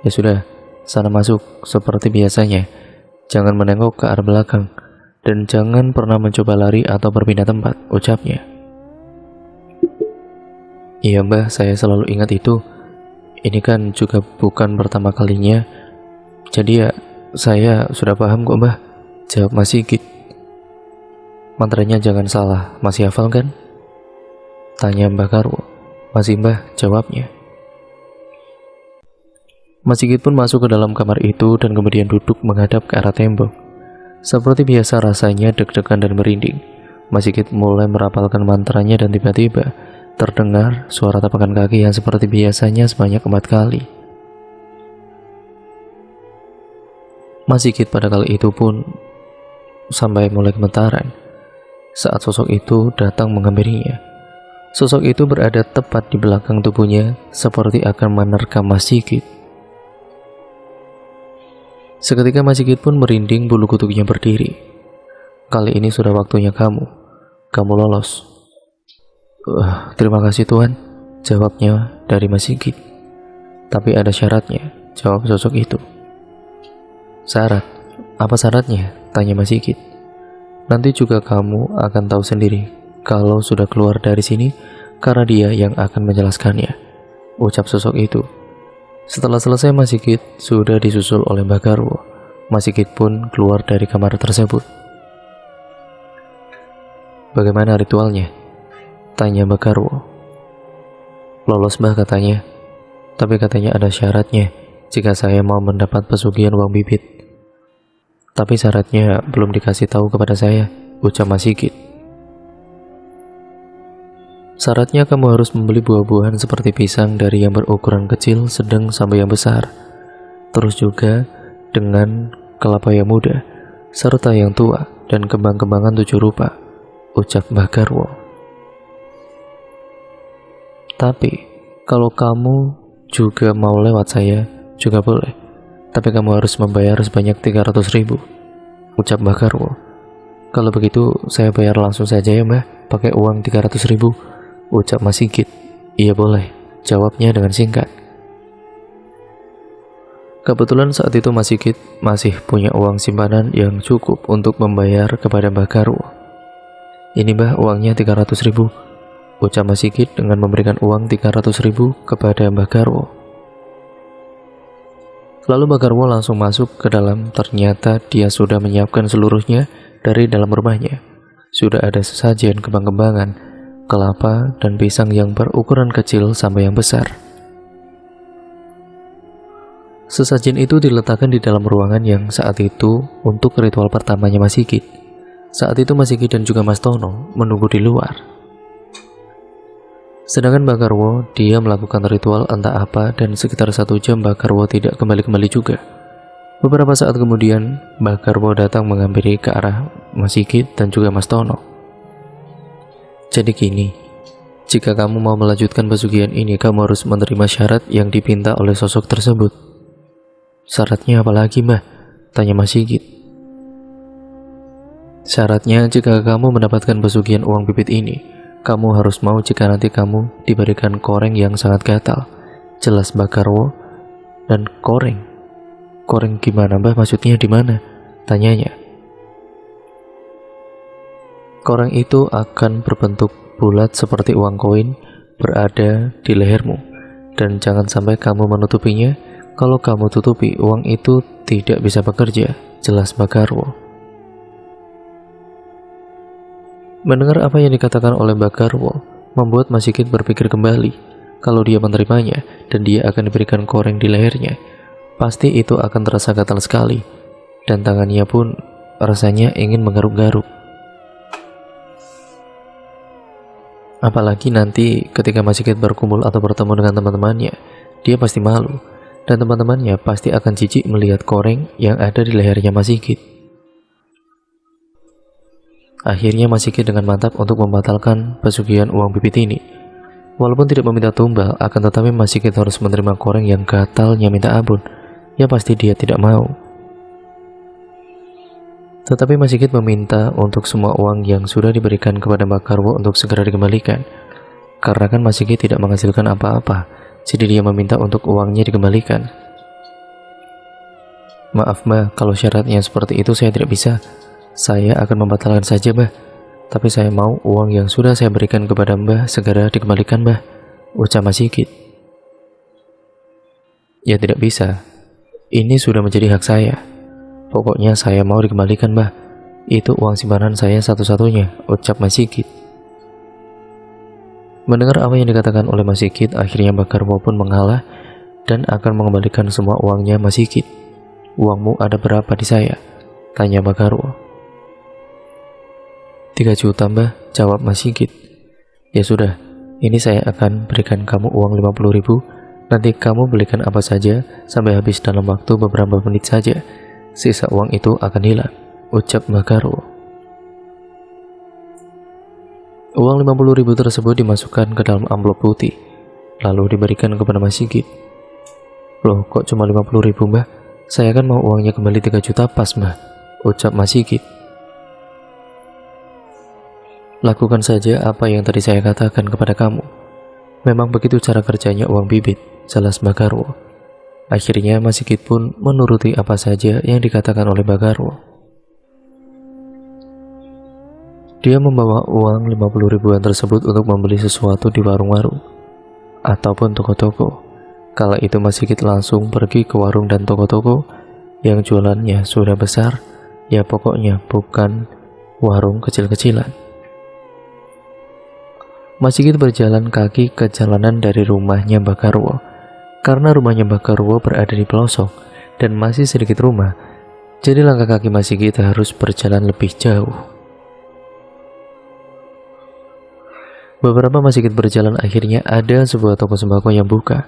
Ya sudah, sana masuk seperti biasanya. Jangan menengok ke arah belakang dan jangan pernah mencoba lari atau berpindah tempat, ucapnya. Iya Mbah, saya selalu ingat itu. Ini kan juga bukan pertama kalinya. Jadi ya, saya sudah paham kok Mbah, jawab Mas Sigit. Mantranya jangan salah, masih hafal kan? Tanya Mbah Garwo. Masih Mbah, jawabnya. Mas Sigit pun masuk ke dalam kamar itu dan kemudian duduk menghadap ke arah tembok. Seperti biasa rasanya deg-degan dan merinding. Mas Sigit mulai merapalkan mantranya dan tiba-tiba terdengar suara tapakan kaki yang seperti biasanya sebanyak 4 kali. Mas Sigit pada kali itu pun sampai mulai gemetaran saat sosok itu datang menghampirinya. Sosok itu berada tepat di belakang tubuhnya seperti akan menerkam Mas Sigit. Seketika Mas Sigit pun merinding, bulu kuduknya berdiri. Kali ini sudah waktunya kamu lolos. Terima kasih Tuhan, jawabnya dari Mas Sigit. Tapi ada syaratnya, jawab sosok itu. Syarat? Apa syaratnya? Tanya Mas Sigit. Nanti juga kamu akan tahu sendiri kalau sudah keluar dari sini, karena dia yang akan menjelaskannya, ucap sosok itu. Setelah selesai Mas Sigit sudah disusul oleh Mbah Garwo. Mas Sigit pun keluar dari kamar tersebut. Bagaimana ritualnya? Tanya Mbah Garwo. Lolos Mbah katanya, tapi katanya ada syaratnya jika saya mau mendapat pesugihan uang bibit. Tapi syaratnya belum dikasih tahu kepada saya, ucap Mas Sigit. Syaratnya kamu harus membeli buah-buahan seperti pisang dari yang berukuran kecil, sedang sampai yang besar. Terus juga dengan kelapa yang muda, serta yang tua dan kembang-kembangan 7 rupa, ucap Mbah Garwo. Tapi kalau kamu juga mau lewat saya, juga boleh. Tapi kamu harus membayar sebanyak 300.000, ucap Mbah Garwo. Kalau begitu saya bayar langsung saja ya Mbah, pakai uang 300.000, ucap Mas Sigit. Iya boleh, jawabnya dengan singkat. Kebetulan saat itu Mas Sigit masih punya uang simpanan yang cukup untuk membayar kepada Mbah Garwo. Ini Mbah, uangnya 300.000, ucap Mas Sigit dengan memberikan uang 300.000 kepada Mbah Garwo. Lalu Mbah Garwo langsung masuk ke dalam. Ternyata dia sudah menyiapkan seluruhnya dari dalam rumahnya. Sudah ada sesajen kembang-kembangan, kelapa, dan pisang yang berukuran kecil sampai yang besar. Sesajen itu diletakkan di dalam ruangan yang saat itu untuk ritual pertamanya Mas Sigit. Saat itu Mas Sigit dan juga Mas Tono menunggu di luar. Sedangkan Mbah Garwo, dia melakukan ritual entah apa dan sekitar 1 jam Mbah Garwo tidak kembali-kembali juga. Beberapa saat kemudian, Mbah Garwo datang menghampiri ke arah Mas Sigit dan juga Mas Tono. Jadi gini, jika kamu mau melanjutkan pesugihan ini, kamu harus menerima syarat yang dipinta oleh sosok tersebut. Syaratnya apa lagi Mbah? Tanya Mas Sigit. Syaratnya jika kamu mendapatkan pesugihan uang bibit ini, kamu harus mau jika nanti kamu diberikan koreng yang sangat gatal. Jelas Mbah Garwo. Dan koreng gimana Mbah, maksudnya di mana? Tanyanya. Koreng itu akan berbentuk bulat seperti uang koin berada di lehermu. Dan jangan sampai kamu menutupinya. Kalau kamu tutupi, uang itu tidak bisa bekerja, jelas Bagarwo. Mendengar apa yang dikatakan oleh Bagarwo membuat Mas Sigit berpikir kembali. Kalau dia menerimanya dan dia akan diberikan koreng di lehernya, pasti itu akan terasa gatal sekali. Dan tangannya pun rasanya ingin menggaruk-garuk. Apalagi nanti ketika Mas Sigit berkumpul atau bertemu dengan teman-temannya, dia pasti malu. Dan teman-temannya pasti akan jijik melihat koreng yang ada di lehernya Mas Sigit. Akhirnya Mas Sigit dengan mantap untuk membatalkan pesugihan uang bibit ini. Walaupun tidak meminta tumbal, akan tetapi Mas Sigit harus menerima koreng yang gatalnya minta ampun. Ya pasti dia tidak mau. Tetapi Mas Sigit meminta untuk semua uang yang sudah diberikan kepada Bagarwo untuk segera dikembalikan. Karena kan Mas Sigit tidak menghasilkan apa-apa, jadi dia meminta untuk uangnya dikembalikan. Maaf Mbah, kalau syaratnya seperti itu saya tidak bisa. Saya akan membatalkan saja Mbah. Tapi saya mau uang yang sudah saya berikan kepada Mbah segera dikembalikan Mbah, ucap Mas Sigit. Ya tidak bisa, ini sudah menjadi hak saya. Pokoknya saya mau dikembalikan Mbah. Itu uang simpanan saya satu-satunya, ucap Mas Sigit. Mendengar apa yang dikatakan oleh Mas Sigit, akhirnya Bagarwo pun mengalah dan akan mengembalikan semua uangnya Mas Sigit. Uangmu ada berapa di saya? Tanya Bagarwo. 3 juta Mbah, jawab Mas Sigit. Ya sudah, ini saya akan berikan kamu uang 50.000. Nanti kamu belikan apa saja sampai habis dalam waktu beberapa menit saja. Sisa uang itu akan hilang, ucap Bagarwo. Uang 50.000 tersebut dimasukkan ke dalam amplop putih, lalu diberikan kepada Mas Sigit. Loh, kok cuma 50.000 Mbah? Saya kan mau uangnya kembali 3 juta pas Mbah, ucap Mas Sigit. Lakukan saja apa yang tadi saya katakan kepada kamu. Memang begitu cara kerjanya uang bibit, jelas Bagarwo. Akhirnya Mas Sigit pun menuruti apa saja yang dikatakan oleh Bagarwo. Dia membawa uang 50 ribuan tersebut untuk membeli sesuatu di warung-warung ataupun toko-toko. Kala itu Mas Sigit langsung pergi ke warung dan toko-toko yang jualannya sudah besar. Ya pokoknya bukan warung kecil-kecilan. Mas Sigit berjalan kaki ke jalanan dari rumahnya Bagarwo. Karena rumahnya Bagarwo berada di pelosok dan masih sedikit rumah, jadi langkah kaki Mas Sigit harus berjalan lebih jauh. Beberapa Mas Sigit berjalan, akhirnya ada sebuah toko sembako yang buka.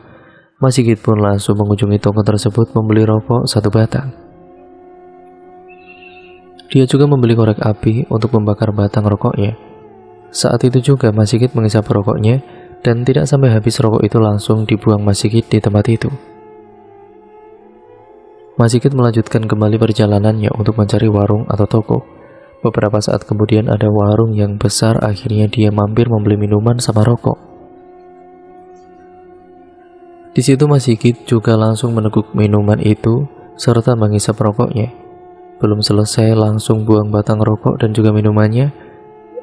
Mas Sigit pun langsung mengunjungi toko tersebut membeli rokok 1 batang. Dia juga membeli korek api untuk membakar batang rokoknya. Saat itu juga Mas Sigit menghisap rokoknya dan tidak sampai habis rokok itu langsung dibuang Mas Sigit di tempat itu. Mas Sigit melanjutkan kembali perjalanannya untuk mencari warung atau toko. Beberapa saat kemudian ada warung yang besar, akhirnya dia mampir membeli minuman sama rokok. Di situ Mas Sigit juga langsung meneguk minuman itu serta menghisap rokoknya. Belum selesai langsung buang batang rokok dan juga minumannya.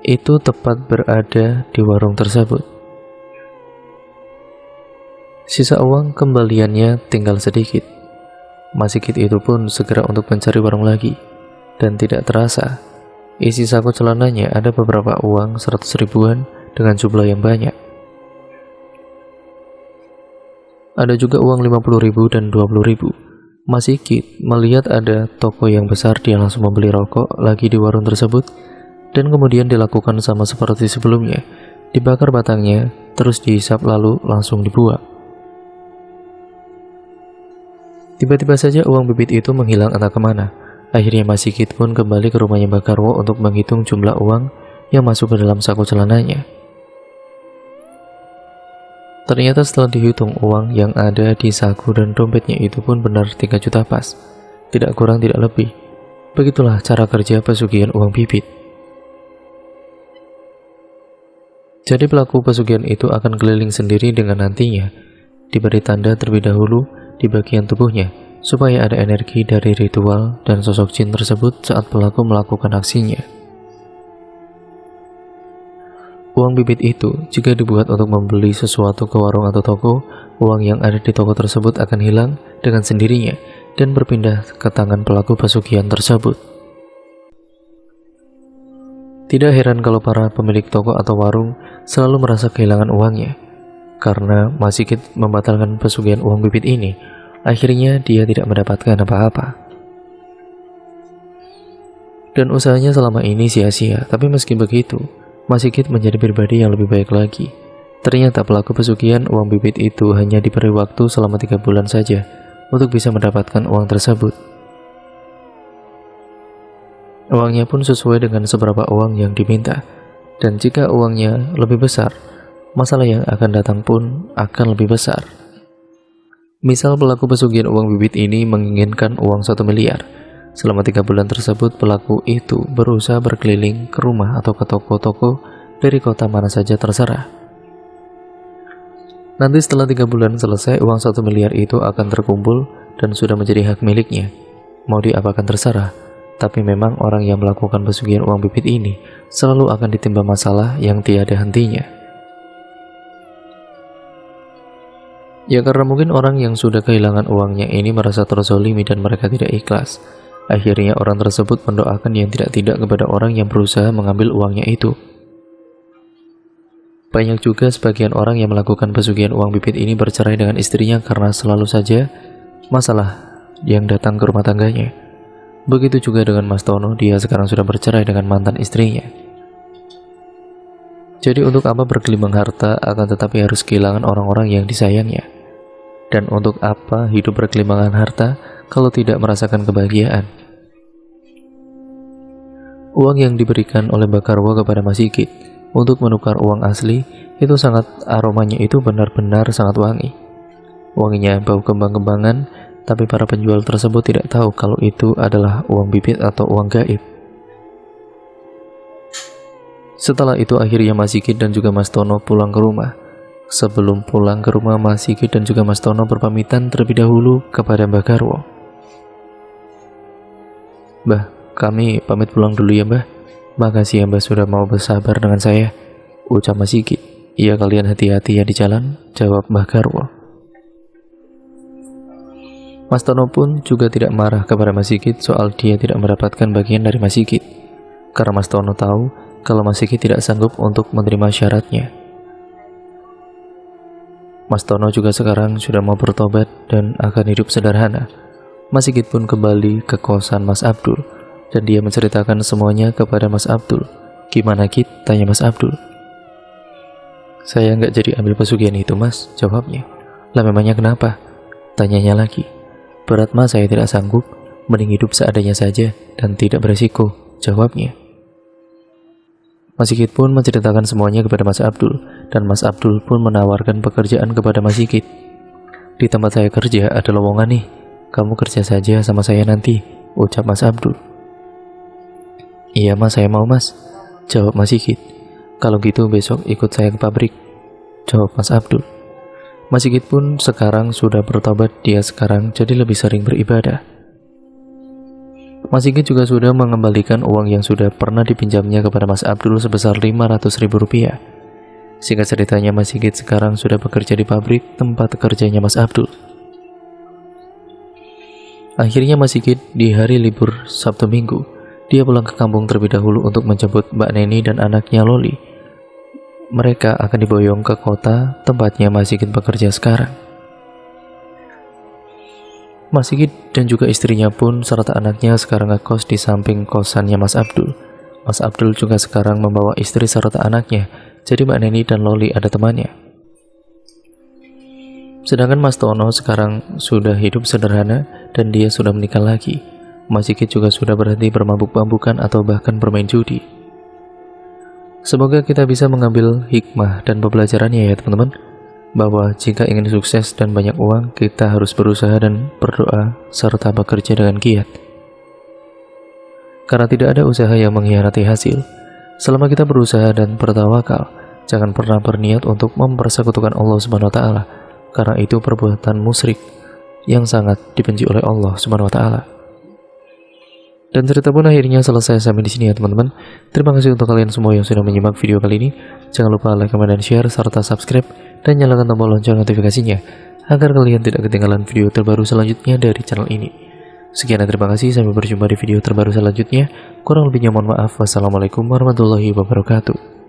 Itu tepat berada di warung tersebut. Sisa uang kembaliannya tinggal sedikit. Mas Sigit itu pun segera untuk mencari warung lagi. Dan tidak terasa, isi saku celananya ada beberapa uang 100 ribuan dengan jumlah yang banyak. Ada juga uang 50 ribu dan 20 ribu. Mas Sigit melihat ada toko yang besar, dia langsung membeli rokok lagi di warung tersebut. Dan kemudian dilakukan sama seperti sebelumnya. Dibakar batangnya, terus dihisap lalu langsung dibuang. Tiba-tiba saja uang bibit itu menghilang entah kemana. Akhirnya Mas Sigit pun kembali ke rumahnya Bagarwo untuk menghitung jumlah uang yang masuk ke dalam saku celananya. Ternyata setelah dihitung, uang yang ada di saku dan dompetnya itu pun benar 3 juta pas. Tidak kurang tidak lebih. Begitulah cara kerja pesugihan uang bibit. Jadi pelaku pesugihan itu akan keliling sendiri dengan nantinya diberi tanda terlebih dahulu di bagian tubuhnya, supaya ada energi dari ritual dan sosok jin tersebut saat pelaku melakukan aksinya. Uang bibit itu jika dibuat untuk membeli sesuatu ke warung atau toko, uang yang ada di toko tersebut akan hilang dengan sendirinya dan berpindah ke tangan pelaku pesugihan tersebut. Tidak heran kalau para pemilik toko atau warung selalu merasa kehilangan uangnya. Karena Mas Sigit membatalkan pesugihan uang bibit ini, akhirnya dia tidak mendapatkan apa-apa. Dan usahanya selama ini sia-sia, tapi meski begitu, Mas Sigit menjadi pribadi yang lebih baik lagi. Ternyata pelaku pesugihan uang bibit itu hanya diberi waktu selama 3 bulan saja untuk bisa mendapatkan uang tersebut. Uangnya pun sesuai dengan seberapa uang yang diminta, dan jika uangnya lebih besar, masalah yang akan datang pun akan lebih besar. Misal pelaku pesugihan uang bibit ini menginginkan uang 1 miliar. Selama 3 bulan tersebut, pelaku itu berusaha berkeliling ke rumah atau ke toko-toko dari kota mana saja terserah. Nanti setelah 3 bulan selesai, uang 1 miliar itu akan terkumpul dan sudah menjadi hak miliknya. Mau diapakan terserah, tapi memang orang yang melakukan pesugihan uang bibit ini selalu akan ditimpa masalah yang tiada hentinya. Ya karena mungkin orang yang sudah kehilangan uangnya ini merasa terzolimi dan mereka tidak ikhlas. Akhirnya orang tersebut mendoakan yang tidak-tidak kepada orang yang berusaha mengambil uangnya itu. Banyak juga sebagian orang yang melakukan pesugihan uang bibit ini bercerai dengan istrinya karena selalu saja masalah yang datang ke rumah tangganya. Begitu juga dengan Mas Tono, dia sekarang sudah bercerai dengan mantan istrinya. Jadi untuk apa bergelimang harta akan tetapi harus kehilangan orang-orang yang disayangnya? Dan untuk apa hidup bergelimangan harta kalau tidak merasakan kebahagiaan? Uang yang diberikan oleh Mbak Karwo kepada Mas Sigit untuk menukar uang asli itu aromanya itu benar-benar sangat wangi. Wanginya bau kembang-kembangan, tapi para penjual tersebut tidak tahu kalau itu adalah uang bibit atau uang gaib. Setelah itu akhirnya Mas Sigit dan juga Mas Tono pulang ke rumah. Sebelum pulang ke rumah, Mas Sigit dan juga Mas Tono berpamitan terlebih dahulu kepada Mbak Karwo. "Mbah, kami pamit pulang dulu ya Mbah. Makasih ya Mbah sudah mau bersabar dengan saya," ucap Mas Sigit. "Iya kalian hati-hati ya di jalan," jawab Mbah Karwo. Mas Tono pun juga tidak marah kepada Mas Sigit soal dia tidak mendapatkan bagian dari Mas Sigit. Karena Mas Tono tahu kalau Mas Sigit tidak sanggup untuk menerima syaratnya. Mas Tono juga sekarang sudah mau bertobat dan akan hidup sederhana. Mas Sigit pun kembali ke kosan Mas Abdul dan dia menceritakan semuanya kepada Mas Abdul. "Gimana Kit?" tanya Mas Abdul. "Saya nggak jadi ambil pesugihan itu Mas," jawabnya. "Lah memangnya kenapa?" tanyanya lagi. "Berat Mas, saya tidak sanggup, mending hidup seadanya saja dan tidak beresiko," jawabnya. Mas Sigit pun menceritakan semuanya kepada Mas Abdul, dan Mas Abdul pun menawarkan pekerjaan kepada Mas Sigit. "Di tempat saya kerja ada lowongan nih, kamu kerja saja sama saya nanti," ucap Mas Abdul. "Iya Mas, saya mau Mas," jawab Mas Sigit. "Kalau gitu besok ikut saya ke pabrik," jawab Mas Abdul. Mas Sigit pun sekarang sudah bertobat, dia sekarang jadi lebih sering beribadah. Mas Sigit juga sudah mengembalikan uang yang sudah pernah dipinjamnya kepada Mas Abdul sebesar Rp500.000. Singkat ceritanya, Mas Sigit sekarang sudah bekerja di pabrik tempat kerjanya Mas Abdul. Akhirnya Mas Sigit di hari libur Sabtu Minggu, dia pulang ke kampung terlebih dahulu untuk menjemput Mbak Neni dan anaknya Loli. Mereka akan diboyong ke kota tempatnya Mas Sigit bekerja sekarang. Mas Sigit dan juga istrinya pun serta anaknya sekarang ngekos di samping kosannya Mas Abdul. Mas Abdul juga sekarang membawa istri serta anaknya, jadi Mbak Neni dan Loli ada temannya. Sedangkan Mas Tono sekarang sudah hidup sederhana dan dia sudah menikah lagi. Mas Sigit juga sudah berhenti bermabuk-mabukan atau bahkan bermain judi. Semoga kita bisa mengambil hikmah dan pembelajarannya ya teman-teman, bahwa jika ingin sukses dan banyak uang, kita harus berusaha dan berdoa serta bekerja dengan giat. Karena tidak ada usaha yang mengkhianati hasil. Selama kita berusaha dan bertawakal, jangan pernah berniat untuk mempersekutukan Allah Subhanahu wa taala, karena itu perbuatan musyrik yang sangat dibenci oleh Allah Subhanahu wa taala. Dan cerita pun akhirnya selesai sampai di sini ya teman-teman. Terima kasih untuk kalian semua yang sudah menyimak video kali ini. Jangan lupa like, comment, dan share, serta subscribe, dan nyalakan tombol lonceng notifikasinya, agar kalian tidak ketinggalan video terbaru selanjutnya dari channel ini. Sekian dan terima kasih, sampai berjumpa di video terbaru selanjutnya. Kurang lebihnya mohon maaf. Wassalamualaikum warahmatullahi wabarakatuh.